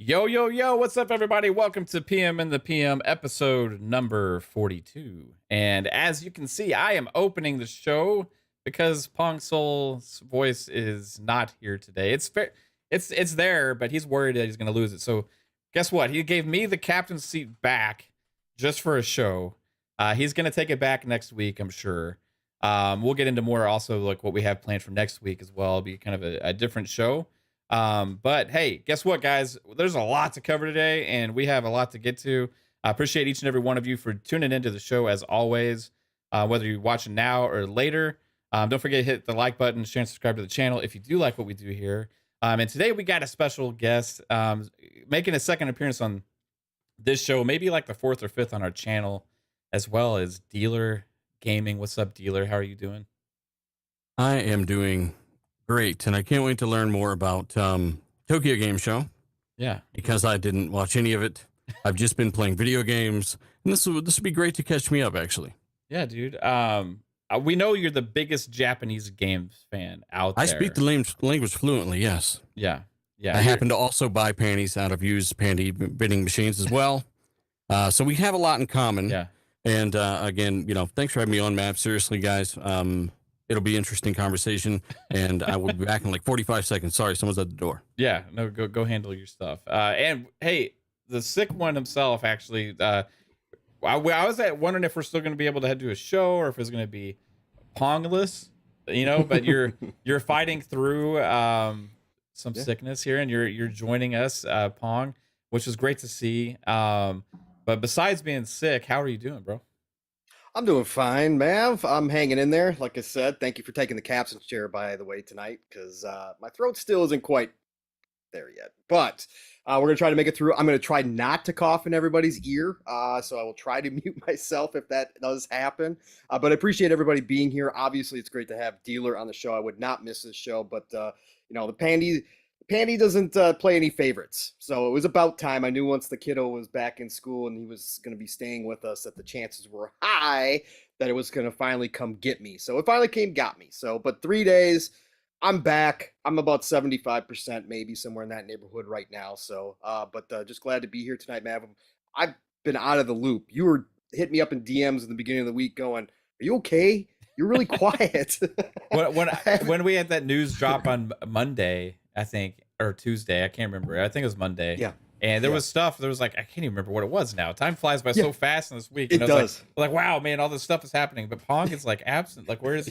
Yo, yo, yo, what's up, everybody? Welcome to PM in the PM, episode number 42. And as you can see, I am opening the show because Pong Soul's voice is not here today. It's fair, it's there, but he's worried that he's going to lose it. So guess what? He gave me the captain's seat back just for a show. He's going to take it back next week, I'm sure. We'll get into more also like what we have planned for next week as well. It'll be kind of a different show. But hey, guess what, guys? There's a lot to cover today, and we have a lot to get to. I appreciate each and every one of you for tuning into the show as always, whether you're watching now or later. Don't forget to hit the like button, share, and subscribe to the channel if you do like what we do here. And today we got a special guest making a second appearance on this show, maybe like the fourth or fifth on our channel, as well as DealerGaming. What's up, Dealer? How are you doing? I am doing great, and I can't wait to learn more about Tokyo Game Show. Yeah, because I didn't watch any of it. I've just been playing video games, and this would be great to catch me up, actually. Yeah, dude. We know you're the biggest Japanese games fan out there. I speak the language fluently, yes. Yeah. I happen to also buy panties out of used panty bidding machines as well. So we have a lot in common. Yeah. And again, thanks for having me on, Matt. Seriously, guys. It'll be an interesting conversation, and I will be back in like 45 seconds. Sorry, someone's at the door. Yeah, no, go handle your stuff. And hey, the sick one himself, actually, I was wondering if we're still going to be able to do a show or if it's going to be Pongless, but you're fighting through some sickness here, and you're joining us, Pong, which is great to see. But besides being sick, how are you doing, bro? I'm doing fine, Mav. I'm hanging in there. Like I said, thank you for taking the captain's chair, by the way, tonight, because my throat still isn't quite there yet. But we're going to try to make it through. I'm going to try not to cough in everybody's ear, so I will try to mute myself if that does happen. But I appreciate everybody being here. Obviously, it's great to have Dealer on the show. I would not miss this show, but, the Pandy doesn't play any favorites, so it was about time. I knew once the kiddo was back in school and he was going to be staying with us that the chances were high that it was going to finally come get me. So it finally got me. So, but 3 days, I'm back. I'm about 75%, maybe somewhere in that neighborhood right now. So, but just glad to be here tonight, Mav. I've been out of the loop. You were hitting me up in DMs in the beginning of the week going, "Are you okay? You're really quiet." when we had that news drop on Monday, I think, or Tuesday, I can't remember. I think it was Monday. Yeah. And there was stuff. There was like, I can't even remember what it was now. Time flies by so fast in this week. It does. Like, wow, man, all this stuff is happening. But Pong is like absent. Like, where is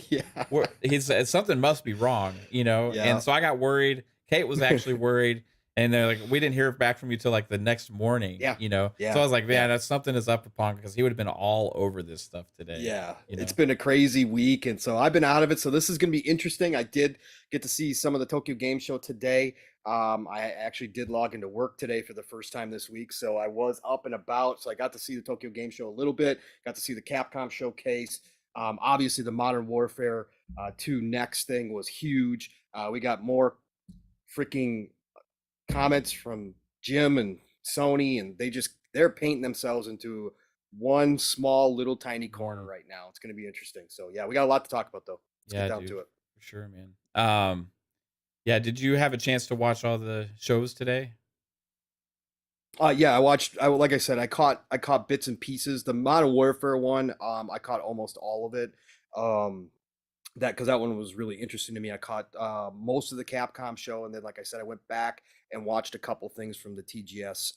he's something must be wrong, Yeah. And so I got worried. Kate was actually worried. And they're like, we didn't hear back from you till like the next morning. Yeah. Yeah. So I was like, man, that's something is up with Pong because he would have been all over this stuff today. Yeah. It's been a crazy week. And so I've been out of it. So this is going to be interesting. I did get to see some of the Tokyo Game Show today. I actually did log into work today for the first time this week. So I was up and about. So I got to see the Tokyo Game Show a little bit, got to see the Capcom showcase. Obviously the Modern Warfare 2 Next thing was huge. We got more freaking comments from Jim and Sony, and they're painting themselves into one small little tiny corner right now. It's going to be interesting. So yeah, we got a lot to talk about though. Let's get down to it. For sure, man. Yeah, did you have a chance to watch all the shows today? Yeah, like I said, I caught bits and pieces. The Modern Warfare one, I caught almost all of it. Because that one was really interesting to me. I caught most of the Capcom show, and then, like I said, I went back and watched a couple things from the TGS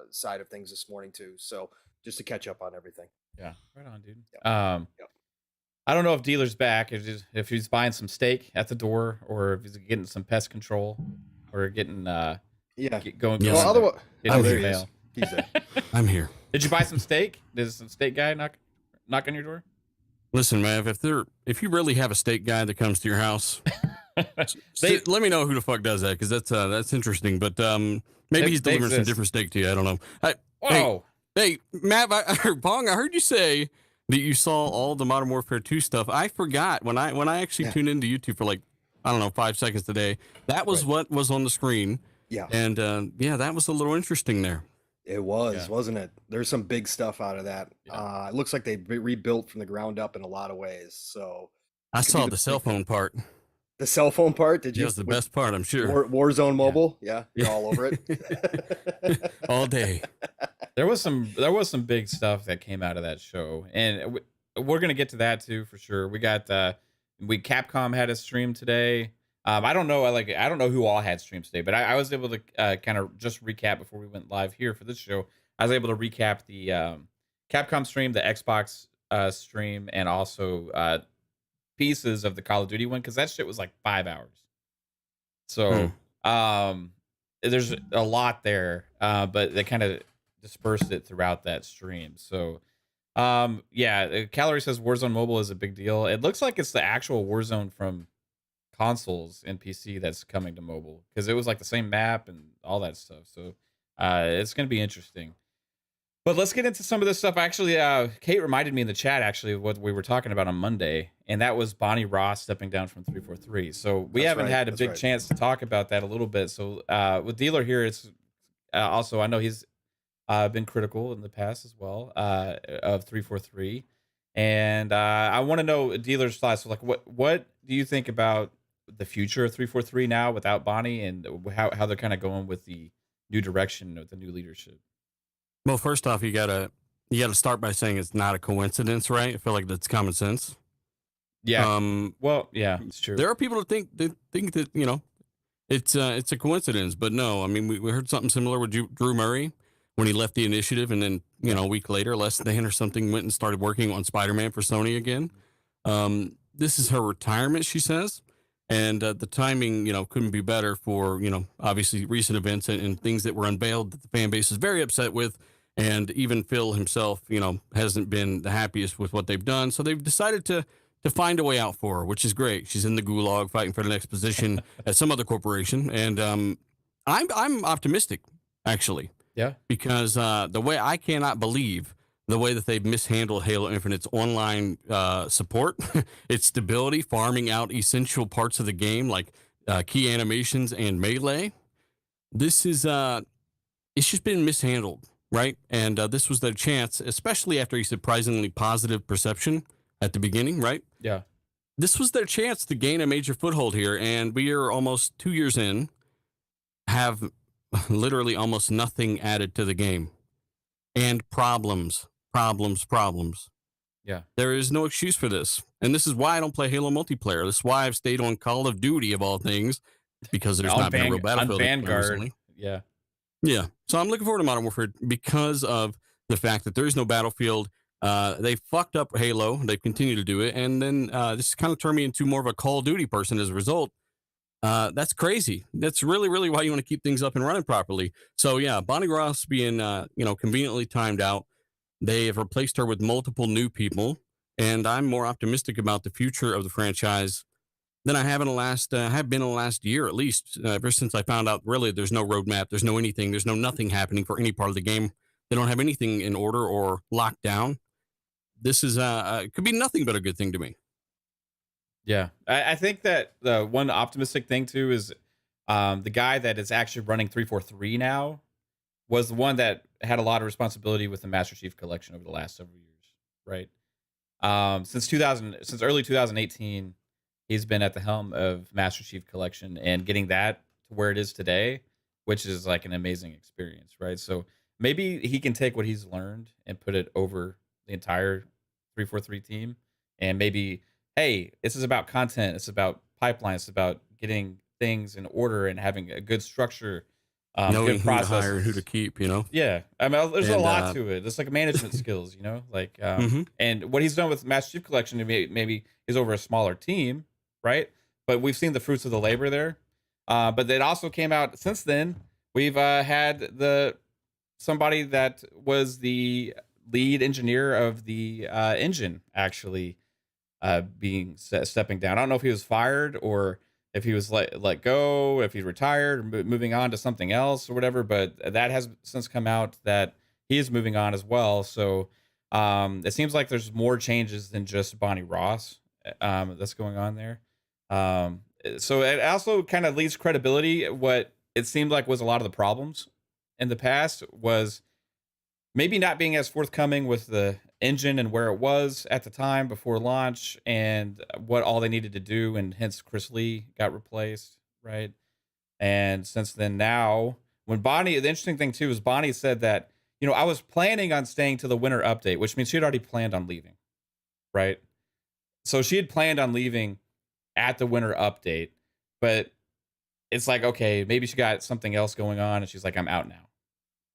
side of things this morning too. So just to catch up on everything. Yeah, right on, dude. Yep. I don't know if Dealer's back, if he's buying some steak at the door, or if he's getting some pest control, or getting going. Well, otherwise, there he is. He's there. I'm here. Did you buy some steak? Did some steak guy knock on your door? Listen, Mav, if you really have a steak guy that comes to your house, let me know who the fuck does that, because that's interesting. But maybe he's delivering some different steak to you. I don't know. Whoa. Hey, Mav, Pong, I heard you say that you saw all the Modern Warfare 2 stuff. I forgot when I actually tuned into YouTube for like, I don't know, 5 seconds today. That was what was on the screen. Yeah. And that was a little interesting there. It was, wasn't it? There's some big stuff out of that. Yeah. It looks like they rebuilt from the ground up in a lot of ways. So I saw the cell phone part. The cell phone part, did you? That was the best part, I'm sure. Warzone Mobile, yeah, you're all over it. All day. There was some big stuff that came out of that show, and we're gonna get to that too for sure. We got Capcom had a stream today. I don't know, I don't know who all had streams today, but I was able to kind of just recap before we went live here for this show. I was able to recap the Capcom stream, the Xbox stream, and also pieces of the Call of Duty one, because that shit was like 5 hours. So there's a lot there, but they kind of dispersed it throughout that stream. So yeah, Calorie says Warzone Mobile is a big deal. It looks like it's the actual Warzone from consoles and PC that's coming to mobile, because it was like the same map and all that stuff. So it's going to be interesting. But let's get into some of this stuff. Actually, Kate reminded me in the chat actually of what we were talking about on Monday, and that was Bonnie Ross stepping down from 343. So we haven't had a big chance to talk about that a little bit. So with Dealer here, it's also, I know he's been critical in the past as well of 343, and I want to know Dealer's thoughts. So like, what do you think about the future of 343 now without Bonnie, and how they're kind of going with the new direction of the new leadership? Well, first off, you gotta start by saying it's not a coincidence, right? I feel like that's common sense. Yeah. Well, yeah, it's true. There are people that think that it's a coincidence, but no. I mean, we heard something similar with Drew Murray when he left the initiative, and then a week later, less than or something, went and started working on Spider-Man for Sony again. This is her retirement, she says, and the timing couldn't be better for obviously recent events and things that were unveiled that the fan base is very upset with. And even Phil himself, hasn't been the happiest with what they've done. So they've decided to find a way out for her, which is great. She's in the gulag fighting for the next position at some other corporation. And I'm optimistic, actually. Yeah. Because the way I cannot believe the way that they've mishandled Halo Infinite's online support, its stability, farming out essential parts of the game like key animations and melee. This is it's just been mishandled. Right. And this was their chance, especially after a surprisingly positive perception at the beginning. Right. Yeah. This was their chance to gain a major foothold here. And we are almost 2 years in, have literally almost nothing added to the game, and problems. Yeah. There is no excuse for this. And this is why I don't play Halo multiplayer. This is why I've stayed on Call of Duty of all things, because there's not been a real Battlefield. On Vanguard. Yeah. Yeah. So I'm looking forward to Modern Warfare because of the fact that there is no Battlefield. They fucked up Halo. They've continued to do it. And then this kind of turned me into more of a Call of Duty person as a result. That's crazy. That's really, really why you want to keep things up and running properly. So yeah, Bonnie Ross being, conveniently timed out. They have replaced her with multiple new people. And I'm more optimistic about the future of the franchise than I have in the last year, at least, ever since I found out really there's no roadmap, there's no anything, there's no nothing happening for any part of the game. They don't have anything in order or locked down. This is could be nothing but a good thing to me. Yeah, I think that the one optimistic thing too is the guy that is actually running 343 now was the one that had a lot of responsibility with the Master Chief Collection over the last several years, right? Since early 2018. He's been at the helm of Master Chief Collection and getting that to where it is today, which is like an amazing experience, right? So maybe he can take what he's learned and put it over the entire 343 team. And maybe, hey, this is about content. It's about pipelines. It's about getting things in order and having a good structure, knowing good who to hire and who to keep, Yeah. I mean, there's a lot to it. It's like management skills, like, and what he's done with Master Chief Collection, maybe is over a smaller team, right? But we've seen the fruits of the labor there. But it also came out since then. We've had somebody that was the lead engineer of the engine actually stepping down. I don't know if he was fired or if he was let go, if he retired or moving on to something else or whatever. But that has since come out that he is moving on as well. So it seems like there's more changes than just Bonnie Ross that's going on there. So it also kind of leads credibility. What it seemed like was a lot of the problems in the past was maybe not being as forthcoming with the engine and where it was at the time before launch and what all they needed to do, and hence Chris Lee got replaced, right? And since then, now when Bonnie, the interesting thing too is Bonnie said that, I was planning on staying to the winter update, which means she had already planned on leaving, right? So she had planned on leaving at the winter update, but it's like, okay, maybe she got something else going on and she's like, I'm out now.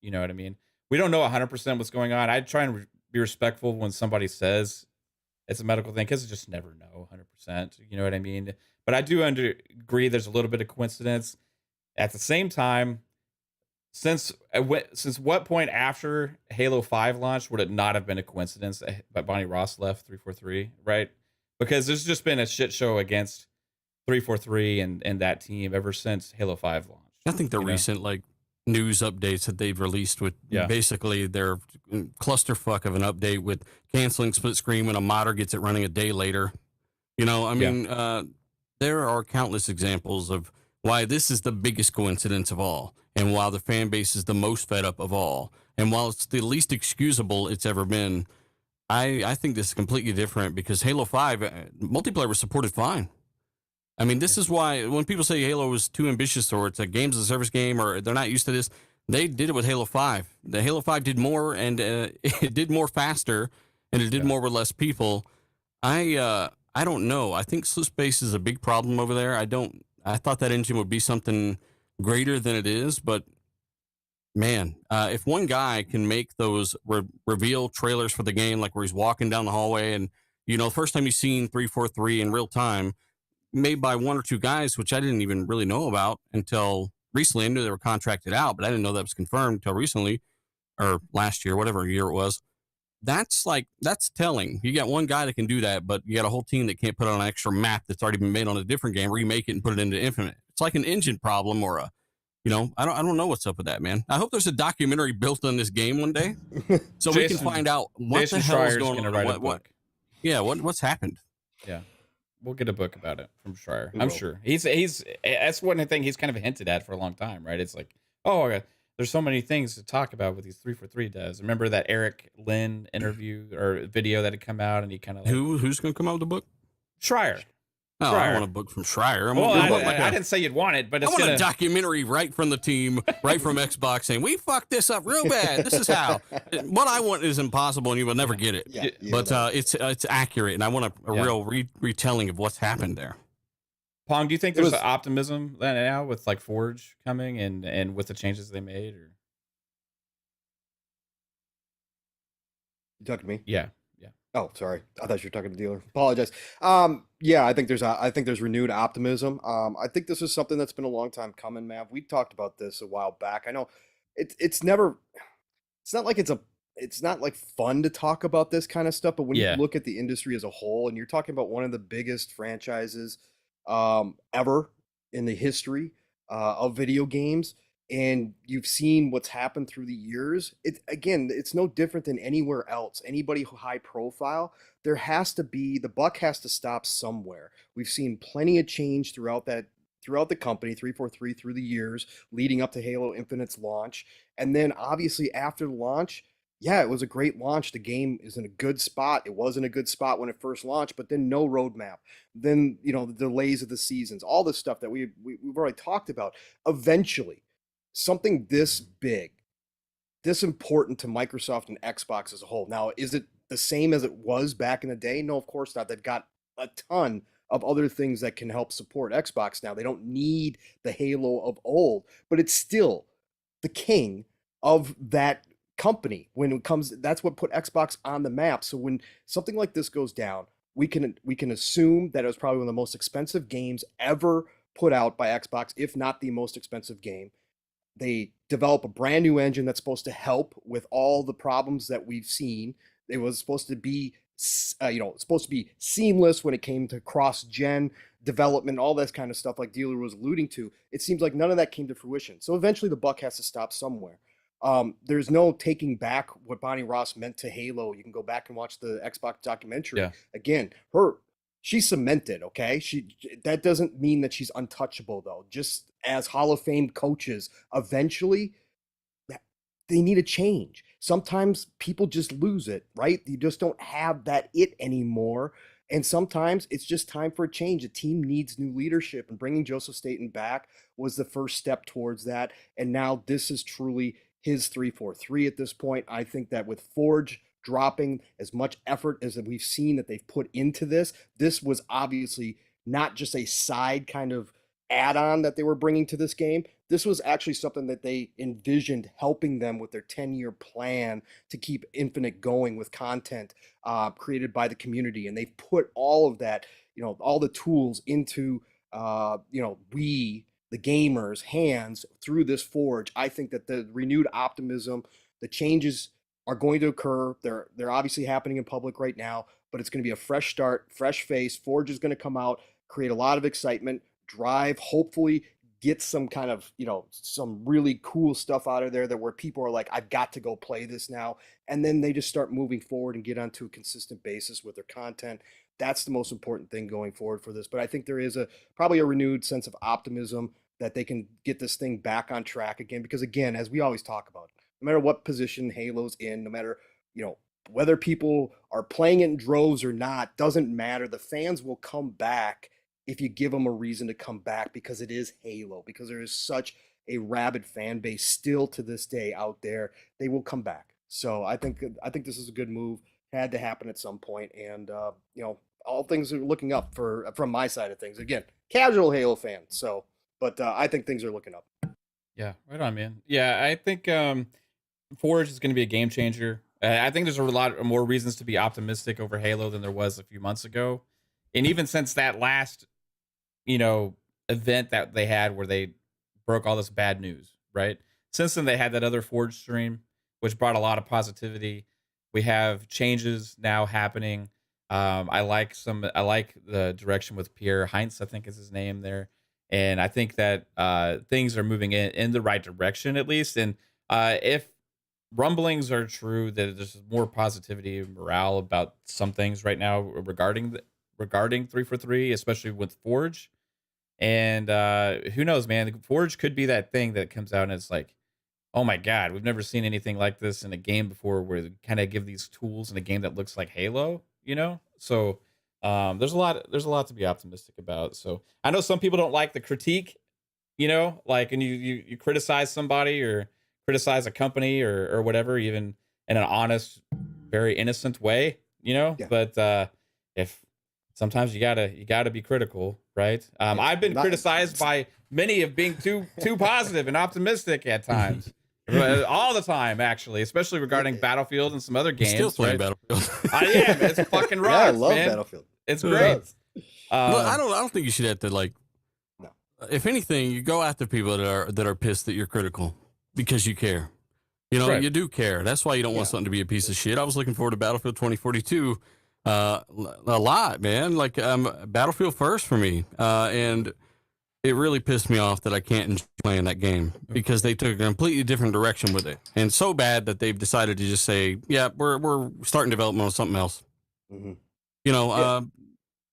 You know what I mean? We don't know 100% what's going on. I try and be respectful when somebody says it's a medical thing, because I just never know 100%. You know what I mean? But I do agree there's a little bit of coincidence. At the same time, since what point after Halo 5 launched would it not have been a coincidence that Bonnie Ross left 343, right? Because there's just been a shit show against 343 and that team ever since Halo 5 launched. I think the recent news updates that they've released with basically their clusterfuck of an update with canceling split screen when a modder gets it running a day later. There are countless examples of why this is the biggest coincidence of all, and while the fan base is the most fed up of all, and while it's the least excusable it's ever been, I think this is completely different, because Halo 5 multiplayer was supported fine. I mean, this is why when people say Halo was too ambitious or it's a games as a service game or they're not used to this, they did it with Halo 5. The Halo 5 did more, and it did more faster, and it did more with less people. I don't know. I think slip space is a big problem over there. I thought that engine would be something greater than it is, but man, if one guy can make those reveal trailers for the game, like where he's walking down the hallway and, the first time you've seen 343 in real time, made by one or two guys, which I didn't even really know about until recently. I knew they were contracted out, but I didn't know that was confirmed until recently, or last year, whatever year it was. That's telling. You got one guy that can do that, but you got a whole team that can't put on an extra map that's already been made on a different game, remake it and put it into Infinite. It's like an engine problem or I don't know what's up with that, man. I hope there's a documentary built on this game one day so we can find out what the hell is going on. What's happened. Yeah. We'll get a book about it from Schreier. I'm sure. He's that's one thing he's kind of hinted at for a long time, right? It's like, there's so many things to talk about with these 343 devs. Remember that Eric Lynn interview or video that had come out, and he kind of who's going to come out with the book? Schreier. Oh, I want a book from Schreier. I didn't say you'd want it, but I want a documentary right from the team, right from Xbox, saying we fucked this up real bad. This is how. What I want is impossible, and you will never get it. Yeah, but it's accurate, and I want a real retelling of what's happened there. Pong, do you think there's optimism now with like Forge coming and with the changes they made? Or you talking to me? Yeah. Oh, sorry. I thought you were talking to Dealer. Apologize. Yeah, I think there's renewed optimism. I think this is something that's been a long time coming, Mav. We talked about this a while back. I know it's not like fun to talk about this kind of stuff, but when you look at the industry as a whole, and you're talking about one of the biggest franchises ever in the history of video games, and you've seen what's happened through the years, it's no different than anywhere else. Anybody high profile, the buck has to stop somewhere. We've seen plenty of change throughout the company, 343, through the years leading up to Halo Infinite's launch. And then obviously after the launch, it was a great launch. The game is in a good spot. It was in a good spot when it first launched, but then no roadmap. Then, the delays of the seasons, all this stuff that we've already talked about. Eventually, something this big, this important to Microsoft and Xbox as a whole. Now, is it the same as it was back in the day? No, of course not. They've got a ton of other things that can help support Xbox now. They don't need the Halo of old, but it's still the king of that company when it comes. That's what put Xbox on the map. So when something like this goes down, we can assume that it was probably one of the most expensive games ever put out by Xbox, if not the most expensive game. They develop a brand new engine that's supposed to help with all the problems that we've seen. It was supposed to be, seamless when it came to cross-gen development, all this kind of stuff like Dealer was alluding to. It seems like none of that came to fruition. So eventually the buck has to stop somewhere. There's no taking back what Bonnie Ross meant to Halo. You can go back and watch the Xbox documentary. Yeah. Again, she's cemented, okay? That doesn't mean that she's untouchable, though. Just as Hall of Fame coaches, eventually, they need a change. sometimes people just lose it, right? You just don't have that it anymore. And sometimes it's just time for a change. The team needs new leadership, and bringing Joseph Staten back was the first step towards that. And now this is truly his 3-4-3 at this point. I think that with Forge dropping as much effort as we've seen that they've put into this, this was obviously not just a side kind of add-on that they were bringing to this game. This was actually something that they envisioned helping them with their 10-year plan to keep Infinite going with content created by the community. And they've put all of that, all the tools into, we, the gamers' hands through this Forge. I think that the renewed optimism, the changes are going to occur. They're obviously happening in public right now, but it's going to be a fresh start, fresh face. Forge is going to come out, create a lot of excitement, drive, hopefully get some kind of, some really cool stuff out of there that where people are like, I've got to go play this now. And then they just start moving forward and get onto a consistent basis with their content. That's the most important thing going forward for this. But I think there is probably a renewed sense of optimism that they can get this thing back on track again. Because again, as we always talk about, no matter what position Halo's in, no matter, whether people are playing it in droves or not, doesn't matter. The fans will come back if you give them a reason to come back, because it is Halo, because there is such a rabid fan base still to this day out there. They will come back. So I think this is a good move. Had to happen at some point, and all things are looking up from my side of things. Again, casual Halo fan. So, but I think things are looking up. Yeah, right on, man. Yeah, I think Forge is going to be a game changer. I think there's a lot more reasons to be optimistic over Halo than there was a few months ago, and even since that last event that they had where they broke all this bad news, right? Since then, they had that other Forge stream, which brought a lot of positivity. We have changes now happening. I like the direction with Pierre Heinz, I think is his name there. And I think that things are moving in the right direction, at least. And if rumblings are true, that there's more positivity and morale about some things right now regarding 343, especially with Forge. And who knows, man? Forge could be that thing that comes out and it's like, oh my God, we've never seen anything like this in a game before, where they kind of give these tools in a game that looks like Halo, So there's a lot to be optimistic about. So I know some people don't like the critique, like, and you criticize somebody or criticize a company or whatever, even in an honest, very innocent way, Yeah. But if sometimes you gotta be critical, right? I've been criticized by many of being too positive and optimistic at times, all the time, actually, especially regarding Battlefield and some other games. Still playing right? Battlefield. I am. It's fucking rocks, I love man. Battlefield. It's great. Well, I don't think you should have to No. If anything, you go after people that are pissed that you're critical because you care. Right. You do care. That's why you don't want something to be a piece of shit. I was looking forward to Battlefield 2042 a lot, man. Like Battlefield first for me, and it really pissed me off that I can't enjoy playing that game because they took a completely different direction with it, and so bad that they've decided to just say, "Yeah, we're starting development on something else." Mm-hmm.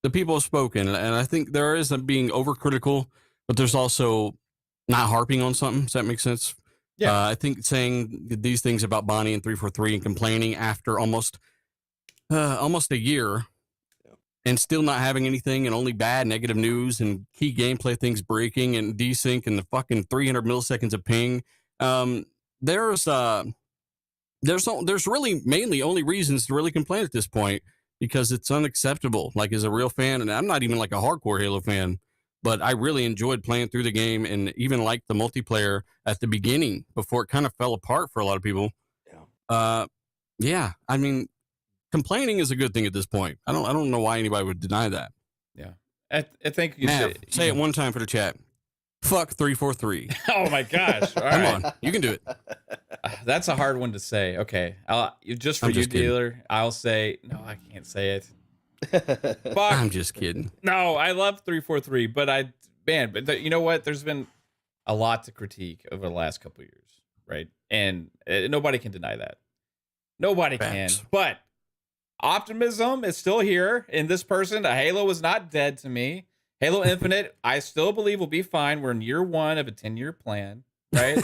The people have spoken, and I think there is a being overcritical, but there's also not harping on something. Does that make sense? Yeah. I think saying these things about Bonnie and 343 and complaining after almost a year and still not having anything and only bad negative news and key gameplay things breaking and desync and the fucking 300 milliseconds of ping. There's really mainly only reasons to really complain at this point, because it's unacceptable. Like, as a real fan, and I'm not even like a hardcore Halo fan, but I really enjoyed playing through the game and even liked the multiplayer at the beginning before it kind of fell apart for a lot of people. I mean, complaining is a good thing at this point. I don't know why anybody would deny that. Yeah. I think you say it one time for the chat. Fuck 343. Oh my gosh. All Come right. on. You can do it. That's a hard one to say. Okay. Just for you, dealer, I'll say, no, I can't say it. Fuck. I'm just kidding. No, I love 343, but you know what? There's been a lot to critique over the last couple of years, right? And nobody can deny that. Nobody Facts. can. But optimism is still here in this person. Halo is not dead to me. Halo Infinite, I still believe will be fine. We're in year 1 of a 10-year plan, right?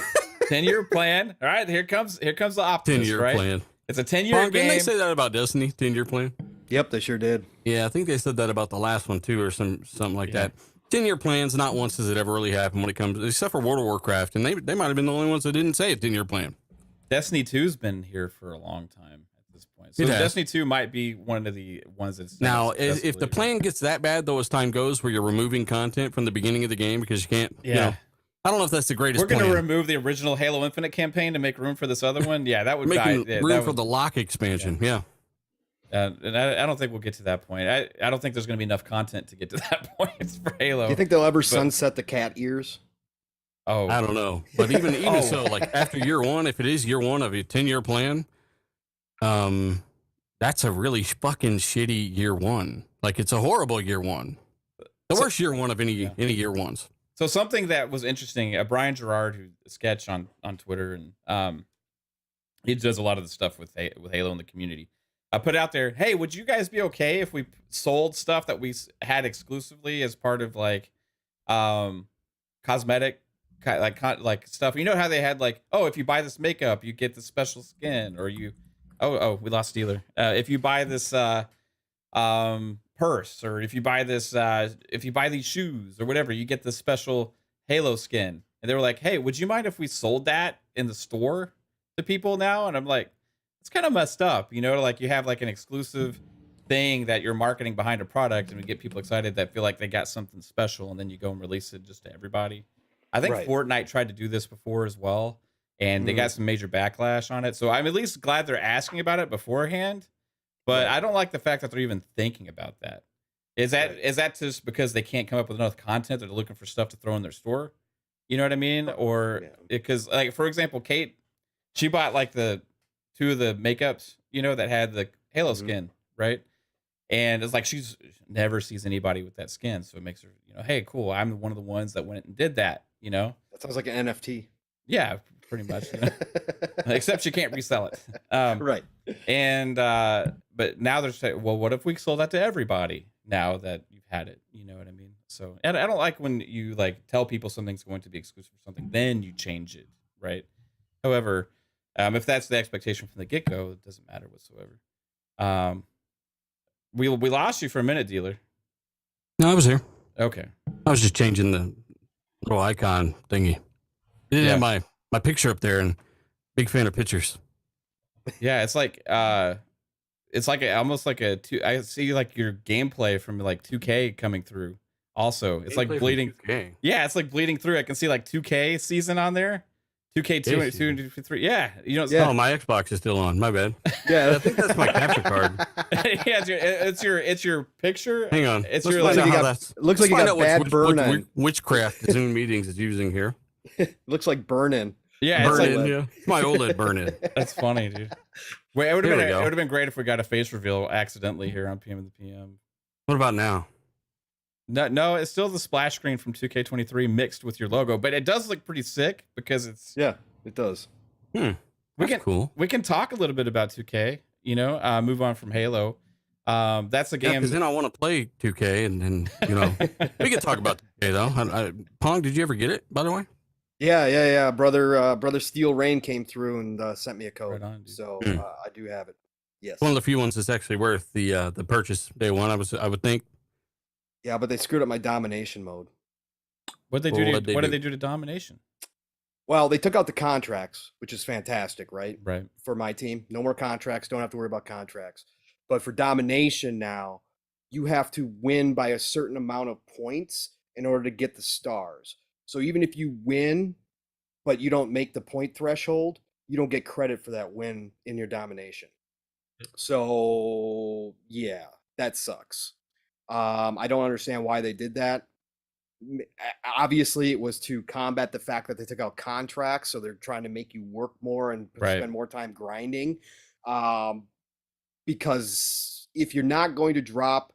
10-year plan. All right, here comes the optimist, 10-year right? plan. It's a 10-year game. Didn't they say that about Destiny? 10-year plan. Yep, they sure did. Yeah, I think they said that about the last one too, or something like that. 10-year plans. Not once does it ever really happen when it comes, except for World of Warcraft, and they might have been the only ones that didn't say a 10-year plan. Destiny 2's been here for a long time at this point, so Destiny 2 might be one of the ones that's now. If the plan gets that bad though, as time goes, where you're removing content from the beginning of the game because you can't, you know, I don't know if that's the greatest. We're going to remove the original Halo Infinite campaign to make room for this other one. Yeah, that would make room for the lock expansion. Yeah. And I don't think we'll get to that point. I don't think there's going to be enough content to get to that point for Halo. Do you think they'll ever sunset the cat ears? Oh, I don't know. But even so, like after year one, if it is year one of a 10-year plan, that's a really fucking shitty year one. Like it's a horrible year one. The worst year one of any year ones. So something that was interesting, Brian Gerard, who sketch on Twitter, and he does a lot of the stuff with Halo in the community. I put out there, hey, would you guys be okay if we sold stuff that we had exclusively as part of like cosmetic, like stuff? You know how they had like, oh, if you buy this makeup, you get the special skin, or you, we lost dealer. If you buy this purse, or if you buy this, if you buy these shoes or whatever, you get the special Halo skin. And they were like, hey, would you mind if we sold that in the store to people now? And I'm like, it's kind of messed up, you know, like you have like an exclusive thing that you're marketing behind a product and we get people excited that feel like they got something special, and then you go and release it just to everybody. I think Fortnite tried to do this before as well, and they got some major backlash on it. So I'm at least glad they're asking about it beforehand, but I don't like the fact that they're even thinking about that. Is that just because they can't come up with enough content? They're looking for stuff to throw in their store. You know what I mean? Or because like, for example, Kate, she bought like the 2 of the makeups, you know, that had the Halo skin, right? And it's like she's never sees anybody with that skin, so it makes her, you know, hey, cool, I'm one of the ones that went and did that, you know. That sounds like an NFT. Yeah, pretty much. You know? Except she can't resell it. Right. And but now they're saying, well, what if we sold that to everybody now that you've had it? You know what I mean? So, and I don't like when you like tell people something's going to be exclusive for something, then you change it, right? However, if that's the expectation from the get-go, it doesn't matter whatsoever. We lost you for a minute, dealer. No, I was here. Okay. I was just changing the little icon thingy. I didn't have my picture up there, and big fan of pictures. Yeah, it's like almost like I see like your gameplay from like 2K coming through. Also, it's like bleeding. Yeah, it's like bleeding through. I can see like 2K season on there. 2K2, 2, 3. Yeah, you know. Oh, my Xbox is still on. My bad. Yeah, I think that's my capture card. Yeah, it's your picture. Hang on. It's Let's your find like. out how that's, looks like you got bad burn on. Witchcraft Zoom meetings is using here. Looks like burn-in. Yeah, burn it's like, in. Yeah, it's my OLED burn-in. That's funny, dude. Wait, it would have been great if we got a face reveal accidentally here on PM and the PM. What about now? No, it's still the splash screen from 2K23 mixed with your logo, but it does look pretty sick because it's it does. Cool. We can talk a little bit about 2K. You know, move on from Halo. That's a game. Because then I want to play 2K, and you know, we can talk about 2K though. Pong, did you ever get it? By the way. Yeah. Brother Steel Rain came through and sent me a code, right on, so I do have it. Yes. One of the few ones that's actually worth the purchase day one. I would think. Yeah, but they screwed up my domination mode. What did they do to domination? Well, they took out the contracts, which is fantastic, right? Right. For my team, no more contracts. Don't have to worry about contracts. But for domination now, you have to win by a certain amount of points in order to get the stars. So even if you win, but you don't make the point threshold, you don't get credit for that win in your domination. So yeah, that sucks. I don't understand why they did that. Obviously, it was to combat the fact that they took out contracts, so they're trying to make you work more and spend more time grinding. Because if you're not going to drop,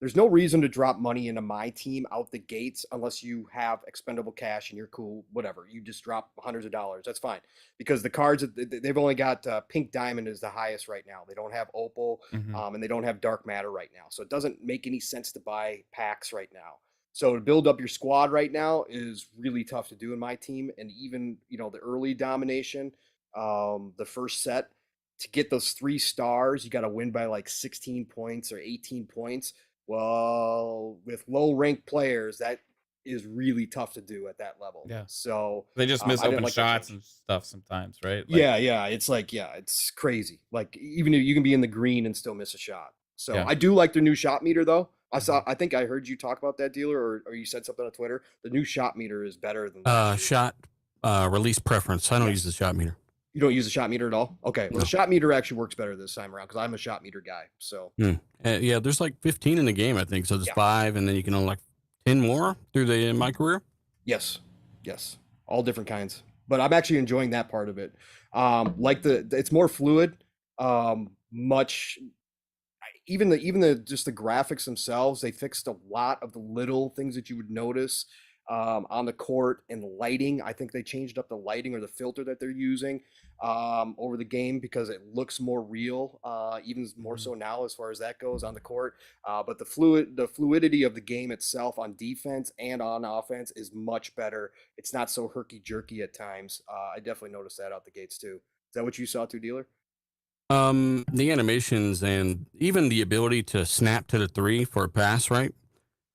there's no reason to drop money into my team out the gates unless you have expendable cash and you're cool, whatever. You just drop hundreds of dollars. That's fine. Because the cards, they've only got Pink Diamond is the highest right now. They don't have Opal, and they don't have Dark Matter right now. So it doesn't make any sense to buy packs right now. So to build up your squad right now is really tough to do in my team. And even, the early domination, the first set, to get those 3 stars, you got to win by like 16 points or 18 points. Well, with low ranked players, that is really tough to do at that level. Yeah. So They just miss I didn't open like that shots change. and stuff sometimes, right? Like, Yeah. It's like, it's crazy. Like even if you can be in the green and still miss a shot. So Yeah. I do like their new shot meter though. Mhm. I think I heard you talk about that, dealer, or you said something on Twitter. The new shot meter is better than last year. Shot release preference. I don't Yes. use the shot meter. You don't use the shot meter at all? Okay. Well, No. the shot meter actually works better this time around because I'm a shot meter guy. So Yeah, there's like 15 in the game, I think. So there's Yeah. 5, and then you can unlock 10 more through my career. yes, all different kinds. But I'm actually enjoying that part of it. Like it's more fluid. Much even the just the graphics themselves, they fixed a lot of the little things that you would notice on the court and the lighting. I think they changed up the lighting or the filter that they're using over the game because it looks more real, even more so now as far as that goes on the court. But the fluidity of the game itself on defense and on offense is much better. It's not so herky jerky at times. I definitely noticed that out the gates too. Is that what you saw too, dealer? The animations and even the ability to snap to the 3 for a pass, right?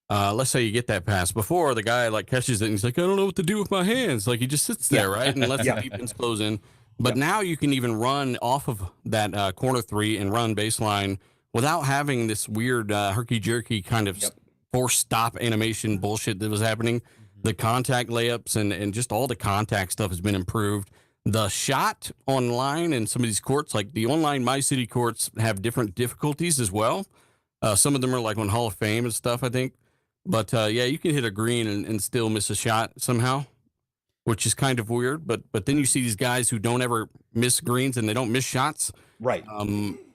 Let's say you get that pass. Before, the guy like catches it and he's like, I don't know what to do with my hands. Like he just sits there, right? And lets the defense close in. But now you can even run off of that corner 3 and run baseline without having this weird herky-jerky kind of force stop animation bullshit that was happening. The contact layups and just all the contact stuff has been improved. The shot online in some of these courts, like the online My City courts, have different difficulties as well. Some of them are like on Hall of Fame and stuff, I think. But yeah, you can hit a green and still miss a shot somehow, which is kind of weird. But then you see these guys who don't ever miss greens and they don't miss shots. Right.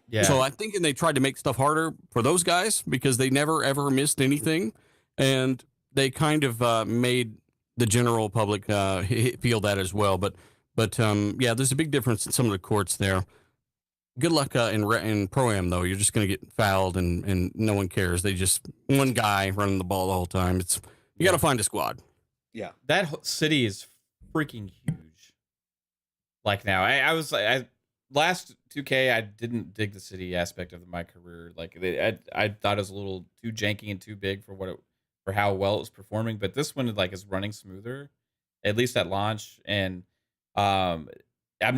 Yeah. So I think they tried to make stuff harder for those guys because they never ever missed anything, and they kind of made the general public feel that as well. But yeah, there's a big difference in some of the courts there. Good luck in Pro-Am, though. You're just going to get fouled, and no one cares. They just one guy running the ball the whole time. You got to find a squad. Yeah. That city is freaking huge. Like now, I was like, last 2K, I didn't dig the city aspect of my career. Like I thought it was a little too janky and too big for how well it was performing. But this one like is running smoother, at least at launch. And I'm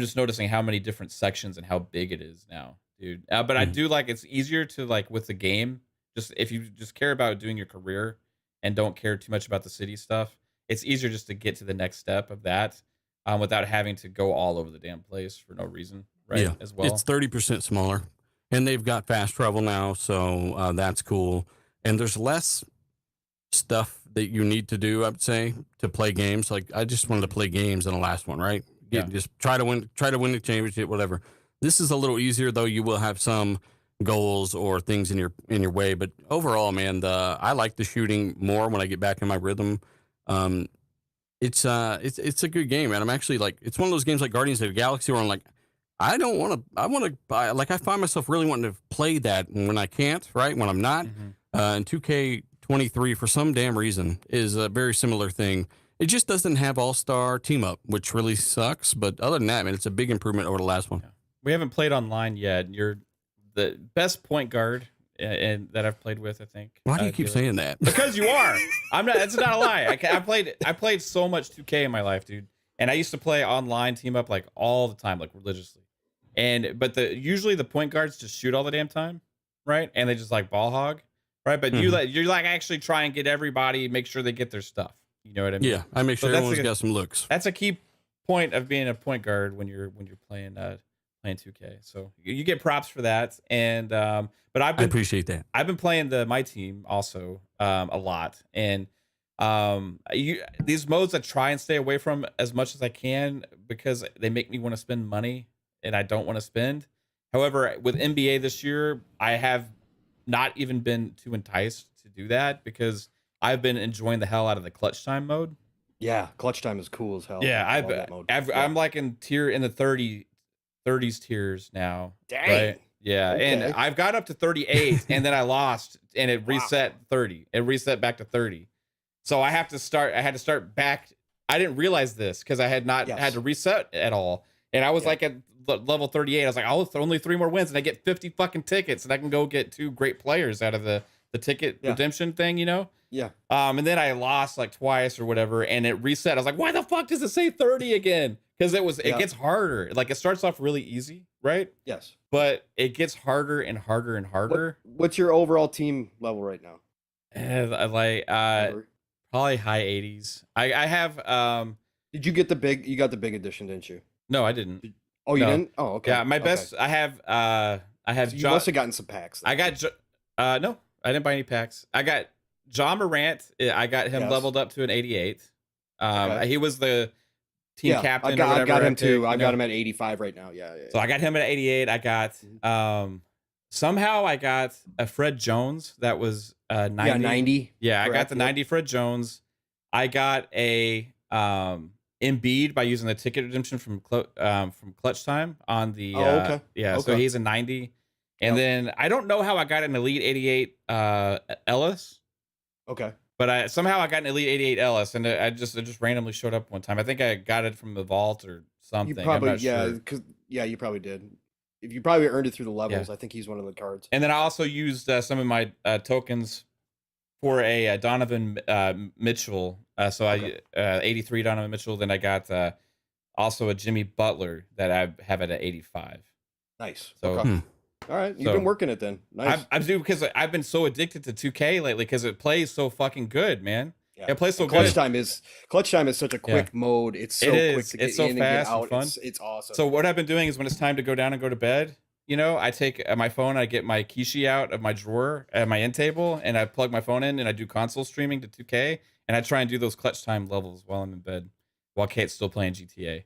just noticing how many different sections and how big it is now, dude. But I do like it's easier to like with the game. Just if you just care about doing your career and don't care too much about the city stuff, it's easier just to get to the next step of that without having to go all over the damn place for no reason, right? Yeah, as well. It's 30% smaller, and they've got fast travel now, so that's cool. And there's less stuff that you need to do, I would say, to play games. Like I just wanted to play games in the last one, right? Just try to win the championship, whatever. This is a little easier, though. You will have some goals or things in your way, but overall, man, I like the shooting more when I get back in my rhythm. It's a good game, man. I'm actually like, it's one of those games like Guardians of the Galaxy where I'm like, I want to buy, like I find myself really wanting to play that when I can't, right? When I'm not. And 2K23 for some damn reason is a very similar thing. It just doesn't have all-star team up, which really sucks. But other than that, man, it's a big improvement over the last one. Yeah. We haven't played online yet. You're the best point guard and that I've played with, I think. Why do you keep saying that? Because you are. I'm not. That's not a lie. I played so much 2K in my life, dude. And I used to play online team up like all the time, like religiously. But usually the point guards just shoot all the damn time, right? And they just like ball hog, right? But you're like actually try and get everybody, make sure they get their stuff. You know what I mean? Yeah, I make sure everyone's got some looks. That's a key point of being a point guard when you're playing 2K. So you get props for that. And but I appreciate that. I've been playing my team also a lot. And these modes I try and stay away from as much as I can because they make me want to spend money and I don't want to spend. However, with NBA this year, I have not even been too enticed to do that because I've been enjoying the hell out of the clutch time mode. Yeah, clutch time is cool as hell. Yeah, I'm like in the 30s tiers now. Dang. Right? Yeah, Okay. and I've got up to 38, and then I lost, and it reset 30. It reset back to 30. So I had to start back. I didn't realize this because I had not had to reset at all. And I was like at level 38. I was like, oh, it's only 3 more wins and I get 50 fucking tickets and I can go get 2 great players out of the ticket redemption thing, you know? Yeah. And then I lost like twice or whatever and it reset. I was like, why the fuck does it say 30 again? Because it gets harder. Like it starts off really easy, right? Yes. But it gets harder and harder and harder. What's your overall team level right now? Probably high 80s. I have Did you get the big? You got the big edition, didn't you? No, I didn't. Oh, you didn't? Oh, okay. Yeah, my best. I have. So you must have gotten some packs. Then. I got. No, I didn't buy any packs. I got John Morant. I got him leveled up to an 88. He was the team captain. I got him too. I got him at 85 right now. Yeah. So I got him at 88. I got. Somehow I got a Fred Jones that was 90. Yeah, 90. Yeah, correct, I got the 90 Fred Jones. I got a Embiid by using the ticket redemption from Clutch Time on the okay. Yeah, so he's a 90. And then I don't know how I got an Elite 88 Ellis. Okay. But somehow I got an Elite 88 Ellis and it just randomly showed up one time. I think I got it from the vault or something. You probably I'm not sure. You probably did. If you probably earned it through the levels, I think he's one of the cards. And then I also used some of my tokens for a Donovan Mitchell. I 83 Donovan Mitchell. Then I got also a Jimmy Butler that I have at 85. Nice. So, all right, you've been working it then. Nice. I'm doing because I've been so addicted to 2K lately because it plays so fucking good, man. Yeah. It plays so Clutch good. Clutch time is such a quick mode. It's so quick to get it's so in fast and get out. and fun. It's awesome. So what I've been doing is when it's time to go down and go to bed, you know, I take my phone, I get my Kishi out of my drawer at my end table, and I plug my phone in and I do console streaming to 2K, and I try and do those clutch time levels while I'm in bed, while Kate's still playing GTA.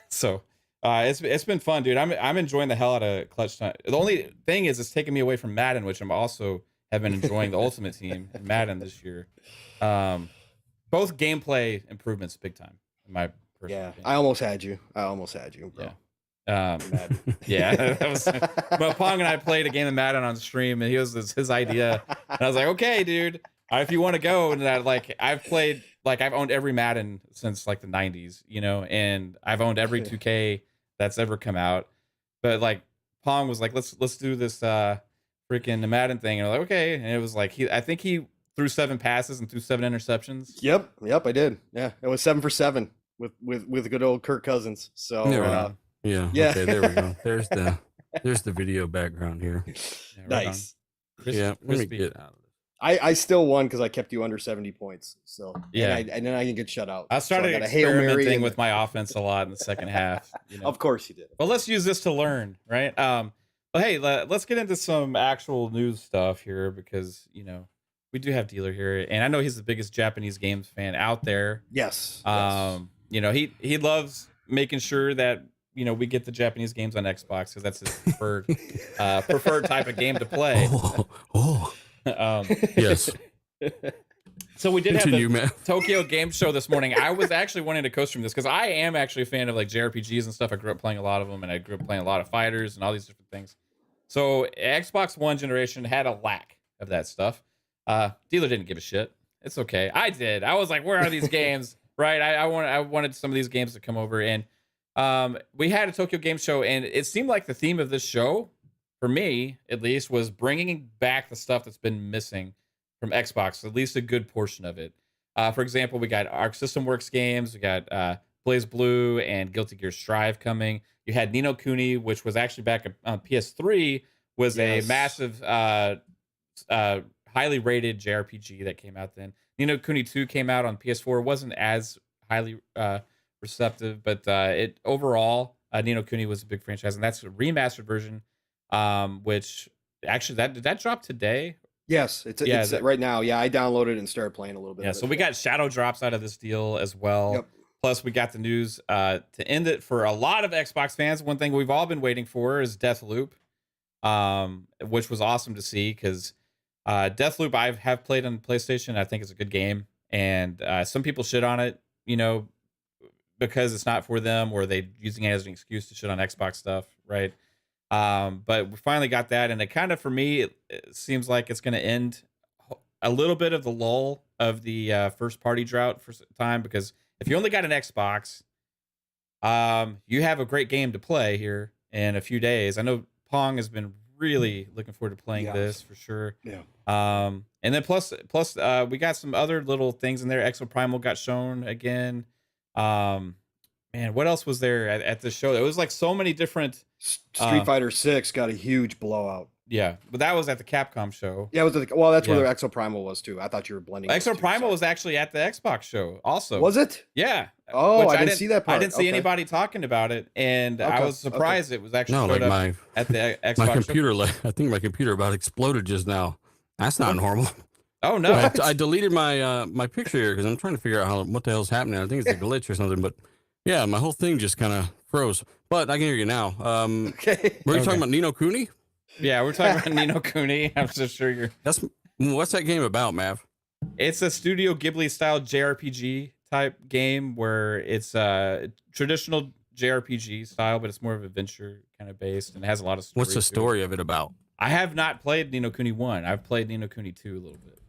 So it's been fun, dude. I'm enjoying the hell out of clutch time. The only thing is it's taking me away from Madden, which I'm also have been enjoying the Ultimate Team in Madden this year. Both gameplay improvements, big time. In my personal opinion. I almost had you, bro. Yeah. That was. But Pong and I played a game of Madden on stream, and his idea, and I was like, okay, dude, if you want to go, and that I've owned every Madden since like the 90s, you know, and I've owned every 2K that's ever come out. But like Pong was like, let's do this freaking Madden thing, and I was like, okay, and it was like I think he threw 7 passes and threw 7 interceptions. Yep, I did. Yeah, it was 7 for 7 with good old Kirk Cousins. So yeah. Okay, there we go. There's the video background here. Nice. Let me get out of this. I still won because I kept you under 70 points. So and then I can get shut out. I started experimenting with my offense a lot in the second half. You know? Of course you did. Well, let's use this to learn, right? But hey, let's get into some actual news stuff here because you know we do have Dealer here, and I know he's the biggest Japanese games fan out there. Yes. You know he loves making sure that you know we get the Japanese games on Xbox because that's his preferred type of game to play. Yes. So we did have the Tokyo Game Show this morning. I was actually wanting to co-stream this because I am actually a fan of like JRPGs and stuff. I grew up playing a lot of them, and I grew up playing a lot of fighters and all these different things. So Xbox One generation had a lack of that stuff. Dealer didn't give a shit. It's okay. I did. I was like, where are these games? Right. I wanted some of these games to come over, and we had a Tokyo Game Show, and it seemed like the theme of this show, for me at least, was bringing back the stuff that's been missing from Xbox, at least a good portion of it. For example, we got Arc System Works games, we got Blaze Blue and Guilty Gear Strive coming. You had Ni no Kuni, which was actually back on PS3, was a massive, highly rated JRPG that came out then. Ni no Kuni 2 came out on PS4. It wasn't as highly receptive, but it overall, Ni no Kuni was a big franchise, and that's a remastered version, which actually did that drop today? Yes, it's right now. Yeah, I downloaded it and started playing a little bit. Yeah, so we got shadow drops out of this deal as well. Yep. Plus, we got the news to end it for a lot of Xbox fans. One thing we've all been waiting for is Deathloop, which was awesome to see because Deathloop I have played on PlayStation. I think it's a good game, and some people shit on it, you know, because it's not for them, or they using it as an excuse to shit on Xbox stuff, right? But we finally got that, and it kind of, for me, it seems like it's going to end a little bit of the lull of the first party drought for time, because if you only got an Xbox, you have a great game to play here in a few days. I know Pong has been really looking forward to playing this for sure. Yeah. And then plus we got some other little things in there. Exo Primal got shown again. Man, what else was there at the show? It was like so many different. Streetfighter 6 got a huge blowout. Yeah, but that was at the Capcom show. Yeah, it was well, that's where their Exo Primal was too. I thought you were blending. Exo Primal was actually at the Xbox show also. Was it? Yeah. Oh, I didn't see that part. I didn't see anybody talking about it, and I was surprised it was actually like at the Xbox my computer. show. I think my computer about exploded just now. That's not normal. Oh no! I deleted my my picture here because I'm trying to figure out what the hell's happening. I think it's a glitch or something, but yeah, my whole thing just kind of froze. But I can hear you now. Okay. Were you talking about Ni no Kuni? Yeah, we're talking about Ni no Kuni. I'm so sure you're. What's that game about, Mav? It's a Studio Ghibli style JRPG type game where it's traditional JRPG style, but it's more of adventure kind of based and it has a lot of story. What's the story of it about? I have not played Ni no Kuni 1. I've played Ni no Kuni 2 a little bit.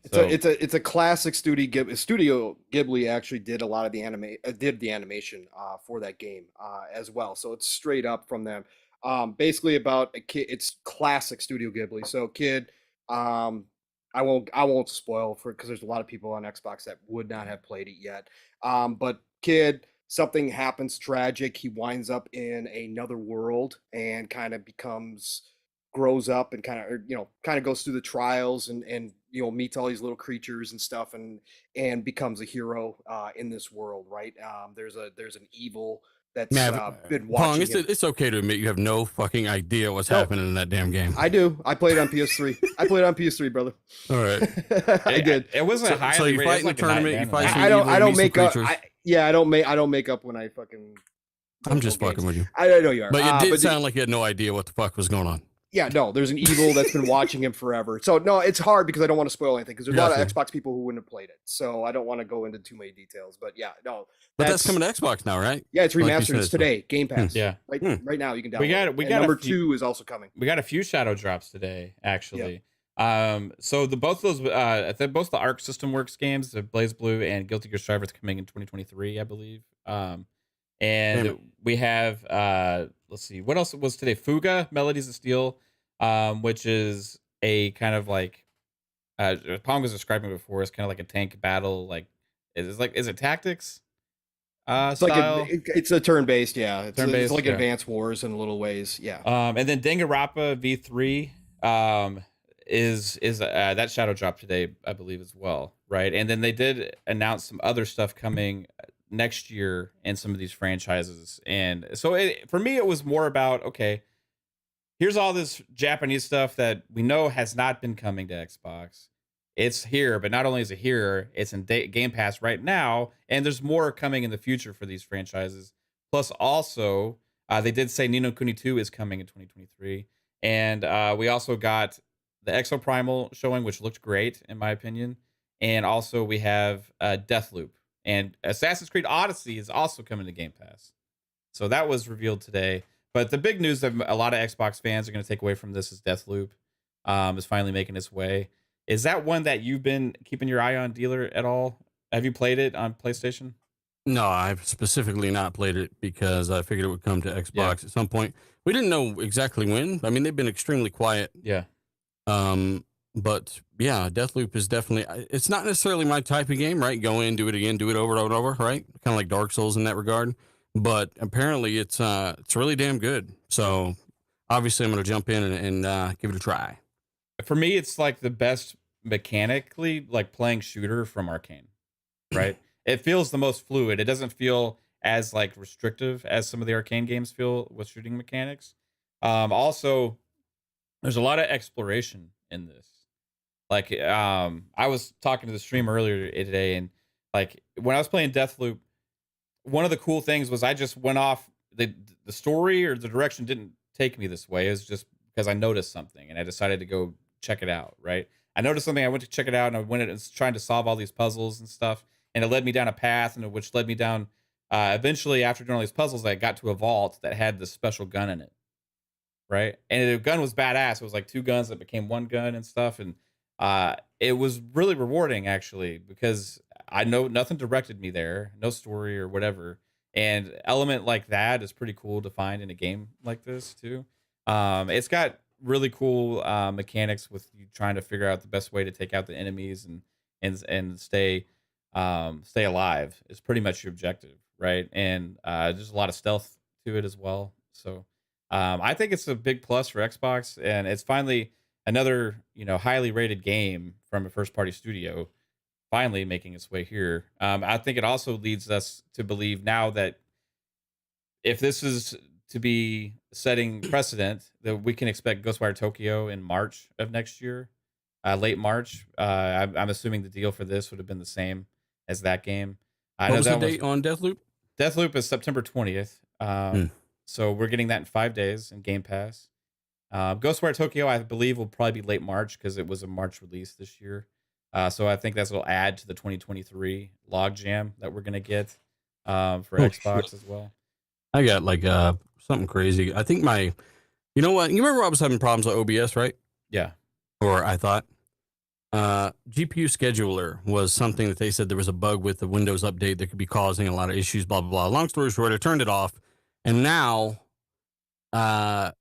It's a classic Studio Ghibli. Studio Ghibli actually did a lot of the animation for that game as well. So it's straight up from them. Basically about a kid. It's classic Studio Ghibli. So kid, I won't spoil because there's a lot of people on Xbox that would not have played it yet. But kid, something happens tragic. He winds up in another world and kind of grows up and kind of goes through the trials and meets all these little creatures and stuff and becomes a hero in this world, right? There's an evil that's been watching. Pong, it's okay to admit you have no fucking idea what's happening in that damn game. I do. I played it on PS3. I played it on PS3, brother. All right. I did. It wasn't highly. So you fight in the tournament. You fight some I don't make up. creatures. I don't make up when I fucking. I'm just fucking with you. I know you are. But it did sound like you had no idea what the fuck was going on. Yeah, no, there's an evil that's been watching him forever. So no, it's hard because I don't want to spoil anything because there's a lot of Xbox people who wouldn't have played it. So I don't want to go into too many details. But yeah, no. But that's coming to Xbox now, right? Yeah, it's remastered. It's today. Game Pass. Yeah. Right now you can download it. We got number 2 is also coming. We got a few shadow drops today, actually. Yep. So both of those both the Arc System Works games, the Blaze Blue and Guilty Gear Strive, is coming in 2023, I believe. And we have let's see, what else was today? Fuga, Melodies of Steel. Which is a kind of like Pong was describing before. It's kind of like a tank battle. Is it tactics? It's style? It's a turn-based. Yeah, it's like Advance Wars in little ways. Yeah. And then Danganronpa V3 is that shadow drop today, I believe, as well, right? And then they did announce some other stuff coming next year in some of these franchises. And so for me, it was more about here's all this Japanese stuff that we know has not been coming to Xbox. It's here, but not only is it here, it's in Game Pass right now, and there's more coming in the future for these franchises. Plus, also, they did say Ni no Kuni 2 is coming in 2023, and we also got the Exo Primal showing, which looked great in my opinion, and also we have Deathloop, and Assassin's Creed Odyssey is also coming to Game Pass. So that was revealed today. But the big news that a lot of Xbox fans are going to take away from this is Deathloop is finally making its way. Is that one that you've been keeping your eye on, Dealer, at all? Have you played it on PlayStation? No, I've specifically not played it because I figured it would come to Xbox at some point. We didn't know exactly when. I mean, they've been extremely quiet. Yeah. But yeah, Deathloop is definitely, it's not necessarily my type of game, right? Go in, do it again, do it over and over, right? Kind of like Dark Souls in that regard. But apparently it's really damn good. So obviously I'm going to jump in and give it a try. For me, it's like the best mechanically, like playing shooter from Arcane, right? It feels the most fluid. It doesn't feel as like restrictive as some of the Arcane games feel with shooting mechanics. Also, there's a lot of exploration in this. Like, I was talking to the stream earlier today, and like when I was playing Deathloop, one of the cool things was I just went off the story or the direction didn't take me this way. It was just because I noticed something and I decided to go check it out. Right. I noticed something. I went to check it out and I went and trying to solve all these puzzles and stuff. And it led me down a path and which led me down. Eventually after doing all these puzzles, I got to a vault that had this special gun in it. Right. And the gun was badass. It was like 2 guns that became 1 gun and stuff. And it was really rewarding actually, because I know nothing directed me there, no story or whatever. And element like that is pretty cool to find in a game like this too. It's got really cool mechanics with you trying to figure out the best way to take out the enemies and stay alive is pretty much your objective, right? And there's a lot of stealth to it as well. So I think it's a big plus for Xbox, and it's finally another highly rated game from a first party studio finally making its way here. I think it also leads us to believe now that if this is to be setting precedent, that we can expect Ghostwire Tokyo in March of next year, late March. I'm assuming the deal for this would have been the same as that game. I What know was that the date on Deathloop? Deathloop is September 20th. So we're getting that in 5 days in Game Pass. Ghostwire Tokyo, I believe, will probably be late March because it was a March release this year. So I think that's will add to the 2023 logjam that we're gonna get for Xbox Shit. as well. I got like something crazy. I think you know what? You remember I was having problems with OBS, right? Yeah. Or I thought GPU scheduler was something that they said there was a bug with the Windows update that could be causing a lot of issues, blah, blah, blah. Long story short, I turned it off. And now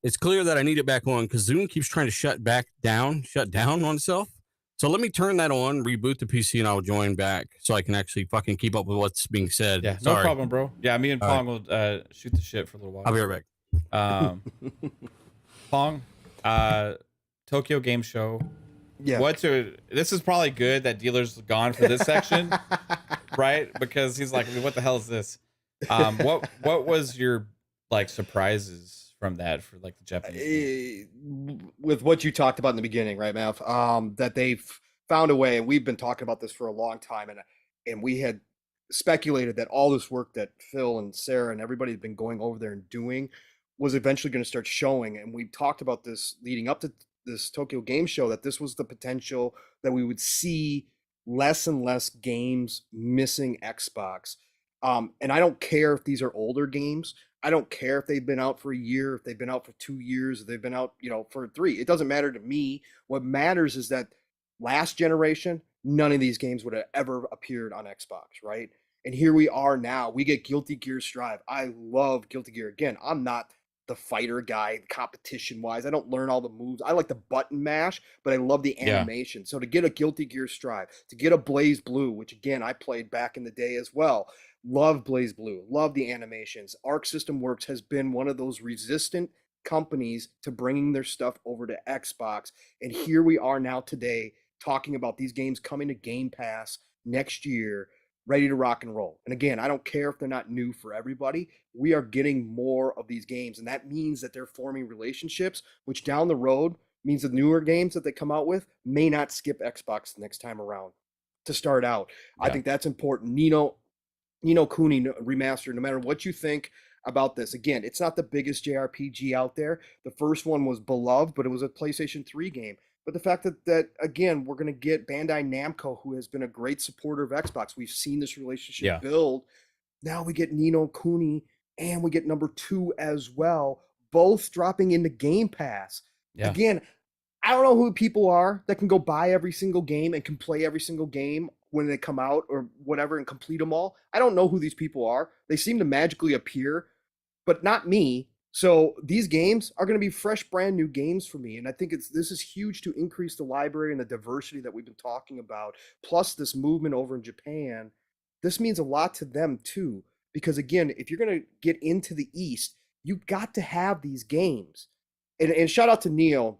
it's clear that I need it back on because Zoom keeps trying to shut down on itself. So let me turn that on, reboot the PC, and I'll join back so I can actually fucking keep up with what's being said. Yeah, Sorry. no problem, bro. Yeah, me and Pong will shoot the shit for a little while. I'll be right back. Pong, Tokyo Game Show. Yeah. This is probably good that Dealer's gone for this section, right? Because he's like, what the hell is this? What was your like surprises from that for like the Japanese with what you talked about in the beginning, right, Mav? That they've found a way, and we've been talking about this for a long time, and we had speculated that all this work that Phil and Sarah and everybody had been going over there and doing was eventually going to start showing. And we talked about this leading up to this Tokyo Game Show, that this was the potential that we would see less and less games missing Xbox. And I don't care if these are older games. I don't care if they've been out for a year, if they've been out for 2 years, if they've been out, for 3. It doesn't matter to me. What matters is that last generation, none of these games would have ever appeared on Xbox, right? And here we are now. We get Guilty Gear Strive. I love Guilty Gear. Again, I'm not the fighter guy competition-wise. I don't learn all the moves. I like the button mash, but I love the animation. So to get a Guilty Gear Strive, to get a Blaze Blue, which again, I played back in the day as well. Love Blaze Blue, love the animations. Arc System Works has been one of those resistant companies to bringing their stuff over to Xbox. And here we are now today talking about these games coming to Game Pass next year, ready to rock and roll. And again, I don't care if they're not new for everybody. We are getting more of these games. And that means that they're forming relationships, which down the road means the newer games that they come out with may not skip Xbox the next time around to start out. Yeah. I think that's important. Nino Kuni remastered, no matter what you think about this. Again, it's not the biggest JRPG out there. The first one was beloved, but it was a PlayStation 3 game. But the fact that again, we're going to get Bandai Namco, who has been a great supporter of Xbox. We've seen this relationship build. Now we get Nino Kuni, and we get number 2 as well, both dropping into Game Pass. Yeah. Again, I don't know who people are that can go buy every single game and can play every single game when they come out or whatever and complete them all. I don't know who these people are. They seem to magically appear, but not me. So these games are going to be fresh, brand new games for me. And I think this is huge to increase the library and the diversity that we've been talking about. Plus this movement over in Japan, this means a lot to them too. Because again, if you're going to get into the East, you've got to have these games. And shout out to Neil.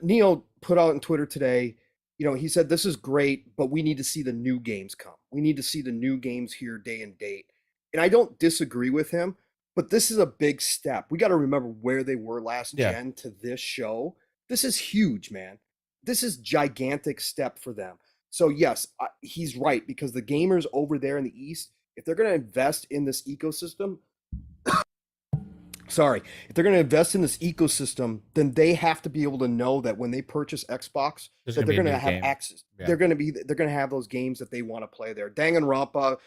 Neil put out on Twitter today, he said, this is great, but we need to see the new games come. We need to see the new games here day and date. And I don't disagree with him, but this is a big step. We got to remember where they were last gen to this show. This is huge, man. This is gigantic step for them. So yes, he's right, because the gamers over there in the East, if they're going to invest in this ecosystem, if they're going to invest in this ecosystem, then they have to be able to know that when they purchase Xbox, that they're going to have access. Yeah. They're going to have those games that they want to play there. Danganronpa,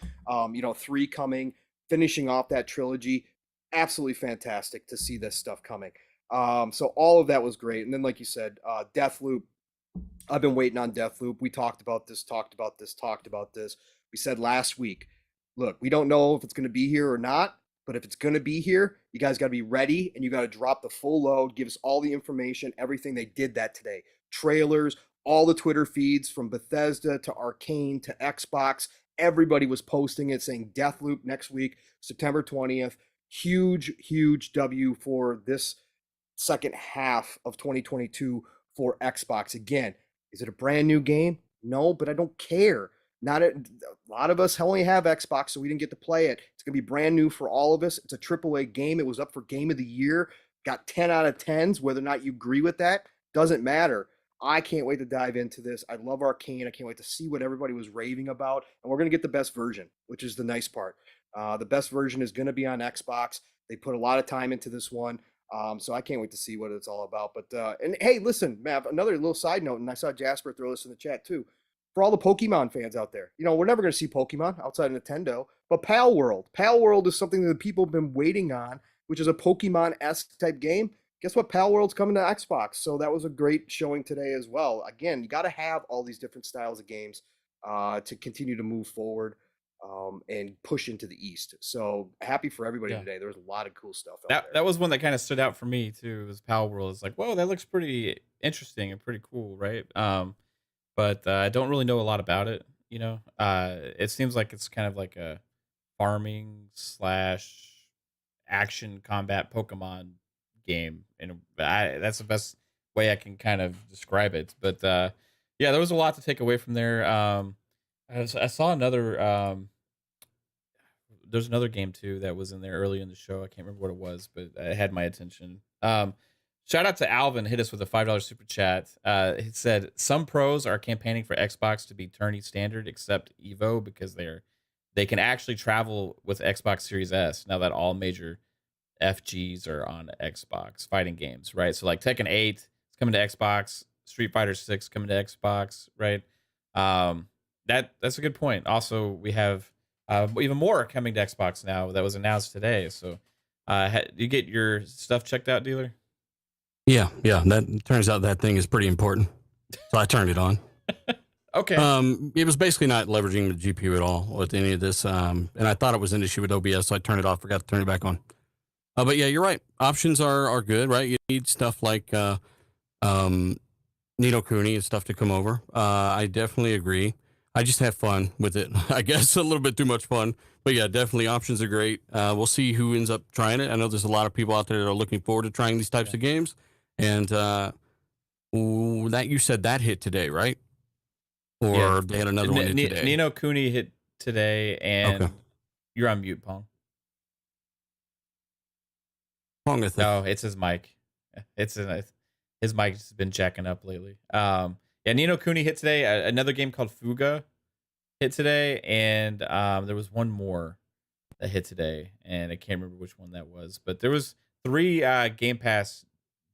3 coming, finishing off that trilogy. Absolutely fantastic to see this stuff coming. So all of that was great. And then, like you said, Deathloop. I've been waiting on Deathloop. We talked about this. We said last week, look, we don't know if it's going to be here or not, but if it's going to be here, you guys got to be ready and you got to drop the full load, give us all the information, everything. They did that today. Trailers, all the Twitter feeds from Bethesda to Arcane to Xbox. Everybody was posting it saying Deathloop next week, September 20th. Huge, huge W for this second half of 2022 for Xbox. Again, is it a brand new game? No, but I don't care. Not a lot of us only have Xbox, so we didn't get to play it. It's going to be brand new for all of us. It's a AAA game. It was up for Game of the Year. Got 10 out of 10s. Whether or not you agree with that doesn't matter. I can't wait to dive into this. I love Arcane. I can't wait to see what everybody was raving about. And we're going to get the best version, which is the nice part. The best version is going to be on Xbox. They put a lot of time into this one. So I can't wait to see what it's all about. But and hey, listen, Mav, another little side note, and I saw Jasper throw this in the chat too. For all the Pokemon fans out there, we're never going to see Pokemon outside of Nintendo, but Pal World is something that people have been waiting on, which is a Pokemon-esque type game. Guess what? Pal World's coming to Xbox, so that was a great showing today as well. Again, you got to have all these different styles of games to continue to move forward and push into the East. So happy for everybody today. There was a lot of cool stuff out there. That was one that kind of stood out for me too. Was Pal World? It's like, whoa, that looks pretty interesting and pretty cool, right? But I don't really know a lot about it. It seems like it's kind of like a farming / action combat Pokemon game, and that's the best way I can kind of describe it. But yeah, there was a lot to take away from there. I saw another. There's another game too that was in there early in the show. I can't remember what it was, but it had my attention. Shout out to Alvin, hit us with a $5 super chat. He said some pros are campaigning for Xbox to be tourney standard, except Evo, because they can actually travel with Xbox Series S now that all major FGs are on Xbox fighting games, right? So like Tekken 8 is coming to Xbox, Streetfighter 6 coming to Xbox, right? That's a good point. Also, we have even more coming to Xbox now that was announced today. So you get your stuff checked out, dealer? Yeah. That turns out that thing is pretty important. So I turned it on. Okay. It was basically not leveraging the GPU at all with any of this. And I thought it was an issue with OBS, so I turned it off, forgot to turn it back on. But yeah, you're right. Options are good, right? You need stuff like Nino Kuni and stuff to come over. I definitely agree. I just have fun with it. I guess a little bit too much fun. But yeah, definitely options are great. We'll see who ends up trying it. I know there's a lot of people out there that are looking forward to trying these types of games. And that you said that hit today, right? Or they had another one hit today? Nino Kuni hit today, and you're on mute, Pong. Pong, I think. No, it's his mic. His mic's been jacking up lately. Yeah, Nino Kuni hit today. Another game called Fuga hit today, and there was one more that hit today, and I can't remember which one that was. But there was 3 Game Pass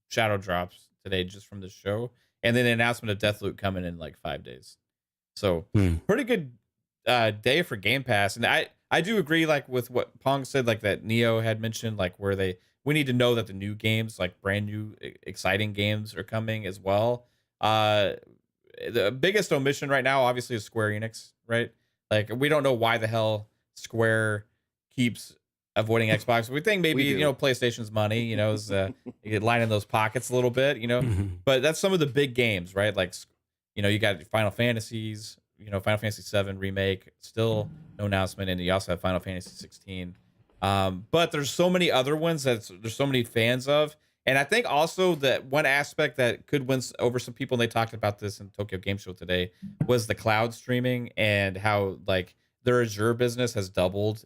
shadow drops today just from the show, and then an announcement of Deathloop coming in like 5 days. So pretty good day for Game Pass. And I do agree, like with what Pong said, like that Neo had mentioned, like where we need to know that the new games, like brand new exciting games, are coming as well. The biggest omission right now obviously is Square Enix, right? Like we don't know why the hell Square keeps avoiding Xbox. We think maybe PlayStation's money, is you get lining those pockets a little bit, But that's some of the big games, right? Like you got Final Fantasies, Final Fantasy 7 remake, still no announcement, and you also have Final Fantasy 16. But there's so many other ones that there's so many fans of. And I think also that one aspect that could win over some people, and they talked about this in Tokyo Game Show today, was the cloud streaming and how like their Azure business has doubled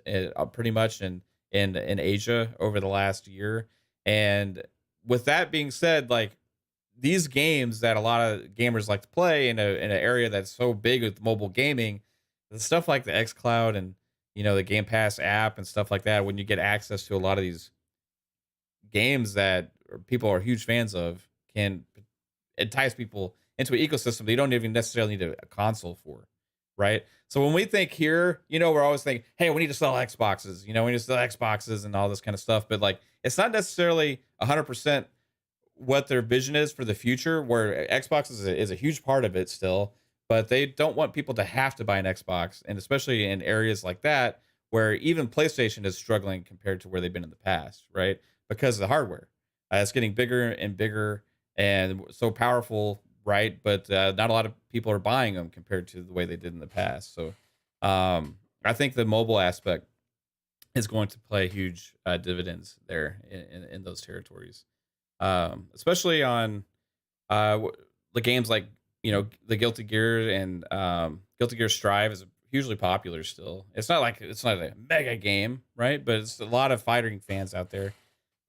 pretty much in Asia over the last year. And with that being said, like these games that a lot of gamers like to play in an area that's so big with mobile gaming, the stuff like the xCloud and the Game Pass app and stuff like that, when you get access to a lot of these games that people are huge fans of, can entice people into an ecosystem that you don't even necessarily need a console for, right? So when we think here, we're always thinking, hey, we need to sell Xboxes, we need to sell Xboxes and all this kind of stuff. But like, it's not necessarily 100% what their vision is for the future, where Xbox is a huge part of it still, but they don't want people to have to buy an Xbox, and especially in areas like that where even PlayStation is struggling compared to where they've been in the past, right? Because of the hardware. It's getting bigger and bigger and so powerful, right? But not a lot of people are buying them compared to the way they did in the past. So I think the mobile aspect is going to play huge dividends there in those territories, especially on the games like, you know, the Guilty Gear and Guilty Gear Strive is hugely popular still. It's not a mega game, right? But it's a lot of fighting fans out there.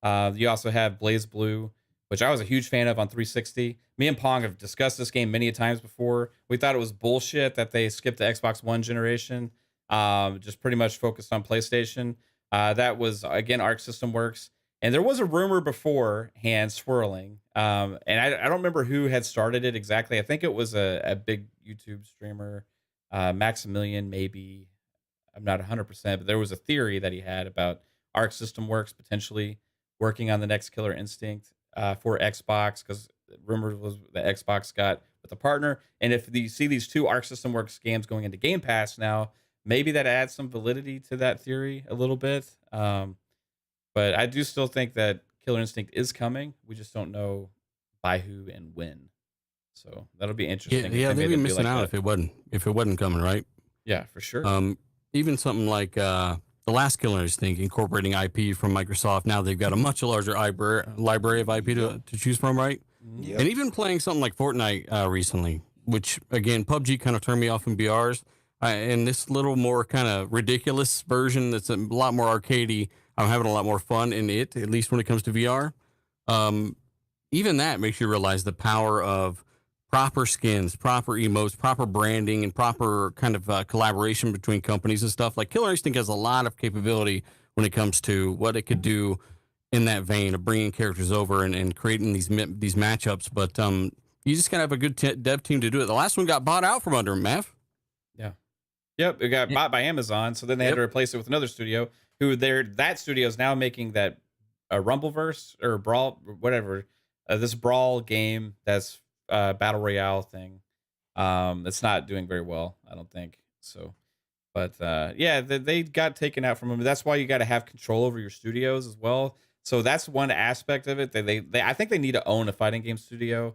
You also have Blaze Blue, which I was a huge fan of on 360. Me and Pong have discussed this game many times before. We thought it was bullshit that they skipped the Xbox One generation, just pretty much focused on PlayStation. That was, again, Arc System Works. And there was a rumor beforehand swirling, and I don't remember who had started it exactly. I think it was a big YouTube streamer, Maximilian, maybe. I'm not 100%, but there was a theory that he had about Arc System Works potentially working on the next Killer Instinct for Xbox, because rumors was that Xbox got with a partner. And if you see these two Arc System Works games going into Game Pass now, maybe that adds some validity to that theory a little bit. But I do still think that Killer Instinct is coming. We just don't know by who and when. So that'll be interesting. Yeah, they'd be missing out that. if it wasn't coming, right? Yeah, for sure. Even something like the last Killer Instinct incorporating IP from Microsoft. Now they've got a much larger library of IP to choose from, right? Yep. And even playing something like Fortnite recently, which again, PUBG kind of turned me off in BRs. And this little more kind of ridiculous version that's a lot more arcadey, I'm having a lot more fun in it, at least when it comes to VR. Even that makes you realize the power of proper skins, proper emotes, proper branding, and proper kind of collaboration between companies and stuff. Like Killer Instinct has a lot of capability when it comes to what it could do in that vein of bringing characters over and creating these matchups. But you just gotta have a good dev team to do it. The last one got bought out from under them, Mav. Yeah. Yep, it got bought by Amazon, so then they had to replace it with another studio. That studio is now making that Rumbleverse or Brawl, whatever, this Brawl game that's battle royale thing. It's not doing very well, I don't think. So, but yeah, they got taken out from them. That's why you got to have control over your studios as well. So that's one aspect of it. They I think they need to own a fighting game studio.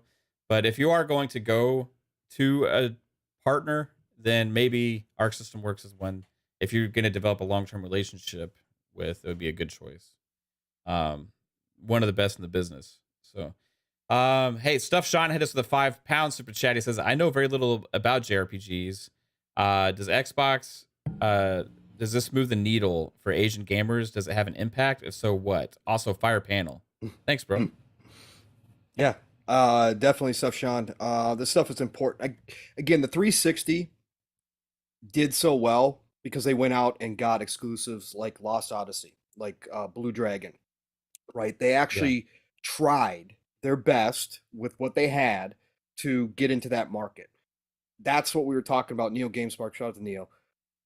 But if you are going to go to a partner, then maybe Arc System Works is one. If you're going to develop a long-term relationship with, it would be a good choice. One of the best in the business. So, hey, Stuff Sean hit us with a £5 super chat. He says, I know very little about JRPGs. Does Xbox, does this move the needle for Asian gamers? Does it have an impact? If so, what? Also, Fire Panel. Thanks, bro. Yeah, definitely Stuff Sean. This stuff is important. Again, the 360 did so well because they went out and got exclusives like Lost Odyssey, like Blue Dragon, right? They actually tried their best with what they had to get into that market. That's what we were talking about. Neo GameSpark, shout out to Neo,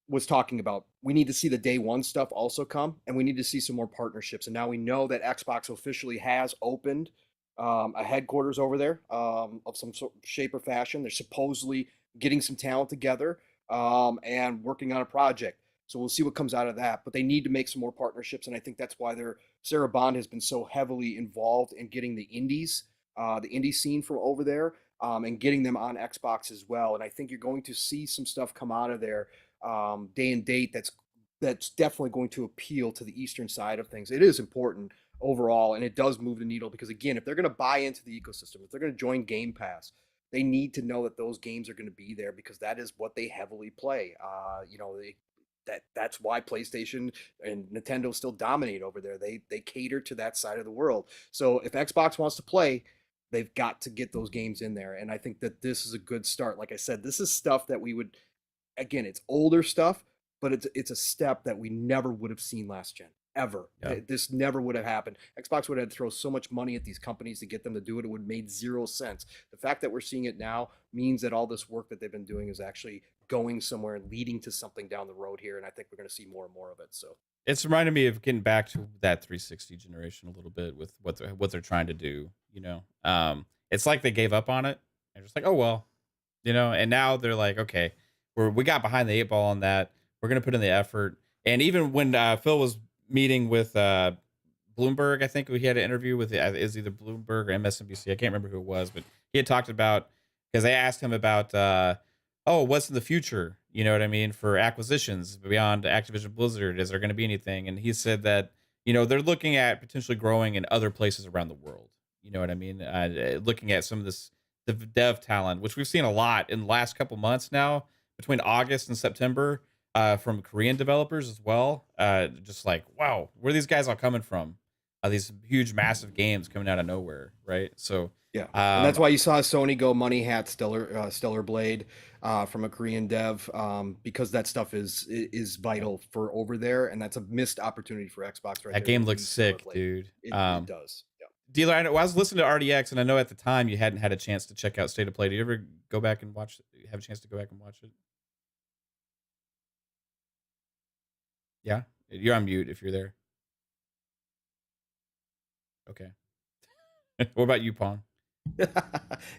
was talking about. We need to see the day one stuff also come, and we need to see some more partnerships. And now we know that Xbox officially has opened a headquarters over there of some sort of shape or fashion. They're supposedly getting some talent together and working on a project. So we'll see what comes out of that. But they need to make some more partnerships, and I think that's why Sarah Bond has been so heavily involved in getting the indies, the indie scene from over there, and getting them on Xbox as well. And I think you're going to see some stuff come out of there day and date that's definitely going to appeal to the eastern side of things. It is important overall, and it does move the needle because, again, if they're going to buy into the ecosystem, if they're going to join Game Pass, they need to know that those games are going to be there because that is what they heavily play. That's why PlayStation and Nintendo still dominate over there. They cater to that side of the world. So if Xbox wants to play, they've got to get those games in there. And I think that this is a good start. Like I said, this is stuff that we would, again, it's older stuff, but it's a step that we never would have seen last gen. Ever. Yeah. This never would have happened. Xbox would have had to throw so much money at these companies to get them to do it. It would have made zero sense. The fact that we're seeing it now means that all this work that they've been doing is actually going somewhere and leading to something down the road here. And I think we're going to see more and more of it. So It's reminded me of getting back to that 360 generation a little bit with what they're trying to do. It's like they gave up on it. They're just like, oh well, And now they're like, okay, we got behind the 8 ball on that. We're gonna put in the effort. And even when Phil was meeting with Bloomberg, I think he had an interview with is either Bloomberg or MSNBC. I can't remember who it was, but he had talked about, because they asked him about what's in the future, you know what I mean, for acquisitions beyond Activision Blizzard. Is there going to be anything? And he said that they're looking at potentially growing in other places around the world. You know what I mean? Looking at some of the dev talent, which we've seen a lot in the last couple months now, between August and September, from Korean developers as well. Just like, wow, where are these guys all coming from? These huge, massive games coming out of nowhere, right? So yeah, and that's why you saw Sony go money hat Stellar Blade from a Korean dev, because that stuff is vital for over there, and that's a missed opportunity for Xbox. Right, that game looks sick, dude. It does. Yeah. Dealer, I was listening to RDX, and I know at the time you hadn't had a chance to check out State of Play. Do you ever go back and have a chance to go back and watch it? Yeah, you're on mute if you're there. Okay. What about you, Pong?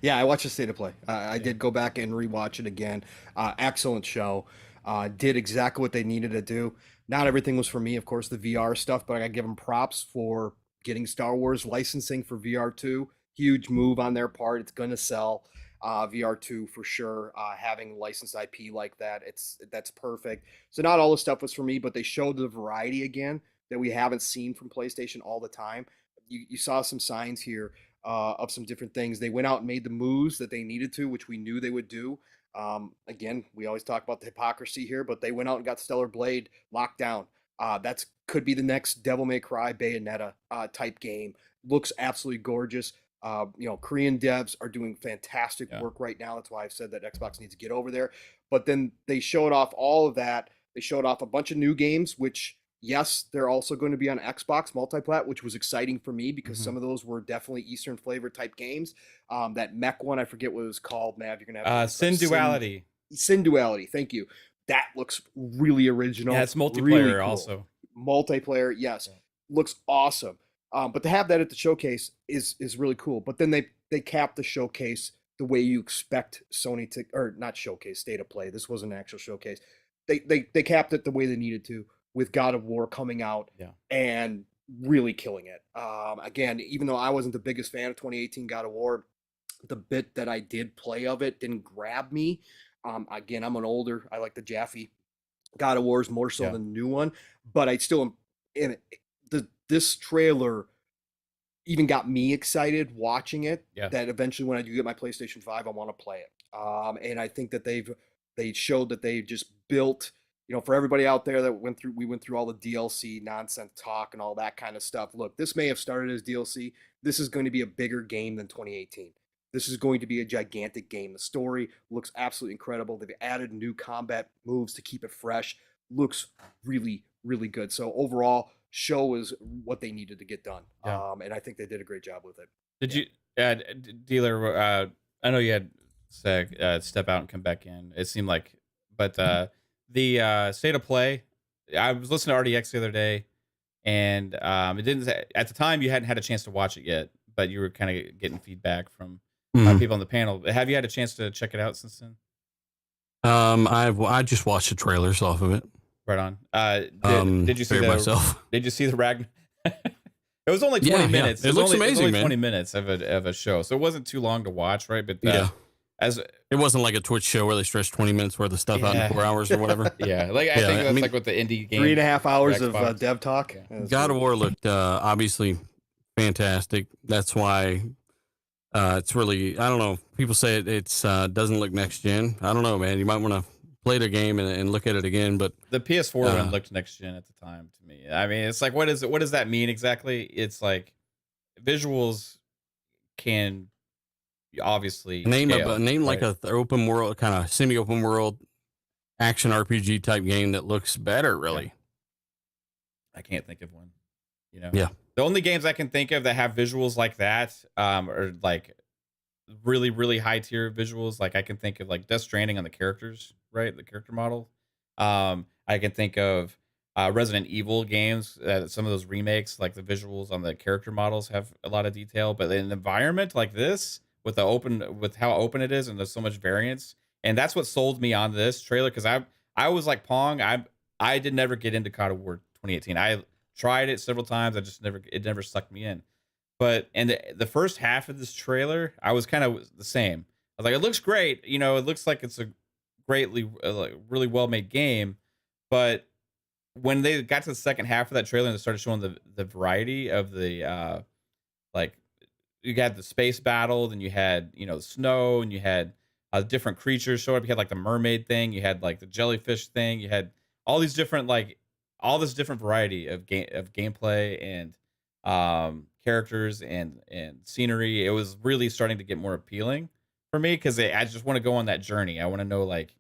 Yeah, I watched the State of Play. I did go back and rewatch it again. Excellent show. Did exactly what they needed to do. Not everything was for me, of course, the VR stuff, but I gotta give them props for getting Star Wars licensing for VR2. Huge move on their part. It's gonna sell. VR2 for sure. Having licensed IP like that, that's perfect. So not all the stuff was for me, but they showed the variety again that we haven't seen from PlayStation all the time. You saw some signs here of some different things. They went out and made the moves that they needed to, which we knew they would do. Again, we always talk about the hypocrisy here, but they went out and got Stellar Blade locked down. That's could be the next Devil May Cry Bayonetta type game. Looks absolutely gorgeous. Korean devs are doing fantastic work right now. That's why I've said that Xbox needs to get over there. But then they showed off all of that. They showed off a bunch of new games, which, yes, they're also going to be on Xbox multiplat, which was exciting for me because some of those were definitely Eastern flavor type games. That mech one, I forget what it was called. Mav, you're going to have Sin Duality. Sin Duality, thank you. That looks really original. Yeah, it's multiplayer really cool. also. Multiplayer, yes. Yeah. Looks awesome. But to have that at the showcase is really cool. But then they capped the showcase the way you expect Sony to, or not showcase, State of Play. This wasn't an actual showcase. They capped it the way they needed to, with God of War coming out and really killing it. Again, even though I wasn't the biggest fan of 2018 God of War, the bit that I did play of it didn't grab me. Again, I like the Jaffe God of Wars more so than the new one, but I still am in it. This trailer even got me excited watching it, that eventually when I do get my PlayStation 5, I want to play it. And I think that they showed that they just built, for everybody out there that we went through all the DLC nonsense talk and all that kind of stuff. Look, this may have started as DLC. This is going to be a bigger game than 2018. This is going to be a gigantic game. The story looks absolutely incredible. They've added new combat moves to keep it fresh. Looks really, really good. So overall, show is what they needed to get done. And I think they did a great job with it. Did you, Dealer, I know you had to step out and come back in. It seemed like, but the State of Play, I was listening to RDX the other day, and it didn't, at the time you hadn't had a chance to watch it yet, but you were kind of getting feedback from people on the panel. Have you had a chance to check it out since then? I just watched the trailers off of it. Right on. Did you see myself? Did you see the Ragnar? It was only 20 minutes. It looks amazing, only man. 20 minutes of a show, so it wasn't too long to watch, right? But as it wasn't like a Twitch show where they stretched 20 minutes worth of stuff out in 4 hours or whatever. I think that's like with the indie game. 3.5 hours of dev talk. Yeah. God of War looked obviously fantastic. That's why it's really, I don't know. People say it's doesn't look next gen. I don't know, man. You might want to play the game and look at it again, but the PS4 one looked next gen at the time to me. I mean, it's like, what does that mean exactly? It's like visuals can obviously name right? like a open world, kind of semi-open world action RPG type game that looks better, really. I can't think of one. Yeah. The only games I can think of that have visuals like that, are like really, really high tier visuals. Like I can think of like Death Stranding on the characters, right? The character model. I can think of Resident Evil games. Some of those remakes, like the visuals on the character models, have a lot of detail. But in an environment like this, with how open it is, and there's so much variance, and that's what sold me on this trailer. Because I was like Pong. I did never get into God of War 2018. I tried it several times. It never sucked me in. But and the first half of this trailer, I was kind of the same. I was like, it looks great. You know, it looks like it's a like, really well made game. But when they got to the second half of that trailer and they started showing the variety of the like, you had the space battle, then you had, you know, snow, and you had different creatures show up. You had like the mermaid thing, you had like the jellyfish thing, you had all these different all this different variety of gameplay and characters and scenery. It was really starting to get more appealing for me because I just want to go on that journey. I want to know like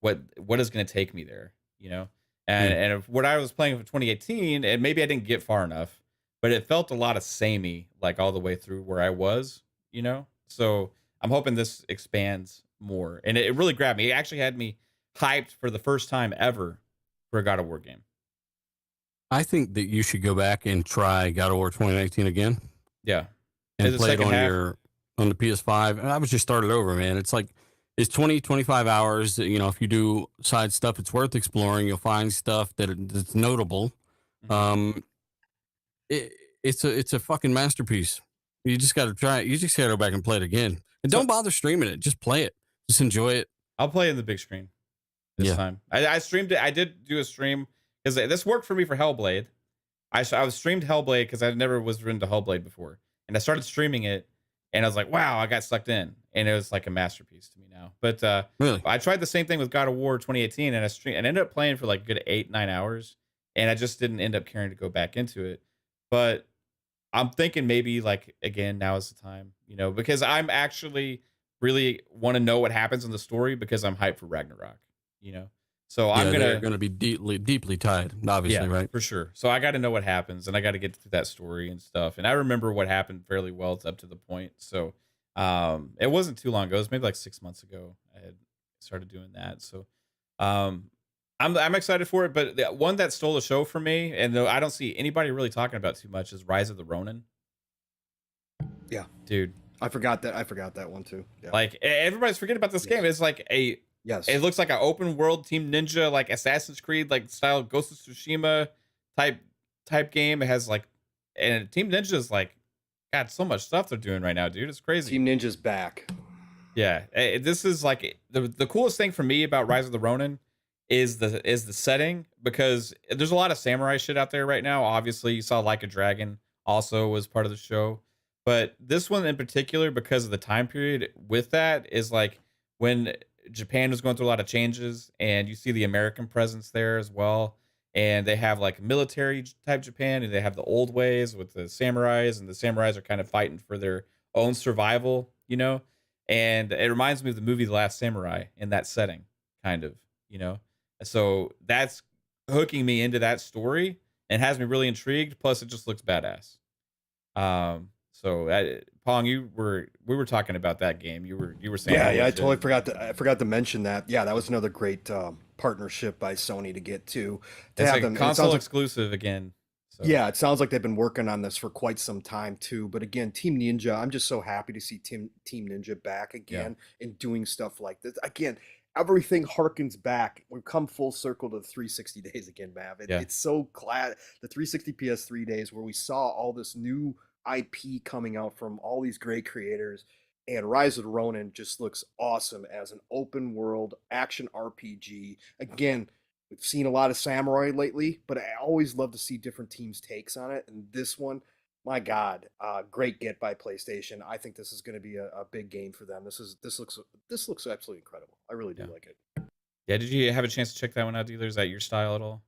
what is going to take me there, you know. And if what I was playing for 2018, and maybe I didn't get far enough, but it felt a lot of samey like all the way through where I was, you know. So I'm hoping this expands more, and it really grabbed me. It actually had me hyped for the first time ever for a God of War game. I think that you should go back and try God of War 2019 again. Yeah. And play it on the PS5. And I would just start it over, man. It's like, it's 20, 25 hours. You know, if you do side stuff, it's worth exploring. You'll find stuff that's notable. Mm-hmm. It's a fucking masterpiece. You just got to try it. You just got to go back and play it again. And don't bother streaming it. Just play it. Just enjoy it. I'll play it in the big screen this time. I streamed it. I did do a stream because this worked for me for Hellblade. I was streamed Hellblade because I never was into Hellblade before, and I started streaming it, and I was like, wow, I got sucked in, and it was like a masterpiece to me now. But really, I tried the same thing with God of War 2018, and I ended up playing for like a good 8-9 hours, and I just didn't end up caring to go back into it. But I'm thinking maybe like again, now is the time, you know, because I'm actually really want to know what happens in the story because I'm hyped for Ragnarok, you know. So they're gonna be deeply tied, obviously, right? For sure. So I got to know what happens, and I got to get through that story and stuff. And I remember what happened fairly well up to the point. So it wasn't too long ago. It was maybe like 6 months ago I had started doing that. So I'm excited for it. But the one that stole the show for me, and though I don't see anybody really talking about too much, is Rise of the Ronin. Yeah, dude, I forgot that one too. Yeah. Like everybody's forgetting about this game. It's like it looks like an open world Team Ninja, like Assassin's Creed, like style Ghost of Tsushima type game. It has like, and Team Ninja's like got so much stuff they're doing right now, dude. It's crazy. Team Ninja's back. Yeah, this is like the coolest thing for me about Rise of the Ronin is the setting, because there's a lot of samurai shit out there right now. Obviously, you saw Like a Dragon also was part of the show, but this one in particular, because of the time period with that, is like when Japan was going through a lot of changes, and you see the American presence there as well. And they have like military type Japan, and they have the old ways with the samurais, and the samurais are kind of fighting for their own survival, you know. And it reminds me of the movie The Last Samurai in that setting, kind of, you know. So that's hooking me into that story and has me really intrigued. Plus, it just looks badass. So Pong, we were talking about that game. You were saying, yeah, I totally forgot to mention that. Yeah, that was another great partnership by Sony to get to it's have like them console exclusive again. So. Yeah, it sounds like they've been working on this for quite some time too. But again, Team Ninja, I'm just so happy to see Team Ninja back again and doing stuff like this again. Everything harkens back. We've come full circle to the 360 days again, Mav. It's so glad the 360 PS3 days where we saw all this new IP coming out from all these great creators, and Rise of the Ronin just looks awesome as an open world action RPG. Again, we've seen a lot of samurai lately, but I always love to see different teams' takes on it. And this one, my God, great get by PlayStation. I think this is going to be a big game for them. This looks absolutely incredible. I really do like it. Yeah, did you have a chance to check that one out, Dealer? Is that your style at all?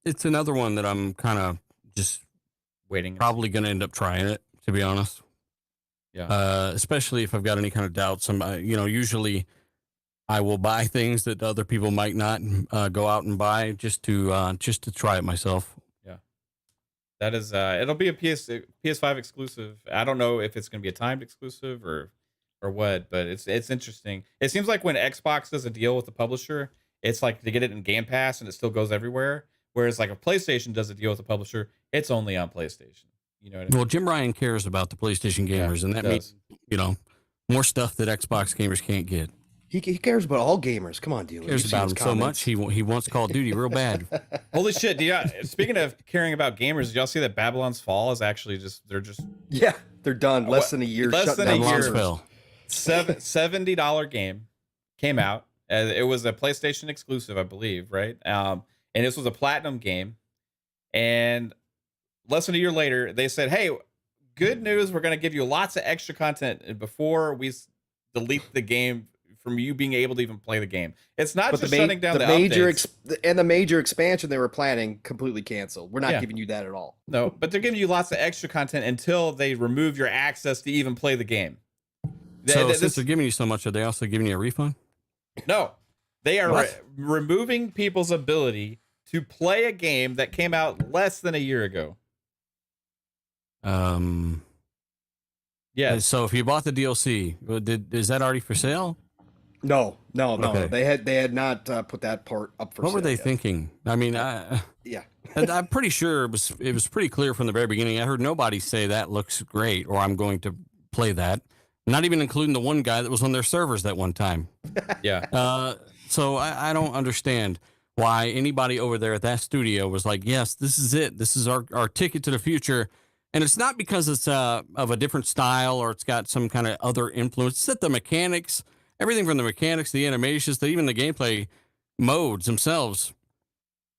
It's another one that I'm kind of just waiting. Probably going to end up trying it, to be honest. Yeah. Especially if I've got any kind of doubts. Usually I will buy things that other people might not go out and buy just to try it myself. Yeah. That is it'll be a PS5 exclusive. I don't know if it's going to be a timed exclusive or what, but it's interesting. It seems like when Xbox does a deal with the publisher it's like to get it in Game Pass and it still goes everywhere. Whereas like if PlayStation does a deal with a publisher, it's only on PlayStation. You know what I mean? Well, Jim Ryan cares about the PlayStation gamers, and that means, more stuff that Xbox gamers can't get. He cares about all gamers. Come on, dealer. He cares about them so much. He wants Call of Duty real bad. Holy shit! Speaking of caring about gamers, did y'all see that Babylon's Fall is actually they're done. Less than a year. Less than a year. Babylon's Fall. $70 game came out. It was a PlayStation exclusive, I believe, right? And this was a platinum game. And less than a year later, they said, "Hey, good news! We're going to give you lots of extra content before we delete the game from you being able to even play the game." It's not just shutting down the major updates. And the major expansion they were planning completely canceled. We're not giving you that at all. No, but they're giving you lots of extra content until they remove your access to even play the game. So since they're giving you so much, are they also giving you a refund? No, they are removing people's ability to play a game that came out less than a year ago. Yeah. So if you bought the DLC, is that already for sale? No. Okay. They had not put that part up for sale. What were they thinking? I mean, I'm pretty sure it was pretty clear from the very beginning. I heard nobody say that looks great or I'm going to play that. Not even including the one guy that was on their servers that one time. Yeah. So I don't understand why anybody over there at that studio was like, yes, this is it. This is our ticket to the future. And it's not because it's of a different style or it's got some kind of other influence. It's that the mechanics, everything from the mechanics, the animations, to even the gameplay modes themselves.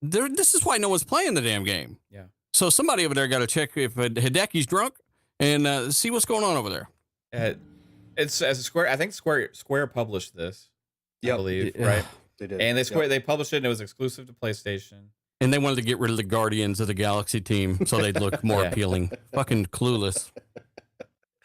This is why no one's playing the damn game. Yeah. So somebody over there got to check if Hideki's drunk and see what's going on over there. It's as Square. I think Square published this. I believe, right? They did. And they published it, and it was exclusive to PlayStation. And they wanted to get rid of the Guardians of the Galaxy team so they'd look more appealing. Fucking clueless.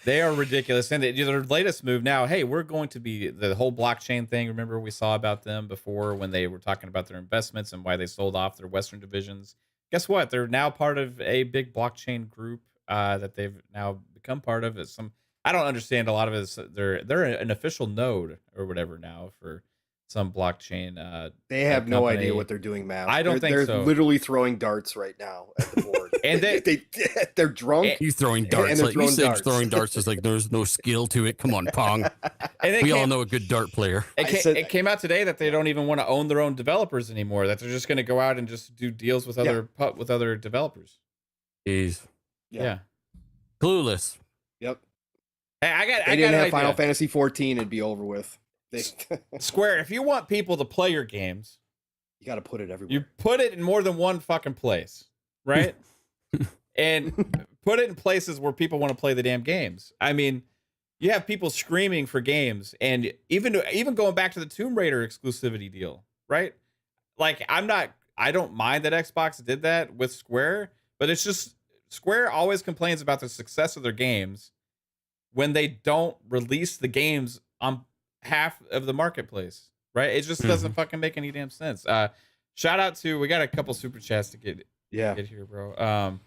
They are ridiculous. And their latest move now, hey, we're going to be the whole blockchain thing. Remember we saw about them before when they were talking about their investments and why they sold off their Western divisions. Guess what? They're now part of a big blockchain group that they've now become part of. I don't understand a lot of it. They're an official node or whatever now for some blockchain. They have no company. idea what they're doing, Matt. I don't think so. They're literally throwing darts right now at the board. And they're drunk. He's throwing darts. And they're like throwing you said, darts. throwing darts is like there's no skill to it. Come on, Pong. We all know a good dart player. It came out today that they don't even want to own their own developers anymore. That they're just going to go out and just do deals with other developers. Jeez. Yeah. Clueless. Yep. Hey, they didn't have Final Fantasy 14, it'd be over with. Square, if you want people to play your games, you got to put it everywhere. You put it in more than one fucking place, right? And put it in places where people want to play the damn games. I mean, you have people screaming for games, and even going back to the Tomb Raider exclusivity deal, right? Like, I don't mind that Xbox did that with Square, but it's just Square always complains about the success of their games when they don't release the games on half of the marketplace, right? It just doesn't fucking make any damn sense. Shout out to, we got a couple super chats to get here, bro.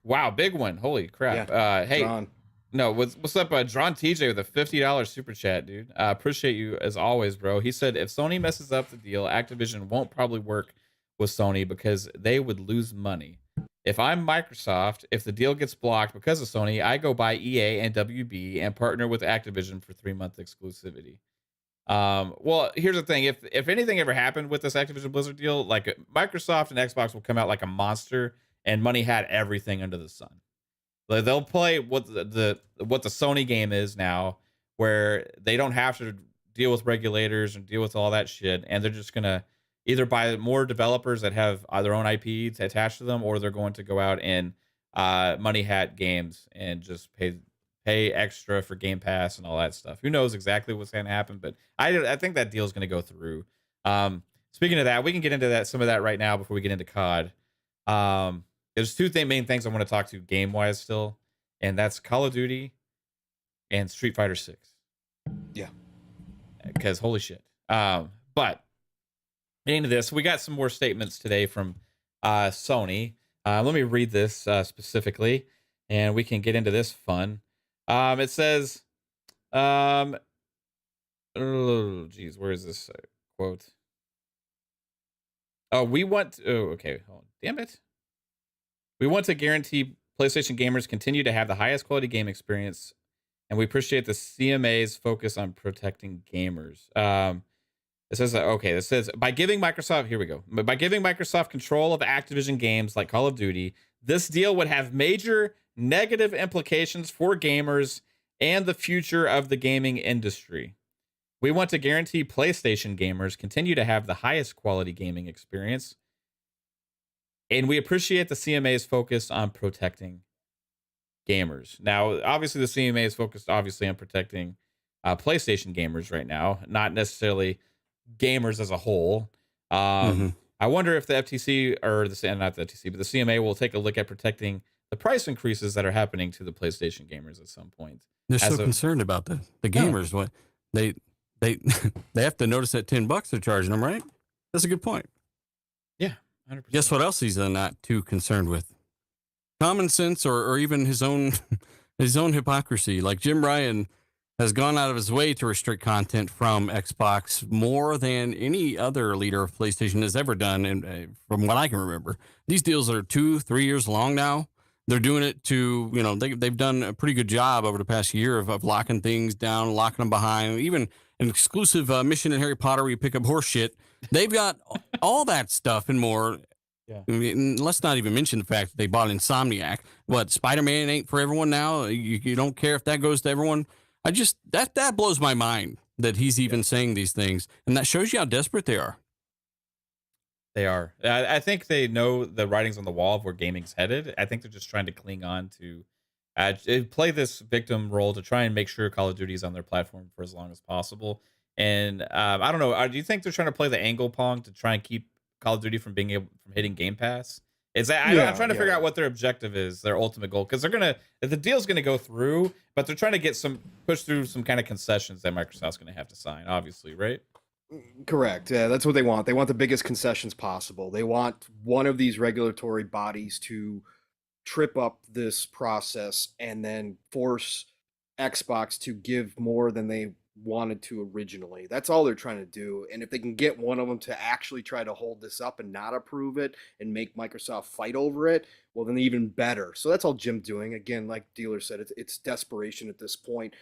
Wow, big one. Holy crap. Hey, John. No, what's up, DRAWNTJ with a $50 super chat, dude. Appreciate you as always, bro. He said if Sony messes up the deal, Activision won't probably work with Sony because they would lose money. If I'm Microsoft, if the deal gets blocked because of Sony, I go buy EA and WB and partner with Activision for 3-month exclusivity. Well, here's the thing. If anything ever happened with this Activision Blizzard deal, like Microsoft and Xbox will come out like a monster and money had everything under the sun. Like, they'll play what the Sony game is now, where they don't have to deal with regulators and deal with all that shit. And they're just going to either buy more developers that have their own IP attached to them, or they're going to go out and money hat games and just pay extra for Game Pass and all that stuff. Who knows exactly what's going to happen, but I think that deal is going to go through. Speaking of that, we can get into some of that right now before we get into COD. There's two main things I want to talk to game-wise still, and that's Call of Duty and Street Fighter 6. Yeah. Because holy shit. But getting into this, we got some more statements today from Sony. Let me read this specifically, and we can get into this fun. It says, where is this quote. Oh, we want. Oh, okay. Oh, damn it. We want to guarantee PlayStation gamers continue to have the highest quality game experience, and we appreciate the CMA's focus on protecting gamers. It says okay. This says by giving Microsoft. Here we go. By giving Microsoft control of Activision games like Call of Duty, this deal would have major negative implications for gamers and the future of the gaming industry. We want to guarantee PlayStation gamers continue to have the highest quality gaming experience, and we appreciate the CMA's focus on protecting gamers. Now, obviously, the CMA is focused obviously on protecting PlayStation gamers right now, not necessarily gamers as a whole. I wonder if the FTC or not the FTC, but the CMA will take a look at protecting the price increases that are happening to the PlayStation gamers at some point. They're so concerned about the gamers. What they they have to notice that $10 they're charging them, right? That's a good point. Yeah, 100%. Guess what else he's not too concerned with? Common sense, or even his own hypocrisy. Like Jim Ryan has gone out of his way to restrict content from Xbox more than any other leader of PlayStation has ever done, and from what I can remember. These deals are 2-3 years long now. They're doing it to, they've done a pretty good job over the past year of locking things down, locking them behind. Even an exclusive mission in Harry Potter where you pick up horse shit. They've got all that stuff and more. Yeah. I mean, let's not even mention the fact that they bought Insomniac. What, Spider-Man ain't for everyone now? You don't care if that goes to everyone? That blows my mind that he's even saying these things. And that shows you how desperate they are. They are. I think they know the writings on the wall of where gaming's headed. I think they're just trying to cling on to play this victim role to try and make sure Call of Duty is on their platform for as long as possible. And I don't know. Do you think they're trying to play the angle pong to try and keep Call of Duty from hitting Game Pass? Is that I'm trying to figure out what their objective is, their ultimate goal, because the deal's gonna go through, but they're trying to push through some kind of concessions that Microsoft's gonna have to sign, obviously, right? Correct. Yeah, that's what they want. They want the biggest concessions possible. They want one of these regulatory bodies to trip up this process and then force Xbox to give more than they wanted to originally. That's all they're trying to do. And if they can get one of them to actually try to hold this up and not approve it and make Microsoft fight over it, well, then even better. So that's all Jim's doing. Again, like Dealer said, it's desperation at this point.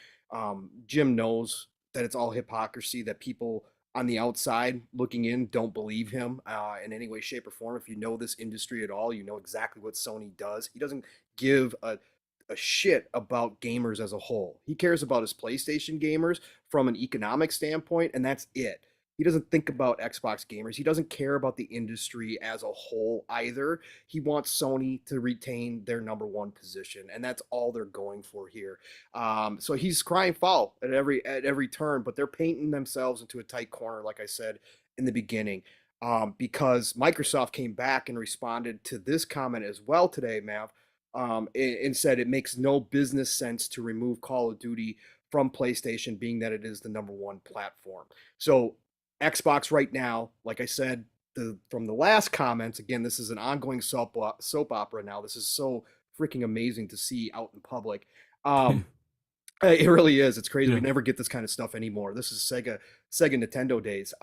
Jim knows that it's all hypocrisy, that people on the outside looking in don't believe him in any way, shape, or form. If you know this industry at all, you know exactly what Sony does. He doesn't give a shit about gamers as a whole. He cares about his PlayStation gamers from an economic standpoint, and that's it. He doesn't think about Xbox gamers. He doesn't care about the industry as a whole either. He wants Sony to retain their number one position, and that's all they're going for here. So he's crying foul at every turn, but they're painting themselves into a tight corner, like I said in the beginning, because Microsoft came back and responded to this comment as well today, Mav, and said it makes no business sense to remove Call of Duty from PlayStation, being that it is the number one platform. So Xbox right now, like I said, from the last comments, again, this is an ongoing soap opera now. This is so freaking amazing to see out in public. It really is. It's crazy. Yeah. We never get this kind of stuff anymore. This is Sega Nintendo days.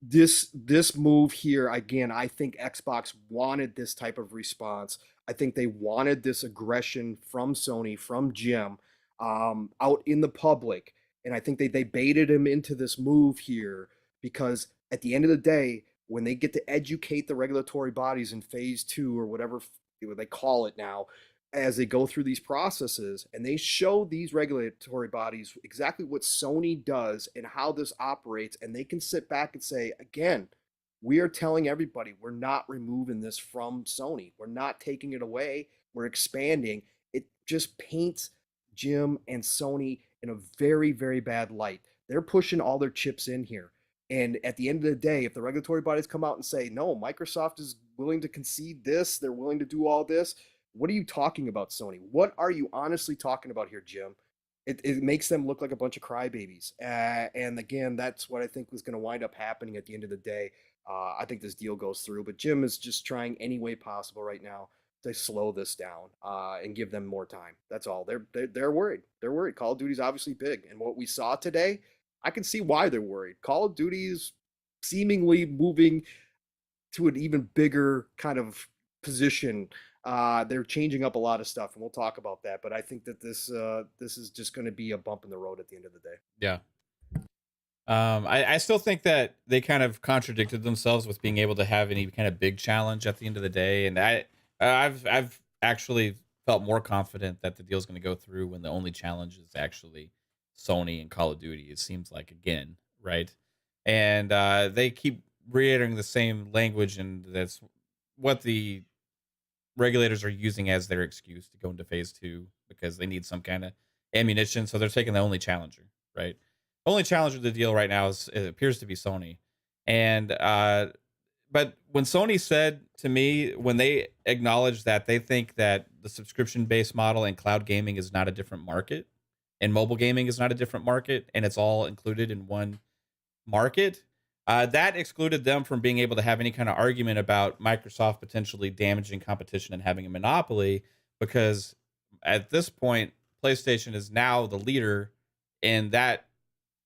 This move here, again, I think Xbox wanted this type of response. I think they wanted this aggression from Sony, from Jim, out in the public. And I think they baited him into this move here because at the end of the day, when they get to educate the regulatory bodies in phase 2 or whatever they call it now, as they go through these processes and they show these regulatory bodies exactly what Sony does and how this operates, and they can sit back and say, again, we are telling everybody we're not removing this from Sony. We're not taking it away. We're expanding. It just paints Jim and Sony in a very, very bad light. They're pushing all their chips in here. And at the end of the day, if the regulatory bodies come out and say, no, Microsoft is willing to concede this, they're willing to do all this, what are you talking about, Sony? What are you honestly talking about here, Jim? It makes them look like a bunch of crybabies. And again, that's what I think was going to wind up happening at the end of the day. I think this deal goes through, but Jim is just trying any way possible right now to slow this down and give them more time. That's all. They're worried. They're worried. Call of Duty's obviously big, and what we saw today, I can see why they're worried. Call of Duty is seemingly moving to an even bigger kind of position. They're changing up a lot of stuff, and we'll talk about that. But I think that this is just going to be a bump in the road at the end of the day. Yeah. I still think that they kind of contradicted themselves with being able to have any kind of big challenge at the end of the day. And I've actually felt more confident that the deal is going to go through when the only challenge is actually Sony and Call of Duty. It seems like, again, right? And they keep reiterating the same language, and that's what the regulators are using as their excuse to go into phase 2 because they need some kind of ammunition. So they're taking the only challenger, right? Only challenger to the deal right now it appears to be Sony. And but when Sony said to me, when they acknowledged that they think that the subscription-based model and cloud gaming is not a different market, and mobile gaming is not a different market, and it's all included in one market, that excluded them from being able to have any kind of argument about Microsoft potentially damaging competition and having a monopoly, because at this point, PlayStation is now the leader in that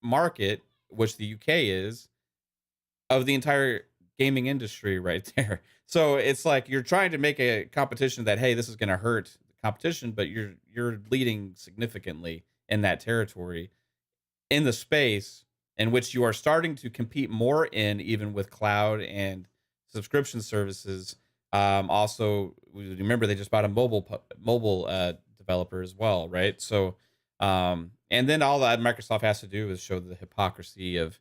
market, which the UK is, of the entire gaming industry right there. So it's like you're trying to make a competition that, hey, this is going to hurt the competition, but you're leading significantly in that territory, in the space in which you are starting to compete more in, even with cloud and subscription services. Also, remember they just bought a mobile developer as well, right? So and then all that Microsoft has to do is show the hypocrisy of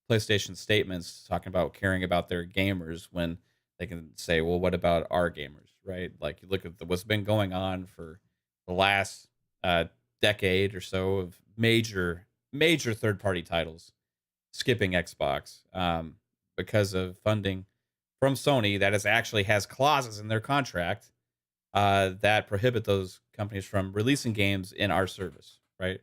PlayStation statements talking about caring about their gamers when they can say, well, what about our gamers, right? Like, you look at what's been going on for the last decade or so of major third-party titles skipping Xbox because of funding from Sony that actually has clauses in their contract that prohibit those companies from releasing games in our service, right?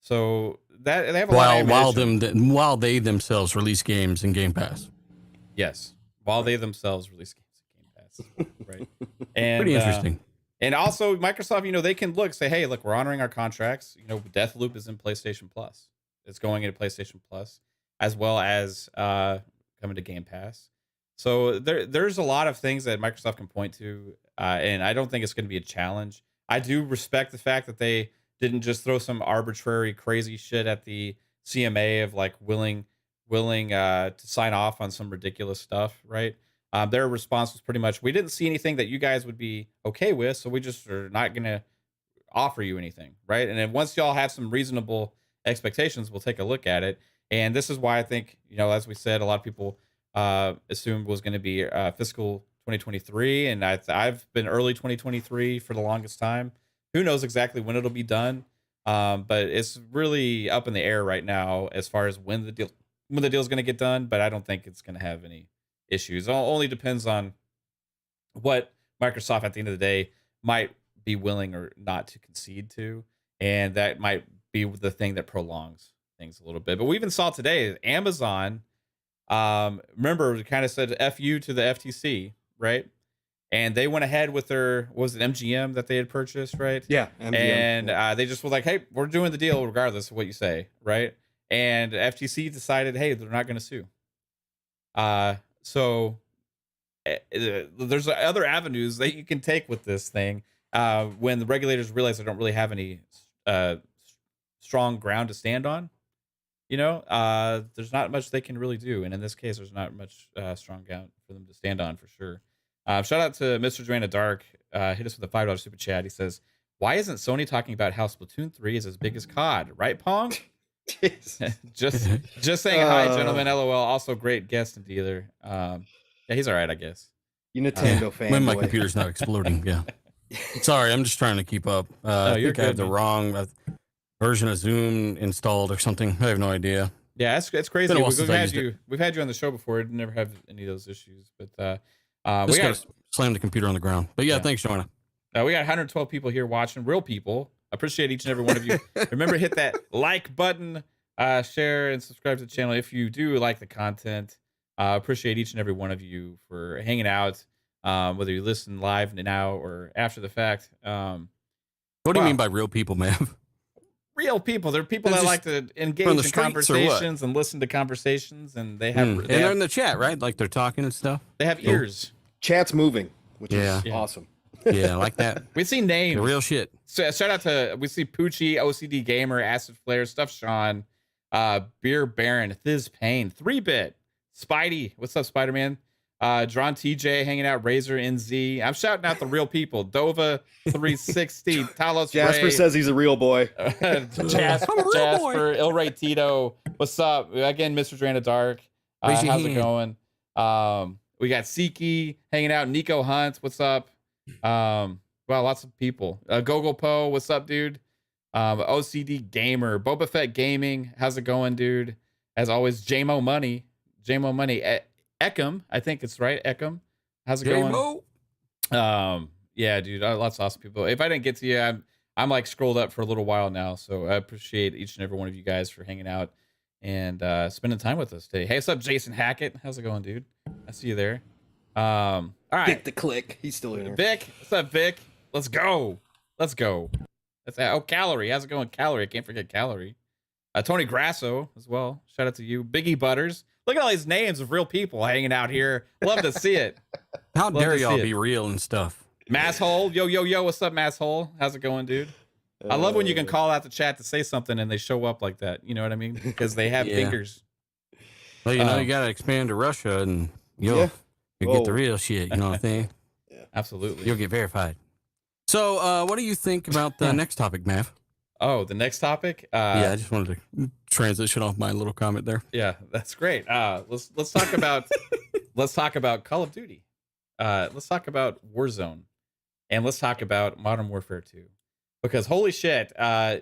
So that they have a lot of while they themselves release games in Game Pass. Yes, while they themselves release games in Game Pass, right? And pretty interesting. And also Microsoft, they can say, hey, look, we're honoring our contracts. Deathloop is in PlayStation Plus. It's going into PlayStation Plus, as well as coming to Game Pass. So there's a lot of things that Microsoft can point to, and I don't think it's going to be a challenge. I do respect the fact that they didn't just throw some arbitrary crazy shit at the CMA of willing to sign off on some ridiculous stuff, right? Their response was pretty much, we didn't see anything that you guys would be okay with, so we just are not going to offer you anything, right? And then once y'all have some reasonable expectations, we'll take a look at it. And this is why I think, as we said, a lot of people assumed was going to be fiscal 2023, and I've been early 2023 for the longest time. Who knows exactly when it'll be done, but it's really up in the air right now as far as when the deal is going to get done. But I don't think it's going to have any issues. It only depends on what Microsoft at the end of the day might be willing or not to concede to, and that might be the thing that prolongs things a little bit. But we even saw today Amazon, remember, kind of said F you to the FTC, right? And they went ahead with their, was it MGM that they had purchased, right? Yeah, MGM. And they just were like, hey, we're doing the deal regardless of what you say, right? And FTC decided, hey, they're not going to sue. So there's other avenues that you can take with this thing when the regulators realize they don't really have any strong ground to stand on. There's not much they can really do. And in this case, there's not much strong ground for them to stand on, for sure. Shout out to Mr. Joanna Dark. Hit us with a $5 super chat. He says, why isn't Sony talking about how Splatoon 3 is as big as COD? Right, Pong? just saying hi, gentlemen. LOL. Also, great guest and dealer. Yeah, he's all right, I guess. You Nintendo fan. When my computer's not exploding, yeah. Sorry, I'm just trying to keep up. I think I have the wrong version of Zoom installed or something. I have no idea. Yeah, it's crazy. We've had you on the show before. Didn't never have any of those issues, but we got slam the computer on the ground. But yeah. Thanks, Joanna. We got 112 people here watching, real people. Appreciate each and every one of you. Remember, hit that like button, share, and subscribe to the channel if you do like the content. Appreciate each and every one of you for hanging out, whether you listen live now or after the fact. What do you mean by real people, man? real people. They're people They're that like just to engage from in the streets or what? conversations and listen to conversations, and they have And they're in the chat, right? Like they're talking and stuff. they have Cool. ears. Chat's moving, which Yeah. is awesome. Yeah, I like that. We see The names. real shit. So shout out to we see Poochie, OCD Gamer, Acid Flare, Stuff Sean, Beer Baron, Thiz Pain, 3-Bit, Spidey. What's up, Spider-Man? DRAWNTJ hanging out, Razor NZ. I'm shouting out the real people. Dova 360, Talos Jasper Ray, says he's a real boy. Jasper, Il Ray Tito. What's up? Again, Mr. Drana Dark. Raise your How's it hand. going? We got Siki hanging out. Niko Hunt, what's up? Wow, lots of people. Gogo Po, what's up, dude? OCD Gamer, Boba Fett Gaming, how's it going, dude? As always, JMO Money, Ekim, I think it's right, Ekim. How's it going? Yeah, dude, lots of awesome people. If I didn't get to you, I'm like scrolled up for a little while now, so I appreciate each and every one of you guys for hanging out and spending time with us today. Hey, what's up, Jason Hackett? How's it going, dude? I see you there. All right, Vik The CLiCK. He's still in here. Vic, what's up, Vic? Let's go. Let's go. Calorie. How's it going, Calorie? I can't forget Calorie. Tony Grasso as well. Shout out to you. Biggie Butters. Look at all these names of real people hanging out here. Love to see it. How Love dare to y'all see it. be real and stuff? Masshole. Yo. What's up, Masshole? How's it going, dude? I love when you can call out the chat to say something and they show up like that. You know what I mean? Because they have Yeah. fingers. Well, you know, you got to expand to Russia and you Yeah. get the real shit. You know what I'm saying? Absolutely. You'll get verified. So, what do you think about the next topic, Mav? Oh, the next topic? Yeah, I just wanted to transition off my little comment there. Yeah, that's great. Let's talk about let's talk about Call of Duty. Let's talk about Warzone, and let's talk about Modern Warfare 2. Because holy shit,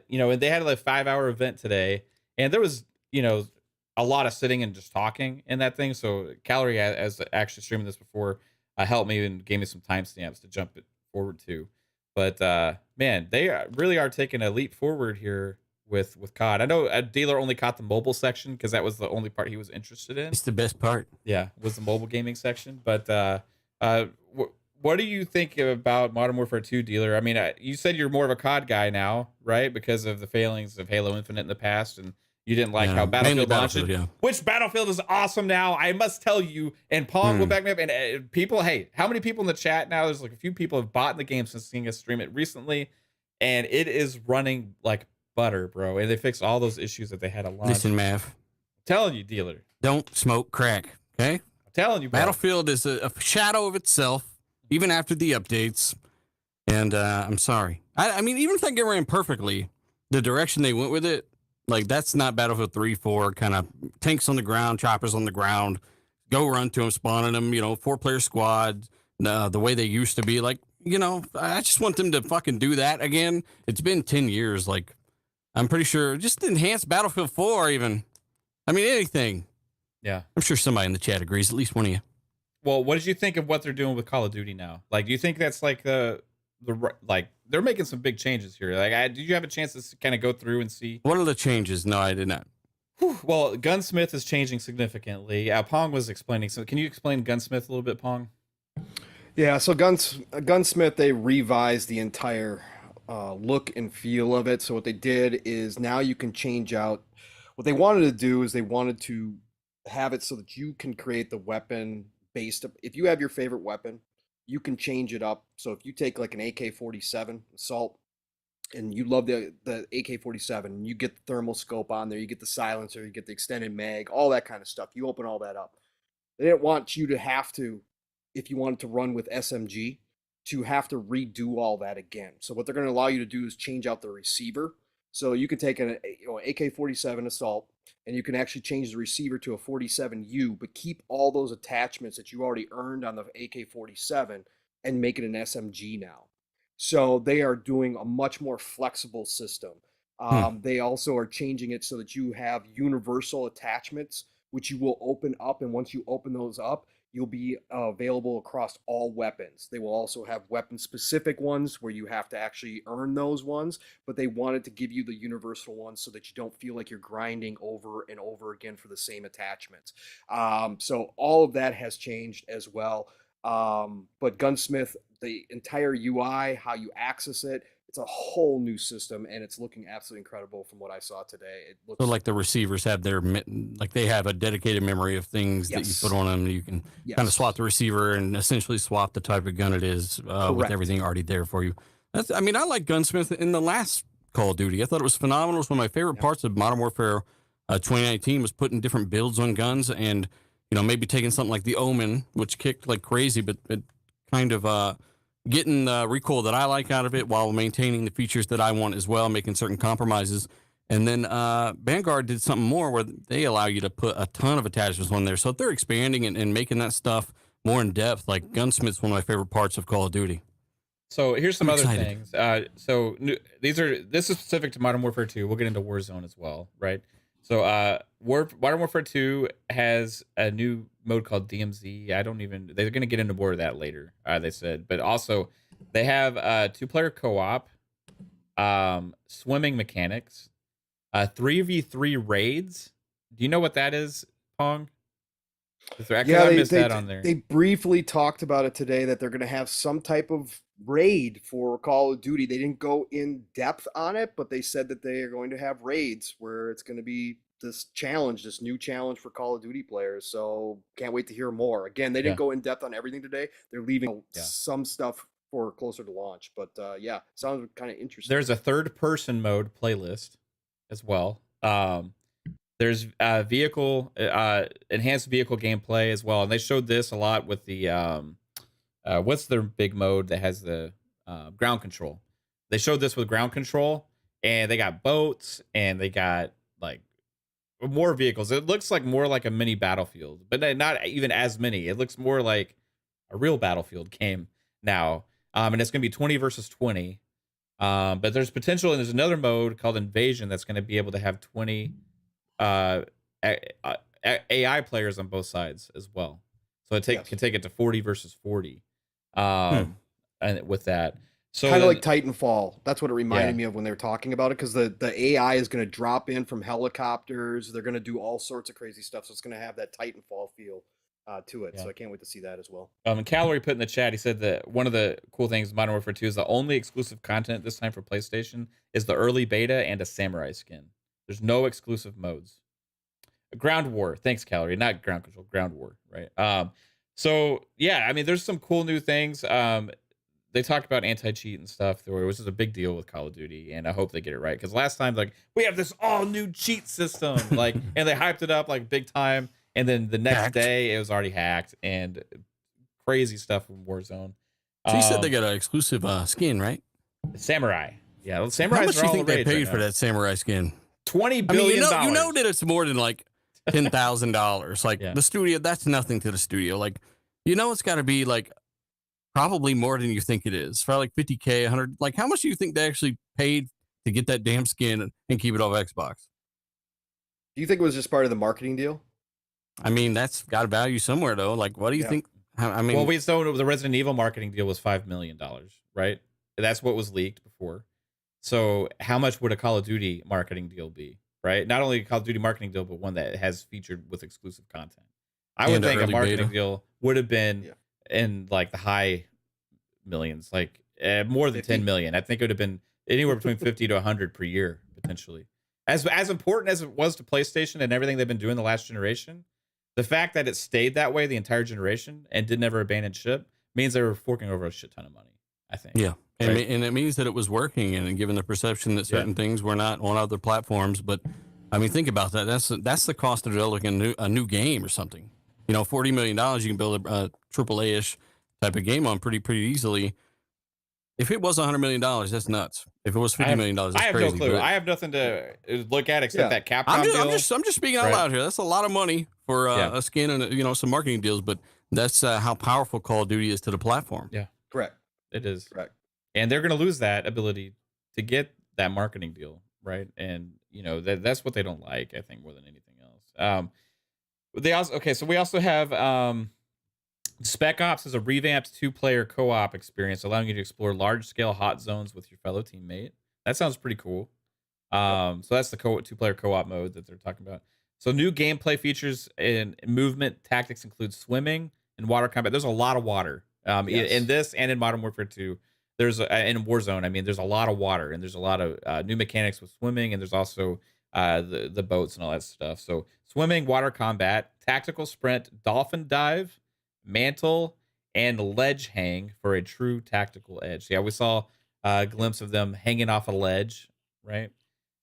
you know, and they had a 5-hour event today, and there was, you know, a lot of sitting and just talking in that thing. So Calorie, as actually streaming this before, helped me and gave me some timestamps to jump it forward to. But man, they really are taking a leap forward here with COD. I know a dealer only caught the mobile section because that was the only part he was interested in. It's the best part. Yeah, was the mobile gaming section. But what do you think about Modern Warfare 2, dealer? I mean, you said you're more of a COD guy now, right? Because of the failings of Halo Infinite in the past, and you didn't like how Battlefield launched. Yeah. Which Battlefield is awesome now, I must tell you. And Pong will back me up. And people, hey, how many people in the chat now? There's like a few people have bought in the game since seeing us stream it recently, and it is running like butter, bro. And they fixed all those issues that they had at launch. Listen, Mav, I'm telling you, dealer. don't smoke crack, okay? I'm telling you, bro. Battlefield is a shadow of itself, even after the updates. And I'm sorry. I mean, even if I get ran perfectly, the direction they went with it, like, that's not Battlefield 3, 4, kind of tanks on the ground, choppers on the ground, go run to them, spawning them, you know, 4-player squad, the way they used to be. Like, you know, I just want them to fucking do that again. It's been 10 years. Like, I'm pretty sure, just enhance Battlefield 4 even. I mean, anything. Yeah. I'm sure somebody in the chat agrees, at least one of you. Well, what did you think of what they're doing with Call of Duty now? Like, do you think that's like like they're making some big changes here? Like, did you have a chance to kind of go through and see? What are the changes? No, I did not. Well, Gunsmith is changing significantly. Pong was explaining. So, can you explain Gunsmith a little bit, Pong? Yeah, so Gunsmith, they revised the entire look and feel of it. So what they did is now you can change out. What they wanted to do is they wanted to have it so that you can create the weapon based up. If you have your favorite weapon, you can change it up. So if you take like an AK-47 assault and you love the AK-47, you get the thermal scope on there, you get the silencer, you get the extended mag, all that kind of stuff. You open all that up. They didn't want you to have to, if you wanted to run with SMG, to have to redo all that again. So what they're going to allow you to do is change out the receiver. So you could take an AK-47 assault and you can actually change the receiver to a 47U, but keep all those attachments that you already earned on the AK-47 and make it an SMG now. So they are doing a much more flexible system. They also are changing it so that you have universal attachments, which you will open up. And once you open those up, you'll be available across all weapons. They will also have weapon-specific ones where you have to actually earn those ones, but they wanted to give you the universal ones so that you don't feel like you're grinding over and over again for the same attachments. So all of that has changed as well. But Gunsmith, the entire UI, how you access it, it's a whole new system, and it's looking absolutely incredible from what I saw today. It looks So like the receivers have like they have a dedicated memory of things that you Yes. put on them. You can kind of Yes. swap the receiver and essentially swap the type of gun it is with Correct. everything already there for you. I mean, I like Gunsmith in the last Call of Duty. I thought it was phenomenal. It's one of my favorite parts of Modern Warfare 2019 was putting different builds on guns and, maybe taking something like the Omen, which kicked like crazy, but it kind of getting the recoil that I like out of it while maintaining the features that I want as well, making certain compromises. And then Vanguard did something more where they allow you to put a ton of attachments on there. So if they're expanding and making that stuff more in depth, like Gunsmith's one of my favorite parts of Call of Duty. So here's some I'm other excited. things. This is specific to Modern Warfare 2. We'll get into Warzone as well, right? So Modern Warfare 2 has a new mode called DMZ. They're going to get into more of that later, they said. But also, they have 2-player co-op, swimming mechanics, 3v3 raids. Do you know what that is, Pong? I missed that on there. They briefly talked about it today that they're going to have some type of raid for Call of Duty. They didn't go in depth on it, but they said that they are going to have raids where it's going to be this new challenge for Call of Duty players. So can't wait to hear more. Again, they didn't go in depth on everything today. They're leaving some stuff for closer to launch, but sounds kind of interesting. There's a third-person mode playlist as well. There's enhanced vehicle gameplay as well, and they showed this a lot with the what's their big mode that has the ground control. They showed this with ground control, and they got boats and they got like more vehicles. It looks like more like a mini Battlefield, but not even as many. It looks more like a real Battlefield game now, and it's gonna be 20 versus 20. But there's potential, and there's another mode called Invasion that's gonna be able to have 20 AI players on both sides as well, so it can take it to 40 versus 40, and with that, so kind of like Titanfall. That's what it reminded me of when they were talking about it, because the AI is going to drop in from helicopters. They're going to do all sorts of crazy stuff, so it's going to have that Titanfall feel to it. So I can't wait to see that as well. Calorie put in the chat, he said that one of the cool things Modern Warfare 2 is the only exclusive content this time for PlayStation is the early beta and a samurai skin. There's no exclusive modes. Ground War. Thanks, Calorie. Not ground control. Ground War. Right. So yeah, I mean, there's some cool new things. They talked about anti-cheat and stuff, which is a big deal with Call of Duty, and I hope they get it right. Because last time, like, we have this all new cheat system, like, and they hyped it up like big time, and then the next day it was already hacked and crazy stuff from Warzone. So you said they got an exclusive skin, right? Samurai. Yeah, well, samurais. How much do you think they paid for that samurai skin? $20 billion. I mean, you know that it's more than like $10,000. Like the studio, that's nothing to the studio. Like, it's got to be like probably more than you think it is. Probably like 50K, 100. Like, how much do you think they actually paid to get that damn skin and keep it off Xbox? Do you think it was just part of the marketing deal? I mean, that's got a value somewhere though. Like, what do you think? I mean, well, we saw the Resident Evil marketing deal was $5 million, right? That's what was leaked before. So how much would a Call of Duty marketing deal be, right? Not only a Call of Duty marketing deal, but one that has featured with exclusive content. I would think a marketing deal would have been in like the high millions, like more than 10 million. I think it would have been anywhere between 50 to 100 per year, potentially. As important as it was to PlayStation and everything they've been doing the last generation, the fact that it stayed that way the entire generation and didn't ever abandon ship means they were forking over a shit ton of money, I think. Yeah. And, and it means that it was working, and given the perception that certain things were not on other platforms. But I mean, think about that. That's the cost of developing a new game or something. $40 million, you can build a AAA-ish type of game on pretty easily. If it was $100 million, that's nuts. If it was $50 million, that's crazy. I have no clue. I have nothing to look at except that Capcom deal. I'm just speaking out loud here. That's a lot of money for a skin and some marketing deals. But that's how powerful Call of Duty is to the platform. Yeah, correct. It is correct. And they're going to lose that ability to get that marketing deal, right? And that's what they don't like, I think, more than anything else. So we also have Spec Ops is a revamped 2-player co-op experience, allowing you to explore large-scale hot zones with your fellow teammate. That sounds pretty cool. So that's the 2-player co-op mode that they're talking about. So new gameplay features and movement tactics include swimming and water combat. There's a lot of water in this and in Modern Warfare 2. there's in Warzone, I mean, there's a lot of water and there's a lot of new mechanics with swimming, and there's also the boats and all that stuff. So swimming, water combat, tactical sprint, dolphin dive, mantle, and ledge hang for a true tactical edge. Yeah, we saw a glimpse of them hanging off a ledge, right?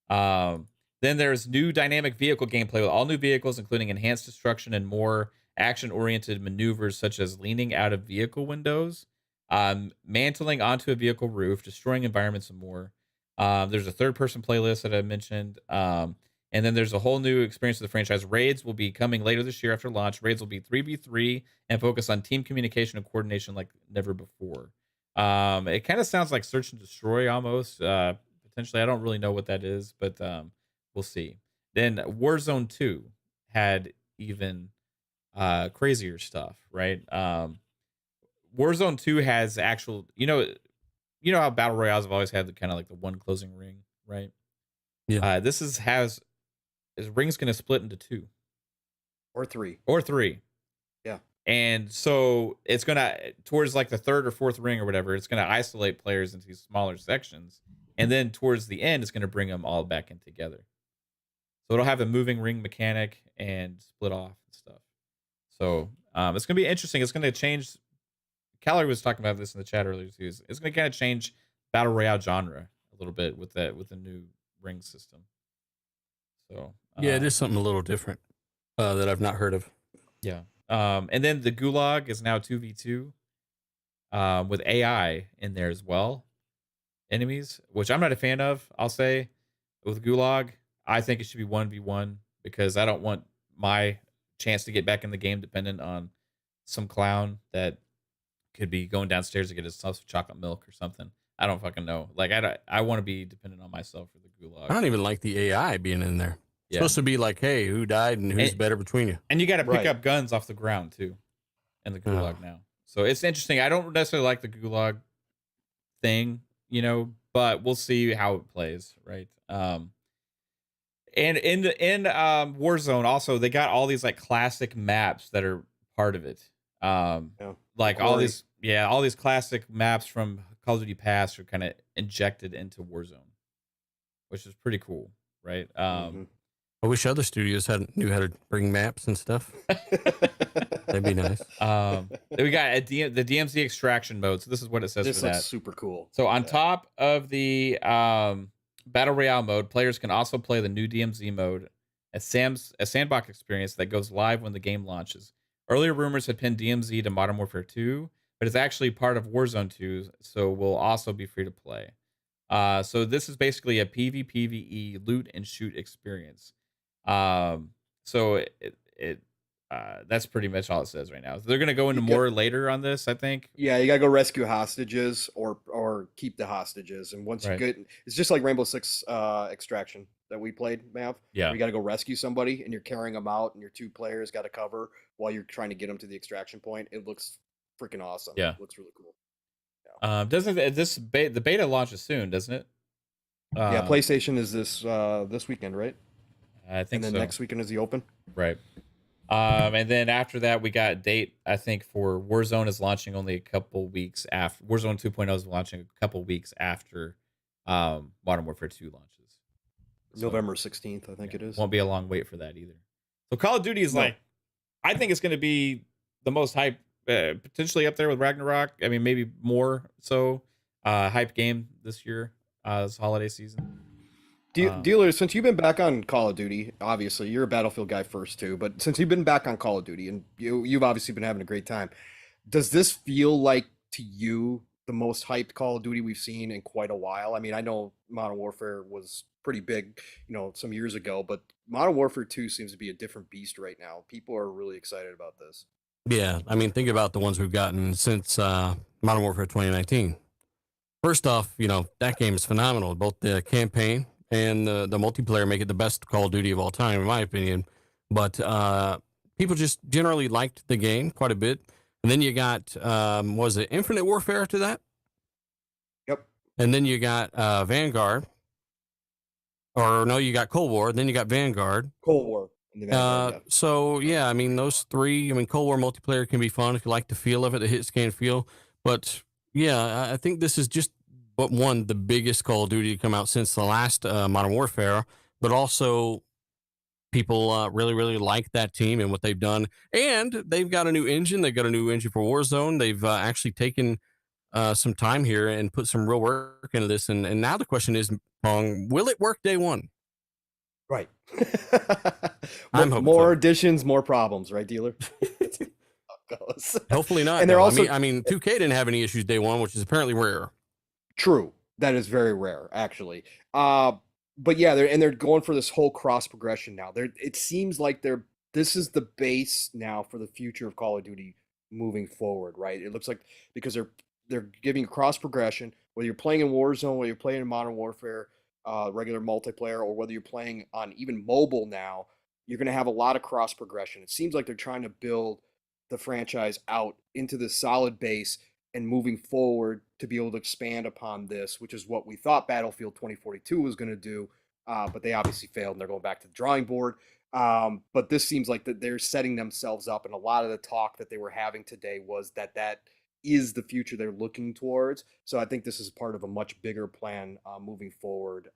Then there's new dynamic vehicle gameplay with all new vehicles, including enhanced destruction and more action-oriented maneuvers such as leaning out of vehicle windows, mantling onto a vehicle roof, destroying environments, and more. There's a third-person playlist that I mentioned. And then there's a whole new experience of the franchise. Raids will be coming later this year after launch. Raids will be 3v3 and focus on team communication and coordination like never before. It kind of sounds like Search and Destroy almost. Potentially, I don't really know what that is, but we'll see. Then Warzone 2 had even crazier stuff, right? Warzone 2 has actual, you know how battle royales have always had the kind of like the one closing ring, right? Yeah. His ring's going to split into 2 or 3. Yeah. And so it's going to, towards like the 3rd or 4th ring or whatever, it's going to isolate players into these smaller sections. And then towards the end, it's going to bring them all back in together. So it'll have a moving ring mechanic and split off and stuff. So it's going to be interesting. It's going to change. Calorie was talking about this in the chat earlier too. It's going to kind of change battle royale genre a little bit with the new ring system. So yeah, it is something a little different that I've not heard of. Yeah. And then the Gulag is now 2v2 with AI in there as well. Enemies, which I'm not a fan of, I'll say. With Gulag, I think it should be 1v1 because I don't want my chance to get back in the game dependent on some clown that could be going downstairs to get himself some chocolate milk or something. I don't fucking know. Like I want to be dependent on myself for the Gulag. I don't even like the AI being in there. It's Yeah. supposed to be like, hey, who died and who's better between you? And you got to pick Right. up guns off the ground too, in the Gulag now. So it's interesting. I don't necessarily like the Gulag thing, but we'll see how it plays, right? And in Warzone also, they got all these like classic maps that are part of it. Like all these classic maps from Call of Duty Past are kind of injected into Warzone, which is pretty cool, right? I wish other studios knew how to bring maps and stuff. That'd be nice. We got the DMZ extraction mode. So this is what it says This for looks that. super cool. So on top of the Battle Royale mode, players can also play the new DMZ mode, a sandbox experience that goes live when the game launches. Earlier rumors had pinned DMZ to Modern Warfare 2, but it's actually part of Warzone 2, so will also be free to play. So this is basically a PvPvE loot and shoot experience. So that's pretty much all it says right now. They're gonna go into more later on this, I think. Yeah, you gotta go rescue hostages or keep the hostages, and once you get, it's just like Rainbow Six Extraction that we played, Mav. Yeah, you gotta go rescue somebody, and you're carrying them out, and your 2 players got to cover while you're trying to get them to the extraction point. It looks freaking awesome. Yeah, it looks really cool. Yeah. Doesn't the beta launches soon? Doesn't it? Yeah, PlayStation is this weekend, right? I think and then so. next weekend is the Open. Right. And then after that, we got a date, I think, for Warzone is launching only a couple weeks after. Warzone 2.0 is launching a couple weeks after Modern Warfare 2 launches. So, November 16th, I think it is. Won't be a long wait for that either. So Call of Duty is like, I think it's going to be the most hype, potentially up there with Ragnarok. I mean, maybe more so hype game this year, this holiday season. Dealer, since you've been back on Call of Duty, obviously you're a Battlefield guy first too, but since you've been back on Call of Duty and you've obviously been having a great time, does this feel like to you the most hyped Call of Duty we've seen in quite a while? I mean, I know Modern Warfare was pretty big, some years ago, but Modern Warfare 2 seems to be a different beast right now. People are really excited about this. Yeah, I mean, think about the ones we've gotten since Modern Warfare 2019. First off, that game is phenomenal. Both the campaign and the multiplayer make it the best Call of Duty of all time, in my opinion. But people just generally liked the game quite a bit. And then you got, was it Infinite Warfare after that? Yep. And then you got Vanguard. Or no, you got Cold War. Then you got Vanguard. Cold War. So, yeah, I mean, those 3, Cold War multiplayer can be fun if you like the feel of it, the hit scan feel. But Yeah, I think this is just the biggest Call of Duty to come out since the last Modern Warfare, but also people really, really like that team and what they've done. And they've got a new engine. They've got a new engine for Warzone. They've actually taken some time here and put some real work into this. And now the question is, Pong, will it work day one? Right. I'm hoping more so. additions, more problems, right, dealer? Goes. Hopefully not. And they're also, I mean, 2K didn't have any issues day one, which is apparently rare. True. That is very rare, actually. But yeah, they're going for this whole cross progression now. It seems like this is the base now for the future of Call of Duty moving forward, right? It looks like because they're giving cross progression, whether you're playing in Warzone, whether you're playing in Modern Warfare, regular multiplayer, or whether you're playing on even mobile now, you're going to have a lot of cross progression. It seems like they're trying to build the franchise out into this solid base and moving forward to be able to expand upon this, which is what we thought Battlefield 2042 was going to do, but they obviously failed and they're going back to the drawing board. But this seems like that they're setting themselves up, and a lot of the talk that they were having today was that is the future they're looking towards. So I think this is part of a much bigger plan moving forward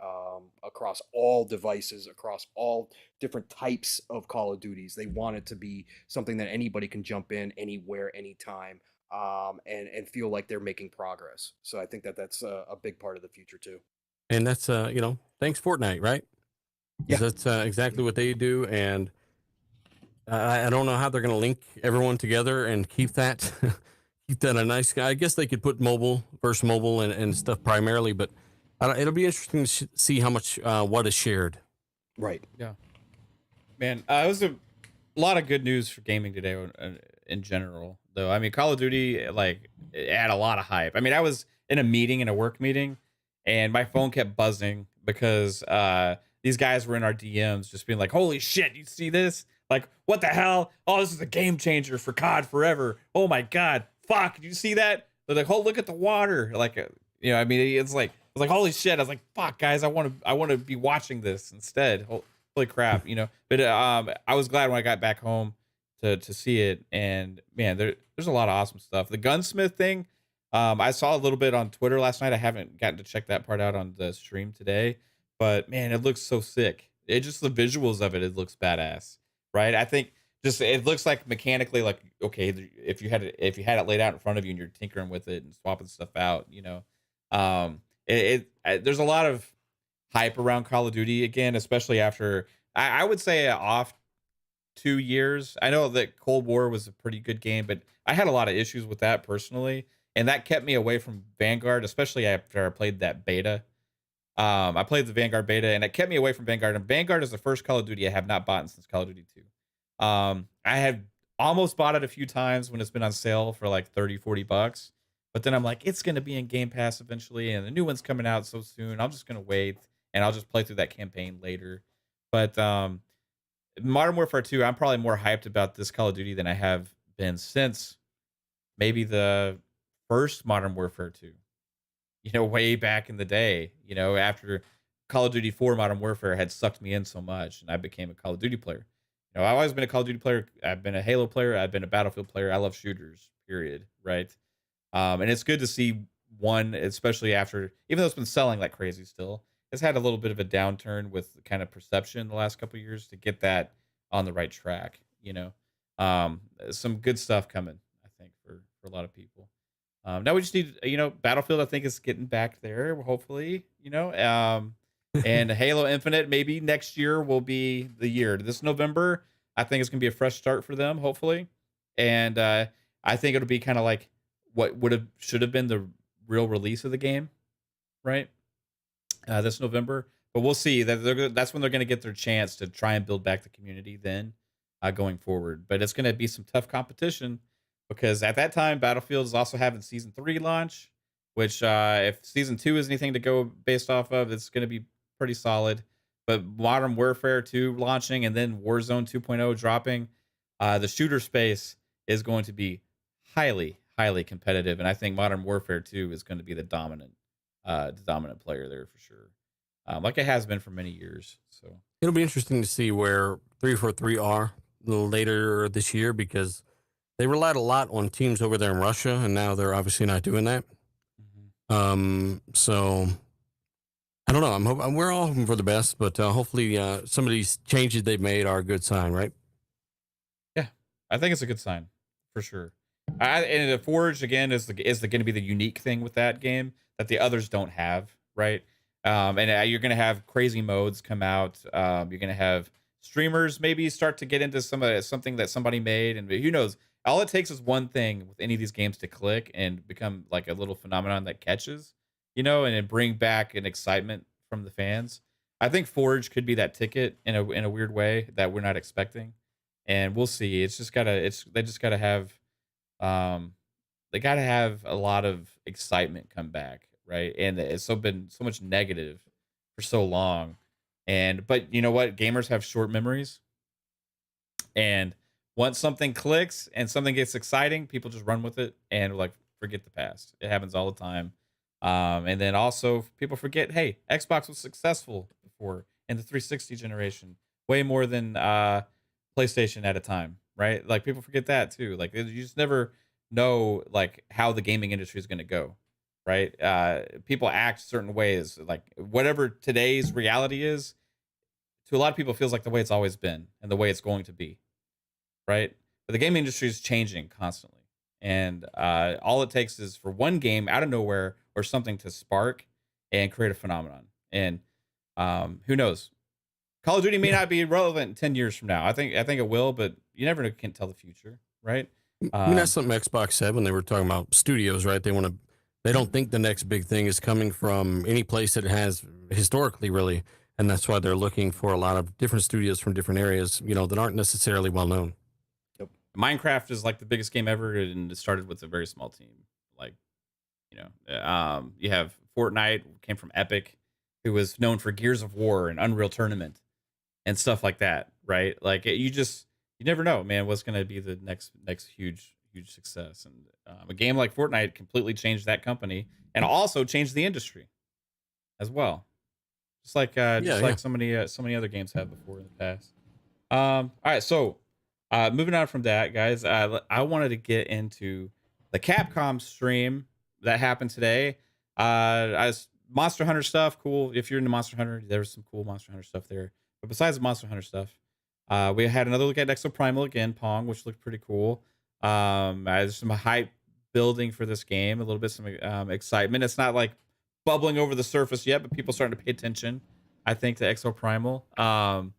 across all devices, across all different types of Call of Duties. They want it to be something that anybody can jump in anywhere, anytime. And feel like they're making progress. So I think that's a big part of the future too. And that's thanks Fortnite, right? Yeah, that's exactly what they do. And I don't know how they're going to link everyone together and keep that a nice. I guess they could put mobile versus mobile and stuff primarily, but it'll be interesting to see how much what is shared. Right. Yeah. Man, it was a lot of good news for gaming today in general, though. I mean, Call of Duty, it had a lot of hype. I mean, I was in a work meeting, and my phone kept buzzing because these guys were in our DMs just being like, holy shit, you see this? Like, what the hell? Oh, this is a game changer for COD forever. Oh my God. Fuck, did you see that? They're like, oh, look at the water. I mean, it's like holy shit. I was like, fuck, guys, I want to be watching this instead. Holy crap, But I was glad when I got back home to see it, and man, there's a lot of awesome stuff. The gunsmith thing, I saw a little bit on Twitter last night. I haven't gotten to check that part out on the stream today, but man, it looks so sick. It just the visuals of it looks badass, right? I think just it looks like mechanically, like okay, if you had it laid out in front of you and you're tinkering with it and swapping stuff out, there's a lot of hype around Call of Duty again, especially after I would say off 2 years. I know that Cold War was a pretty good game, but I had a lot of issues with that personally, and that kept me away from Vanguard, especially after I played that beta. I played the Vanguard beta, and it kept me away from Vanguard. And Vanguard is the first Call of Duty I have not bought since Call of Duty 2. I have almost bought it a few times when it's been on sale for like $30-$40, but then I'm like, it's going to be in Game Pass eventually, and the new one's coming out so soon. I'm just going to wait, and I'll just play through that campaign later. But Modern Warfare 2, I'm probably more hyped about this Call of Duty than I have been since maybe the first Modern Warfare 2. Way back in the day, after Call of Duty 4 Modern Warfare had sucked me in so much, and I became a Call of Duty player. I've always been a Call of Duty player. I've been a Halo player. I've been a Battlefield player. I love shooters, period, right? And it's good to see one, especially after, even though it's been selling like crazy still, it's had a little bit of a downturn with kind of perception the last couple of years to get that on the right track, some good stuff coming, I think, for a lot of people. Now we just need, Battlefield, I think, is getting back there, hopefully, and Halo Infinite, maybe next year will be the year. This November, I think it's going to be a fresh start for them, hopefully. And I think it'll be kind of like what should have been the real release of the game, right? This November. But we'll see. That's when they're going to get their chance to try and build back the community then going forward. But it's going to be some tough competition because at that time, Battlefield is also having Season 3 launch, which if Season 2 is anything to go based off of, it's going to be pretty solid. But Modern Warfare 2 launching and then Warzone 2.0 dropping, the shooter space is going to be highly, highly competitive. And I think Modern Warfare 2 is going to be the dominant player there for sure. Like it has been for many years. So it'll be interesting to see where 343 are a little later this year because they relied a lot on teams over there in Russia, and now they're obviously not doing that. So I don't know. We're all hoping for the best, but hopefully some of these changes they've made are a good sign, right? Yeah, I think it's a good sign for sure. And the Forge again is going to be the unique thing with that game that the others don't have, right? And you're going to have crazy modes come out. You're going to have streamers maybe start to get into something that somebody made, and who knows? All it takes is one thing with any of these games to click and become like a little phenomenon that catches, and then bring back an excitement from the fans. I think Forge could be that ticket in a weird way that we're not expecting, and we'll see. They just gotta have um they gotta have a lot of excitement come back, right? And it's been so much negative for so long. But you know what? Gamers have short memories, and once something clicks and something gets exciting, people just run with it and like forget the past. It happens all the time. And then also people forget, hey, Xbox was successful before in the 360 generation, way more than PlayStation at a time, right? Like people forget that too. Like you just never know like how the gaming industry is going to go, right? People act certain ways, like whatever today's reality is, to a lot of people feels like the way it's always been and the way it's going to be, right? But the gaming industry is changing constantly, and all it takes is for one game out of nowhere or something to spark and create a phenomenon. And who knows? Call of Duty may not be relevant 10 years from now. I think it will, but you never can tell the future, right? I mean, that's something Xbox said when they were talking about studios, right? They don't think the next big thing is coming from any place that it has historically, really. And that's why they're looking for a lot of different studios from different areas, that aren't necessarily well known. Minecraft is like the biggest game ever, and it started with a very small team. Like, you have Fortnite came from Epic, who was known for Gears of War and Unreal Tournament and stuff like that, right? Like you never know, man, what's going to be the next huge success. And a game like Fortnite completely changed that company and also changed the industry as well. Just like so many other games have before in the past. All right, so moving on from that, guys, I wanted to get into the Capcom stream that happened today. Monster Hunter stuff, cool. If you're into Monster Hunter, there was some cool Monster Hunter stuff there. But besides the Monster Hunter stuff, we had another look at Exoprimal again, Pong, which looked pretty cool. There's some hype building for this game, a little bit some excitement. It's not like bubbling over the surface yet, but people starting to pay attention, I think, to Exoprimal.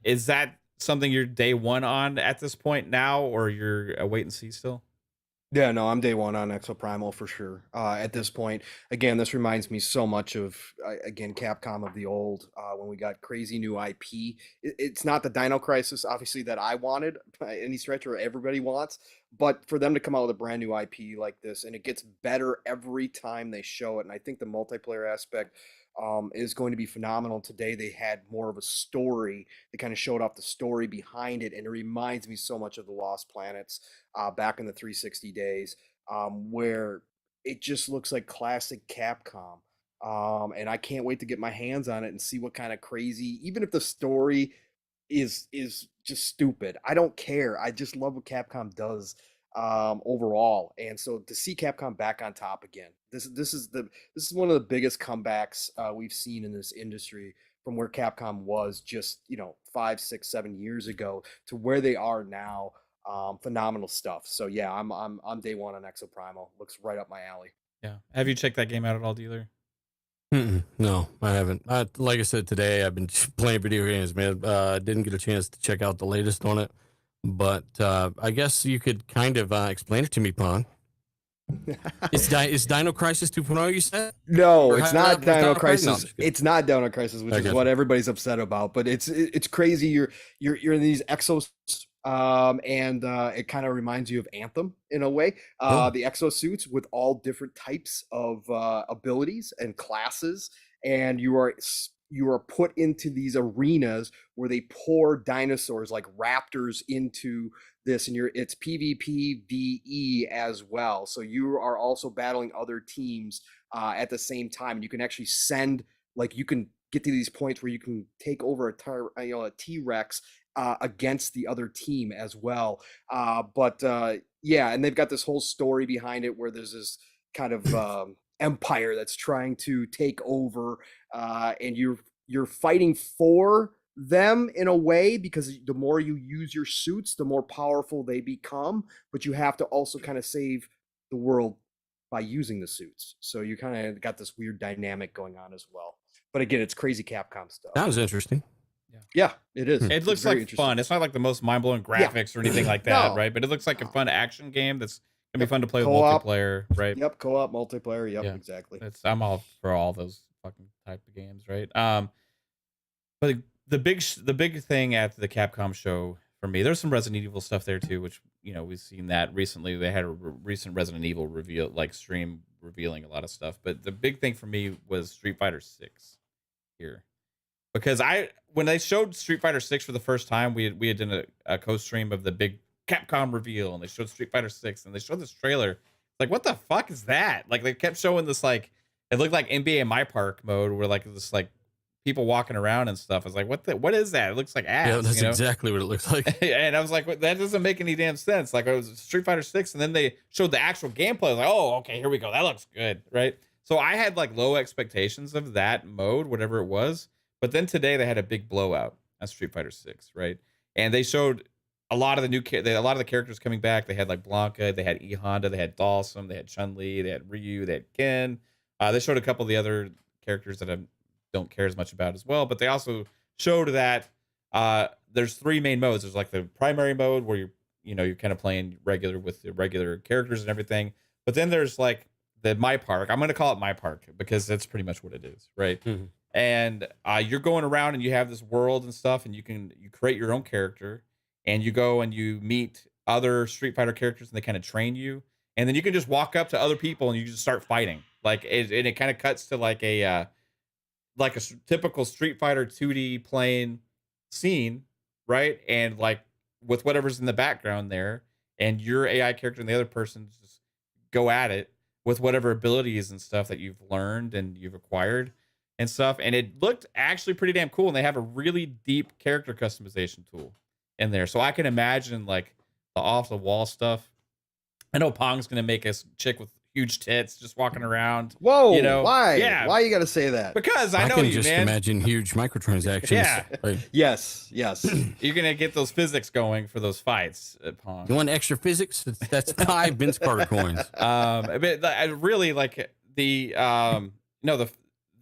Is that something you're day one on at this point now, or you're a wait and see still? Yeah, no, I'm day one on Exoprimal for sure. At this point, again, this reminds me so much of again Capcom of the old when we got crazy new IP. It's not the Dino Crisis, obviously, that I wanted by any stretch or everybody wants, but for them to come out with a brand new IP like this, and it gets better every time they show it, and I think the multiplayer aspect is going to be phenomenal. Today they had more of a story. They kind of showed off the story behind it, and it reminds me so much of the Lost Planets back in the 360 days, where it just looks like classic Capcom. And I can't wait to get my hands on it and see what kind of crazy, even if the story is just stupid, I don't care. I just love what Capcom does overall. And so to see Capcom back on top again, this is one of the biggest comebacks we've seen in this industry, from where Capcom was just 5, 6, 7 years ago to where they are now. Phenomenal stuff. So yeah, I'm day one on Exoprimal. Looks right up my alley. Yeah. Have you checked that game out at all, Dealer? No, I haven't. Like I said today, I've been playing video games, man. I didn't get a chance to check out the latest on it, but I guess you could kind of explain it to me, Pon. It's Dino Crisis 2.0, you said? No, it's not Dino Crisis. No, it's not Dino Crisis, which is what everybody's upset about. But it's crazy. You're in these exos, and it kind of reminds you of Anthem in a way. The exosuits with all different types of abilities and classes, and you are put into these arenas where they pour dinosaurs like raptors into this, and it's PvPvE as well. So you are also battling other teams at the same time, and you can actually send, like, you can get to these points where you can take over a T-Rex against the other team as well. Yeah, and they've got this whole story behind it where there's this kind of empire that's trying to take over, and you're fighting for them in a way, because the more you use your suits, the more powerful they become, but you have to also kind of save the world by using the suits. So you kind of got this weird dynamic going on as well. But again, it's crazy Capcom stuff. Sounds interesting. Yeah, it is. It looks like fun. It's not like the most mind-blowing graphics or anything like that, right? But it looks like a fun action game that's gonna be fun to play with multiplayer, right? Yep, co-op multiplayer. Yep, Yeah. exactly. I'm all for all those fucking type of games, right? But the big thing at the Capcom show for me, there's some Resident Evil stuff there too, which we've seen that recently. They had a recent Resident Evil reveal, like stream revealing a lot of stuff. But the big thing for me was Street Fighter 6 here, because when they showed Street Fighter 6 for the first time, we had done a co-stream of the big Capcom reveal, and they showed Street Fighter 6, and they showed this trailer. Like, what the fuck is that? Like, they kept showing this, like, it looked like NBA My Park mode, where like this like people walking around and stuff. I was like, what is that? It looks like ass. Yeah, that's exactly what it looks like. And I was like, that doesn't make any damn sense. Like, it was Street Fighter 6, and then they showed the actual gameplay. I was like, oh, okay, here we go. That looks good, right? So I had like low expectations of that mode, whatever it was. But then today they had a big blowout on Street Fighter 6, right? And they showed a lot of the characters coming back. They had like Blanca, they had E Honda, they had Dhalsim, they had Chun-Li, they had Ryu, they had Ken. They showed a couple of the other characters that I don't care as much about as well. But they also showed that there's 3 main modes. There's like the primary mode where you're kind of playing regular with the regular characters and everything. But then there's like the My Park. I'm going to call it My Park because that's pretty much what it is, right? Mm-hmm. And you're going around and you have this world and stuff, and you create your own character, and you go and you meet other Street Fighter characters, and they kind of train you, and then you can just walk up to other people and you just start fighting. Like it kind of cuts to like a typical Street Fighter 2D playing scene, right? And like with whatever's in the background there, and your AI character and the other person just go at it with whatever abilities and stuff that you've learned and you've acquired and stuff. And it looked actually pretty damn cool. And they have a really deep character customization tool in there. So I can imagine like the off the wall stuff. I know Pong's going to make us chick with huge tits just walking around. Whoa, why? Yeah. Why you got to say that? Because I know can you, just man. imagine huge microtransactions. Yeah. Like, yes. You're going to get those physics going for those fights at Pong. You want extra physics? That's 5 Vince Carter coins. But I really like the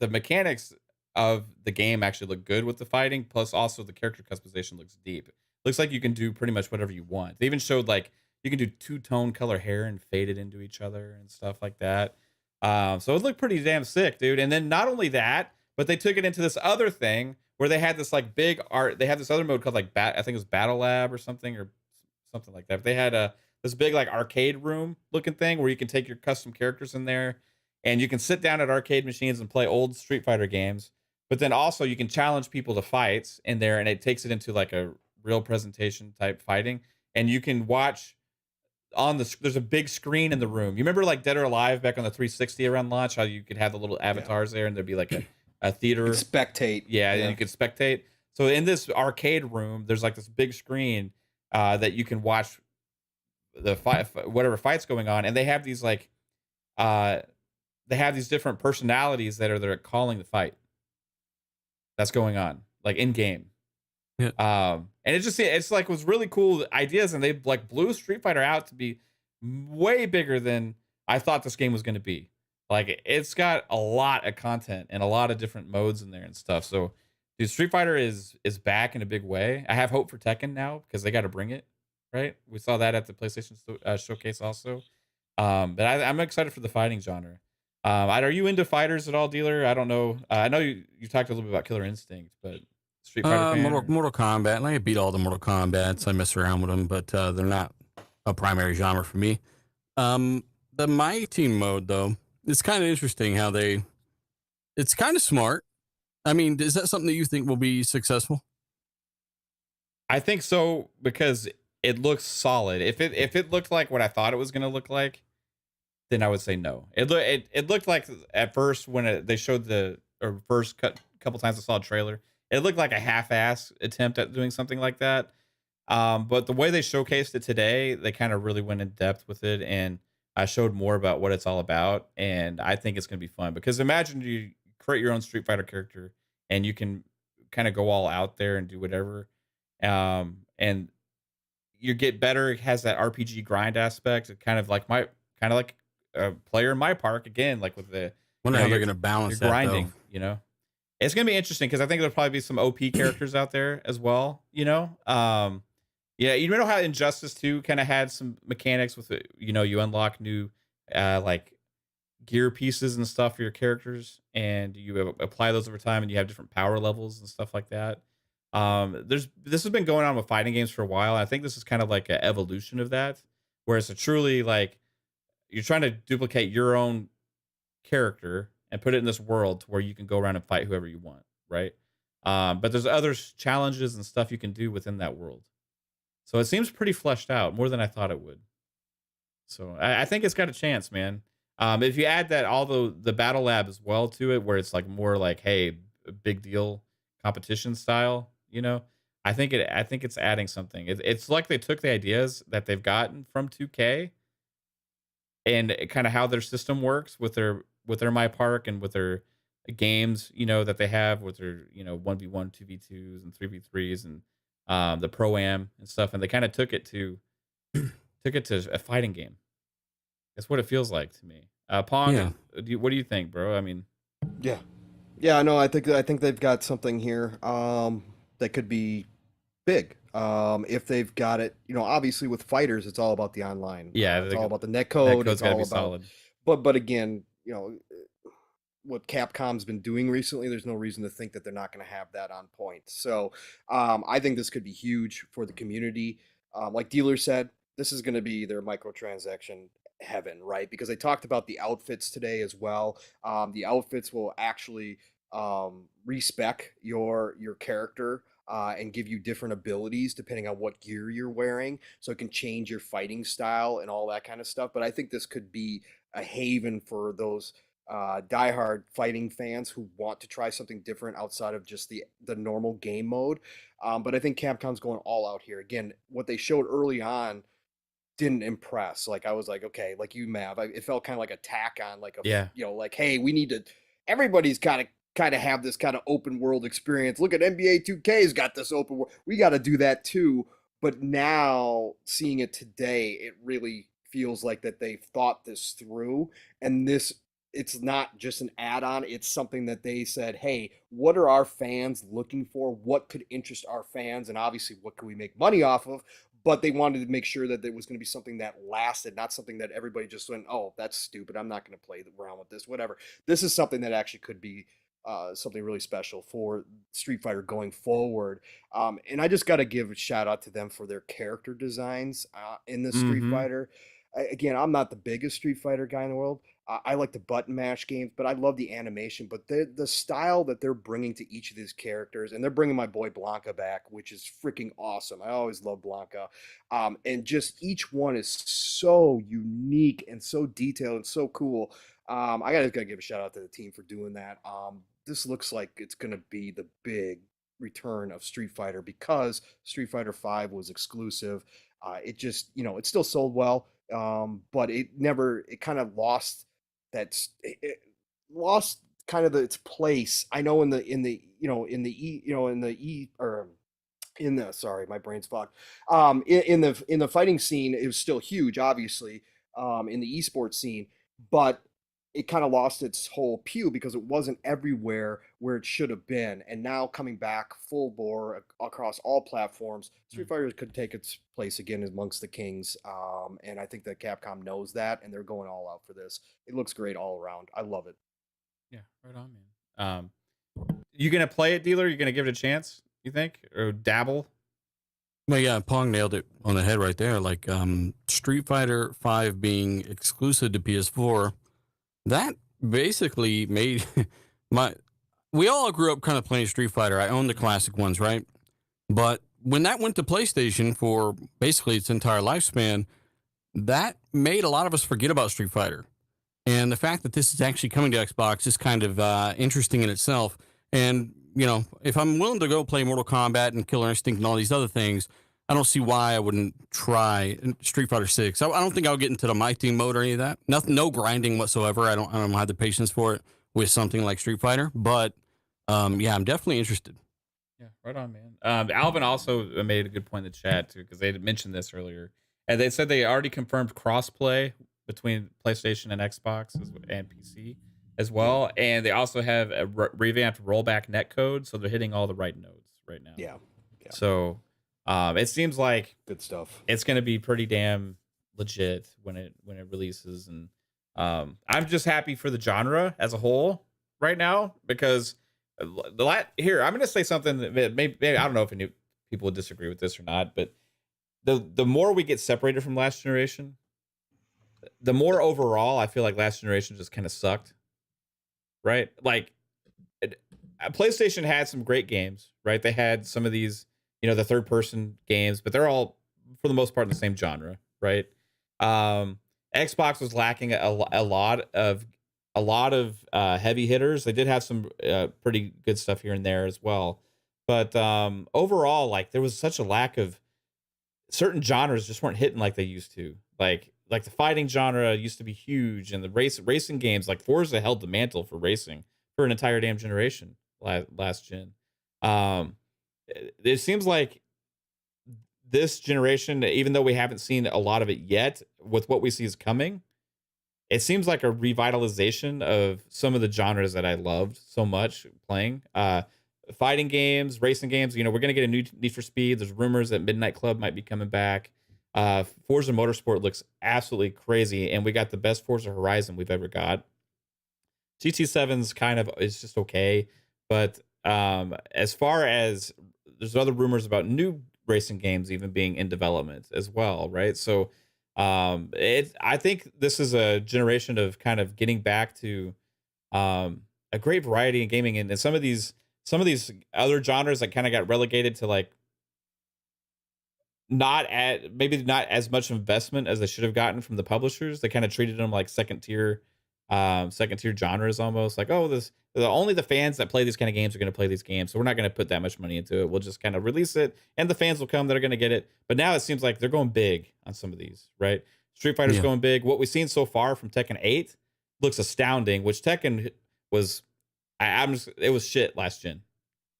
mechanics of the game actually look good with the fighting. Plus also the character customization looks deep. Looks like you can do pretty much whatever you want. They even showed like you can do 2-tone color hair and fade it into each other and stuff like that. So it looked pretty damn sick, dude. And then not only that, but they took it into this other thing where they had this like big art. They had this other mode called like I think it was Battle Lab or something like that. But they had this big like arcade room looking thing where you can take your custom characters in there and you can sit down at arcade machines and play old Street Fighter games. But then also you can challenge people to fights in there, and it takes it into like a real presentation type fighting. And you can watch there's a big screen in the room. You remember like Dead or Alive back on the 360 around launch, how you could have the little avatars there and thered be like a theater. Spectate. Yeah, and you could spectate. So in this arcade room, there's like this big screen that you can watch the whatever fight's going on. And they have these like, they have these different personalities that are calling the fight that's going on, like in game. Yeah. And it's like was really cool ideas, and they like blew Street Fighter out to be way bigger than I thought this game was going to be. Like it's got a lot of content and a lot of different modes in there and stuff. So, dude, Street Fighter is back in a big way. I have hope for Tekken now because they got to bring it. Right, we saw that at the PlayStation showcase also. But I'm excited for the fighting genre. Are you into fighters at all, Dealer? I don't know. I know you talked a little bit about Killer Instinct, but Street Fighter fan, Mortal Kombat. I beat all the Mortal Kombats. I mess around with them, but they're not a primary genre for me. The My Team mode, though, it's kind of interesting how it's kind of smart. I mean, is that something that you think will be successful? I think so, because it looks solid. If it looked like what I thought it was going to look like, then I would say no. It looked like at first when they showed first couple times I saw a trailer, it looked like a half-ass attempt at doing something like that. But the way they showcased it today, they kind of really went in depth with it. And showed more about what it's all about, and I think it's gonna be fun because imagine you create your own Street Fighter character and you can kind of go all out there and do whatever, and you get better. It has that RPG grind aspect, kind of like a player in my park again, like with the Wonder you know, how they're you're, going to balance you're that, grinding. though. You know, it's gonna be interesting because I think there'll probably be some OP characters out there as well. Yeah, you know how Injustice 2 kind of had some mechanics with it. You unlock new like gear pieces and stuff for your characters, and you apply those over time, and you have different power levels and stuff like that. This has been going on with fighting games for a while. I think this is kind of like an evolution of that, where it's a truly like you're trying to duplicate your own character and put it in this world to where you can go around and fight whoever you want, right? But there's other challenges and stuff you can do within that world. So it seems pretty fleshed out, more than I thought it would. So I think it's got a chance, man. If you add that all the battle lab as well to it, where it's like more like, hey, a big deal competition style, I think it's adding something. It's like they took the ideas that they've gotten from 2K and kind of how their system works with their My Park and with their games, that they have with their 1v1, 2v2s, and 3v3s, and the pro am and stuff, and they kind of took it to a fighting game. That's what it feels like to me. Pong, Yeah. What do you think, bro? I mean, Yeah, no, I think they've got something here that could be big. If they've got it, obviously with fighters, it's all about the online. yeah, It's all about the that netcode. code's It's got to all be about. solid. But again, what Capcom's been doing recently, there's no reason to think that they're not going to have that on point. So I think this could be huge for the community. Like Dealer said, this is going to be their microtransaction heaven, right? Because they talked about the outfits today as well. The outfits will actually respec your character and give you different abilities depending on what gear you're wearing. So it can change your fighting style and all that kind of stuff. But I think this could be a haven for those diehard fighting fans who want to try something different outside of just the normal game mode. But I think Capcom's going all out here. Again, what they showed early on didn't impress. Like I was like, okay, like you, Mav, it felt kind of like a tack on, like Yeah. like, hey, we need to. Everybody's got to kind of have this kind of open world experience. Look at NBA 2K's got this open world. We got to do that too. But now seeing it today, it really feels like that they've thought this through, and it's not just an add-on. It's something that they said, hey, what are our fans looking for? What could interest our fans? And obviously, what can we make money off of? But they wanted to make sure that there was going to be something that lasted, not something that everybody just went, oh, that's stupid. I'm not going to play around with this, whatever. This is something that actually could be something really special for Street Fighter going forward. And I just got to give a shout out to them for their character designs in the Street Fighter. Again, I'm not the biggest Street Fighter guy in the world. I like the button mash games, but I love the animation. But the style that they're bringing to each of these characters, and they're bringing my boy Blanca back, which is freaking awesome. I always love Blanca. And just each one is so unique and so detailed and so cool. I gotta give a shout out to the team for doing that. This looks like it's gonna be the big return of Street Fighter because Street Fighter V was exclusive. It just, it still sold well, but it kind of lost it lost kind of its place. I know sorry, my brain's fogged. In the fighting scene, it was still huge, obviously, in the esports scene, but it kind of lost its whole pew because it wasn't everywhere where it should have been. And now coming back full bore across all platforms, Street Fighter could take its place again amongst the kings. And I think that Capcom knows that, and they're going all out for this. It looks great all around. I love it. Yeah, right on, man. You gonna play it, Dealer? You gonna give it a chance? You think, or dabble? Well, yeah, Pong nailed it on the head right there. Like Street Fighter V being exclusive to PS4, that basically made we all grew up kind of playing Street Fighter. I own the classic ones, right? But when that went to PlayStation for basically its entire lifespan, that made a lot of us forget about Street Fighter. And the fact that this is actually coming to Xbox is kind of interesting in itself. And, if I'm willing to go play Mortal Kombat and Killer Instinct and all these other things, I don't see why I wouldn't try Street Fighter 6. I don't think I'll get into the My Team mode or any of that. Nothing, no grinding whatsoever. I don't have the patience for it with something like Street Fighter. But yeah, I'm definitely interested. Yeah, right on, man. Alvin also made a good point in the chat too, because they had mentioned this earlier, and they said they already confirmed crossplay between PlayStation and Xbox and PC as well, and they also have a revamped rollback netcode, so they're hitting all the right nodes right now. Yeah. So it seems like Good stuff. it's going to be pretty damn legit when it releases, and I'm just happy for the genre as a whole right now, because here I'm going to say something that maybe I don't know if any people would disagree with this or not, but the more we get separated from last generation, the more overall I feel like last generation just kind of sucked, right? Like PlayStation had some great games, right? They had some of these, you know, the third person games, but they're all for the most part in the same genre, right? Xbox was lacking a lot of heavy hitters. They did have some pretty good stuff here and there as well, but overall, like there was such a lack of certain genres just weren't hitting like they used to. Like the fighting genre used to be huge, and the racing games like Forza held the mantle for racing for an entire damn generation last gen. It seems like this generation, even though we haven't seen a lot of it yet, with what we see is coming, it seems like a revitalization of some of the genres that I loved so much playing. Fighting games, racing games. You know, we're gonna get a new Need for Speed. There's rumors that Midnight Club might be coming back. Forza Motorsport looks absolutely crazy, and we got the best Forza Horizon we've ever got. GT7's kind of is just okay, but as far as there's other rumors about new racing games even being in development as well, right? So I think this is a generation of kind of getting back to a great variety in gaming, and some of these other genres that kind of got relegated to like maybe not as much investment as they should have gotten from the publishers. They kind of treated them like second tier genres almost, like, oh, only the fans that play these kind of games are going to play these games, so we're not going to put that much money into it. We'll just kind of release it, and the fans will come that are going to get it. But now it seems like they're going big on some of these, right? Street Fighter's going big. What we've seen so far from Tekken 8 looks astounding, which Tekken was it was shit last gen.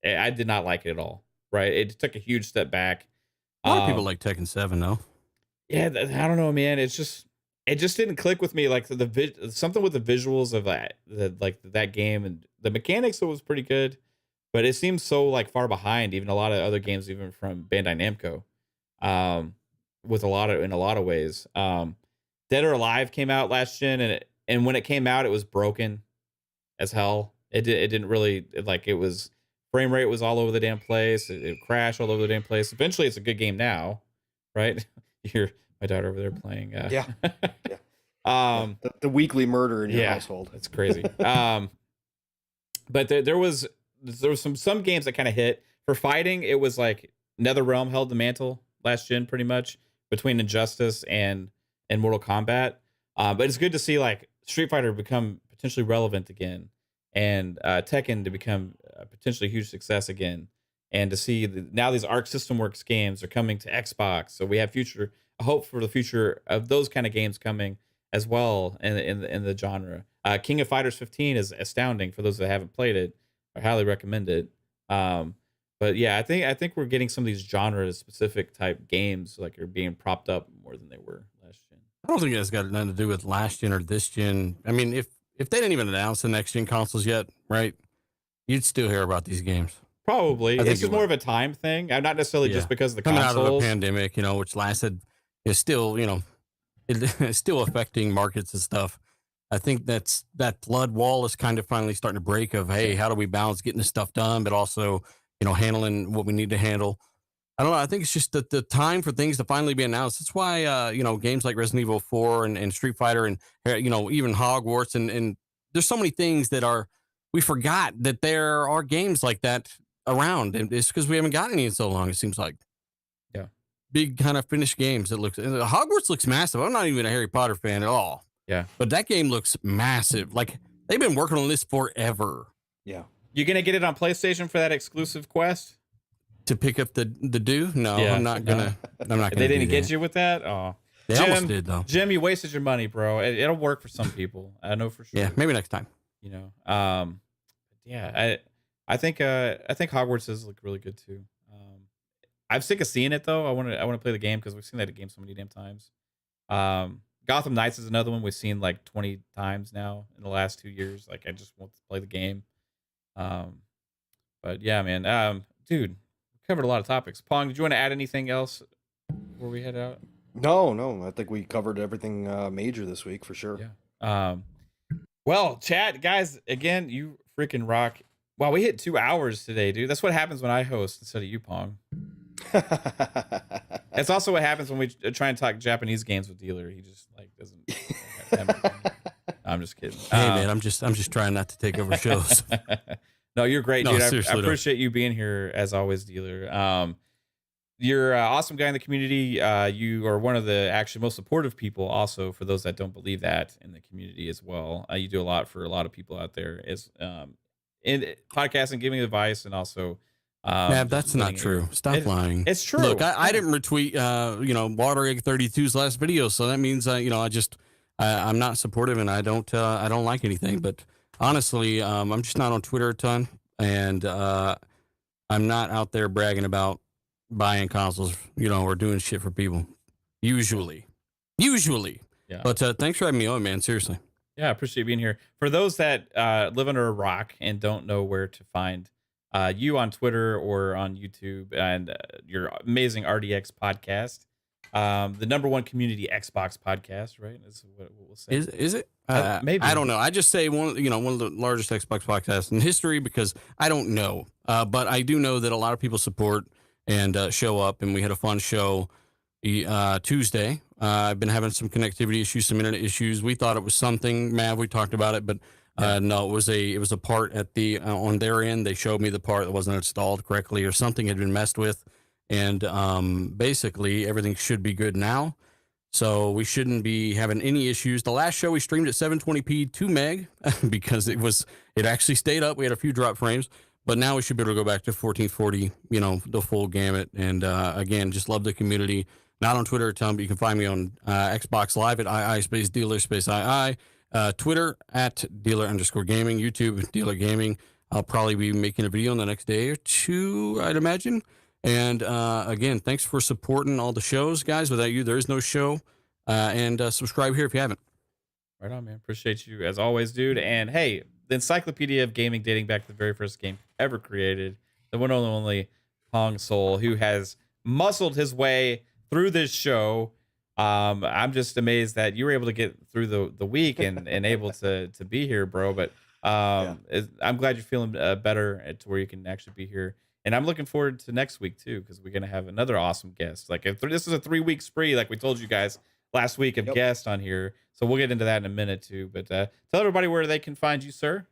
I did not like it at all, right? It took a huge step back. A lot of people like Tekken 7 though. Yeah, I don't know, man. It just didn't click with me. Like something with the visuals of that game and the mechanics. It was pretty good, but it seems so like far behind even a lot of other games, even from Bandai Namco. In a lot of ways. Dead or Alive came out last gen, and when it came out, it was broken as hell. It didn't really it was. Frame rate was all over the damn place. It crashed all over the damn place. Eventually, it's a good game now, right? You hear my daughter over there playing. Yeah. The weekly murder in your household. It's crazy. But there was some games that kind of hit for fighting. It was like NetherRealm held the mantle last gen pretty much between Injustice and Mortal Kombat. But it's good to see like Street Fighter become potentially relevant again, and Tekken to become a potentially huge success again, and to see now these Arc System Works games are coming to Xbox, so we have a hope for the future of those kind of games coming as well in the genre. King of Fighters 15 is astounding for those that haven't played it. I highly recommend it. But yeah, I think we're getting some of these genre specific type games like are being propped up more than they were last gen. I don't think it's got nothing to do with last gen or this gen. I mean, if they didn't even announce the next gen consoles yet, right? You'd still hear about these games. Probably. It's just more of a time thing. I'm not necessarily just because of the coming consoles. Out of the pandemic, which lasted, is still, it's still affecting markets and stuff. I think that blood wall is kind of finally starting to break of, hey, how do we balance getting this stuff done, but also, handling what we need to handle. I don't know. I think it's just the time for things to finally be announced. That's why, games like Resident Evil 4 and Street Fighter and, even Hogwarts and there's so many things that we forgot that there are games like that around. And it's because we haven't got any in so long, it seems like. Yeah. Big kind of finished games. Hogwarts looks massive. I'm not even a Harry Potter fan at all. Yeah. But that game looks massive. Like they've been working on this forever. Yeah. You going to get it on PlayStation for that exclusive quest? to pick up the do. No, Yeah. I'm not gonna. I'm not gonna. They didn't do get that. you with that. Oh, They almost did though. Jim, you wasted your money, bro. It'll work for some people. I know for sure. Yeah, maybe next time. You know. Yeah. I think Hogwarts does look really good too. I'm sick of seeing it though. I want to play the game because we've seen that game so many damn times. Gotham Knights is another one we've seen like 20 times now in the last 2 years. Like I just want to play the game. But yeah, man. Dude, we covered a lot of topics. Pong, did you want to add anything else before we head out? No. I think we covered everything major this week for sure. Yeah. Well, chat guys, again, you freaking rock. Wow, we hit 2 hours today, dude. That's what happens when I host instead of you, Pong. That's also what happens when we try and talk Japanese games with Dealer. He just like doesn't. I'm just kidding. Hey man, I'm just trying not to take over shows. No, you're great, No, dude. I seriously, appreciate you being here as always, Dealer. You're an awesome guy in the community. You are one of the actually most supportive people. Also, for those that don't believe that in the community as well, you do a lot for a lot of people out there. As in podcasting, giving advice, and also. Man, that's not true. Stop lying. It's true. Look, I didn't retweet, Water Egg 32's last video, so that means, I'm not supportive and I don't like anything. But honestly, I'm just not on Twitter a ton, and I'm not out there bragging about buying consoles, or doing shit for people. Usually. Yeah. But thanks for having me on, man. Seriously. Yeah, I appreciate you being here. For those that live under a rock and don't know where to find you on Twitter or on YouTube and your amazing RDX podcast, the #1 community Xbox podcast, right? Is what we'll say. Is it? Maybe. I don't know. I just say one of the largest Xbox podcasts in history because I don't know. But I do know that a lot of people support and show up, and we had a fun show Tuesday. I've been having some connectivity issues, some internet issues. We thought it was something, Mav. We talked about it, but no, it was a part at the on their end. They showed me the part that wasn't installed correctly, or something had been messed with, and basically everything should be good now. So we shouldn't be having any issues. The last show we streamed at 720p 2 meg because it actually stayed up. We had a few drop frames, but now we should be able to go back to 1440, the full gamut. And again, just love the community. Not on Twitter a ton, but you can find me on Xbox Live at II_Dealer_II. Twitter at Dealer_Gaming, YouTube DealerGaming. I'll probably be making a video in the next day or two, I'd imagine. And again, thanks for supporting all the shows, guys. Without you, there is no show. And subscribe here if you haven't. Right on, man. Appreciate you as always, dude. And hey, the encyclopedia of gaming dating back to the very first game ever created, the one and only Pong Soul, who has muscled his way through this show. I'm just amazed that you were able to get through the week and able to be here, bro. But I'm glad you're feeling better to where you can actually be here. And I'm looking forward to next week too, because we're gonna have another awesome guest. Like this is a 3-week spree, like we told you guys last week, of guests on here. So we'll get into that in a minute too. But tell everybody where they can find you, sir.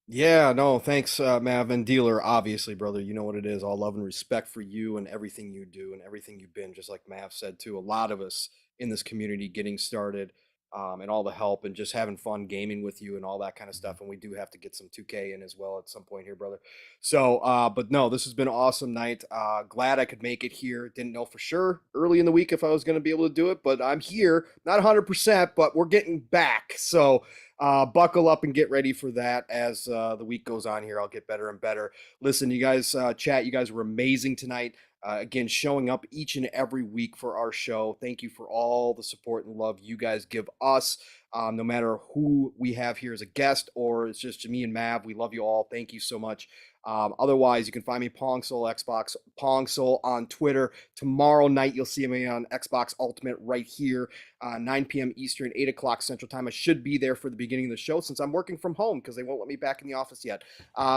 Yeah, no, thanks, Mav and Dealer. Obviously, brother, you know what it is. All love and respect for you and everything you do and everything you've been. Just like Mav said too, a lot of us in this community getting started, and all the help and just having fun gaming with you and all that kind of stuff. And we do have to get some 2K in as well at some point here, brother. So, but no, this has been an awesome night. Glad I could make it here. Didn't know for sure early in the week if I was going to be able to do it, but I'm here. Not 100%, but we're getting back. So buckle up and get ready for that as the week goes on here. I'll get better and better. Listen, you guys, chat, you guys were amazing tonight. Again, showing up each and every week for our show. Thank you for all the support and love you guys give us, no matter who we have here as a guest or it's just me and Mav. We love you all. Thank you so much. Otherwise, you can find me Pong Soul Xbox, Pong Soul on Twitter. Tomorrow night, you'll see me on Xbox Ultimate right here, 9 p.m. Eastern, 8 o'clock Central Time. I should be there for the beginning of the show since I'm working from home because they won't let me back in the office yet.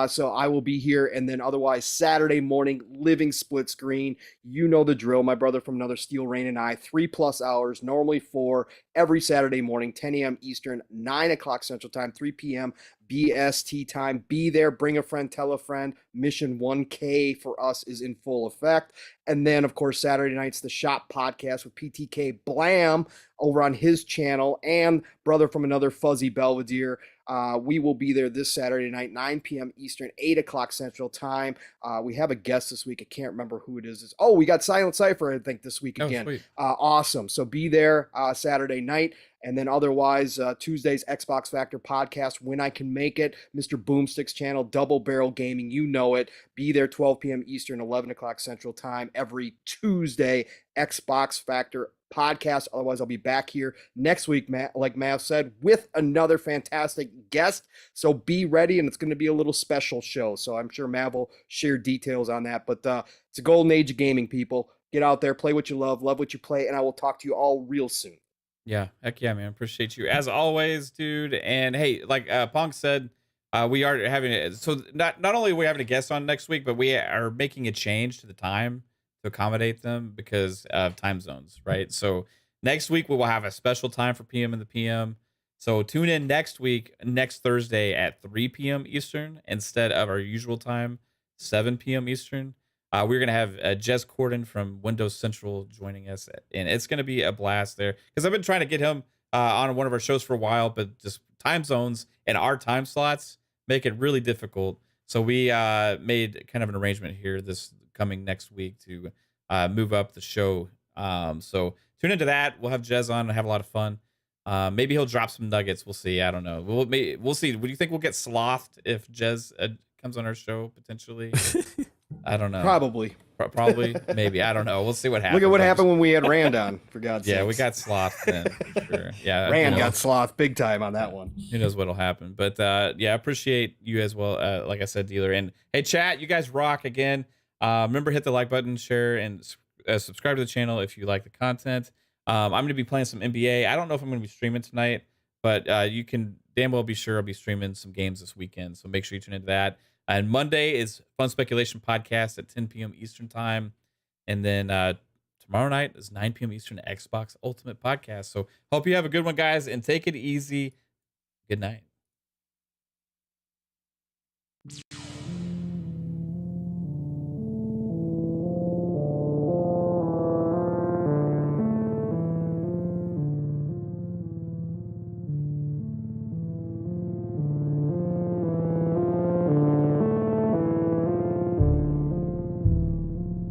So I will be here. And then otherwise, Saturday morning, living split screen. You know the drill. My brother from another Steel Rain and I, 3+ hours, normally 4, every Saturday morning, 10 a.m. Eastern, 9 o'clock Central Time, 3 p.m. BST time. Be there, bring a friend, tell a friend. Mission 1K for us is in full effect. And then, of course, Saturday nights, the Shop Podcast with PTK Blam over on his channel, and brother from another Fuzzy Belvedere We will be there this Saturday night, 9 p.m. Eastern, 8 o'clock Central Time. We have a guest this week. I can't remember who it is. Oh, we got Silent Cypher, I think, this week again. Sweet. Awesome. So be there Saturday night. And then otherwise, Tuesday's Xbox Factor podcast, when I can make it. Mr. Boomstick's channel, Double Barrel Gaming, you know it. Be there 12 p.m. Eastern, 11 o'clock Central Time every Tuesday. Xbox Factor podcast. Otherwise, I'll be back here next week, Matt, like Mav said, with another fantastic guest. So be ready, and it's going to be a little special show. So I'm sure Mav will share details on that. But it's a golden age of gaming, people. Get out there, play what you love what you play, and I will talk to you all real soon. Yeah, heck yeah, man. Appreciate you as always, dude. And hey, like Pong said, we are having it. So not only are we having a guest on next week, but we are making a change to the time to accommodate them because of time zones, right? So next week we will have a special time for PM and the PM. So tune in next week, next Thursday at 3 p.m. Eastern instead of our usual time, 7 p.m. Eastern. We're going to have Jez Corden from Windows Central joining us, and it's going to be a blast there because I've been trying to get him on one of our shows for a while, but just time zones and our time slots make it really difficult. So we made kind of an arrangement here this coming next week to move up the show. So tune into that. We'll have Jez on and have a lot of fun. Maybe he'll drop some nuggets. We'll see. I don't know. We'll see. Do you think we'll get slothed if Jez comes on our show potentially? I don't know. Probably. Maybe. I don't know. We'll see what happens. Look at what happened when we had Rand on, for God's sake. Yeah, we got slothed then, for sure. Yeah, Rand got slothed big time on that one. Who knows what'll happen. But yeah, I appreciate you as well. Like I said, Dealer. And hey, chat, you guys rock again. Remember, hit the like button, share, and subscribe to the channel if you like the content. I'm going to be playing some NBA. I don't know if I'm going to be streaming tonight, but you can damn well be sure I'll be streaming some games this weekend. So make sure you tune into that. And Monday is Fun Speculation Podcast at 10 p.m. Eastern Time. And then tomorrow night is 9 p.m. Eastern Xbox Ultimate Podcast. So hope you have a good one, guys, and take it easy. Good night.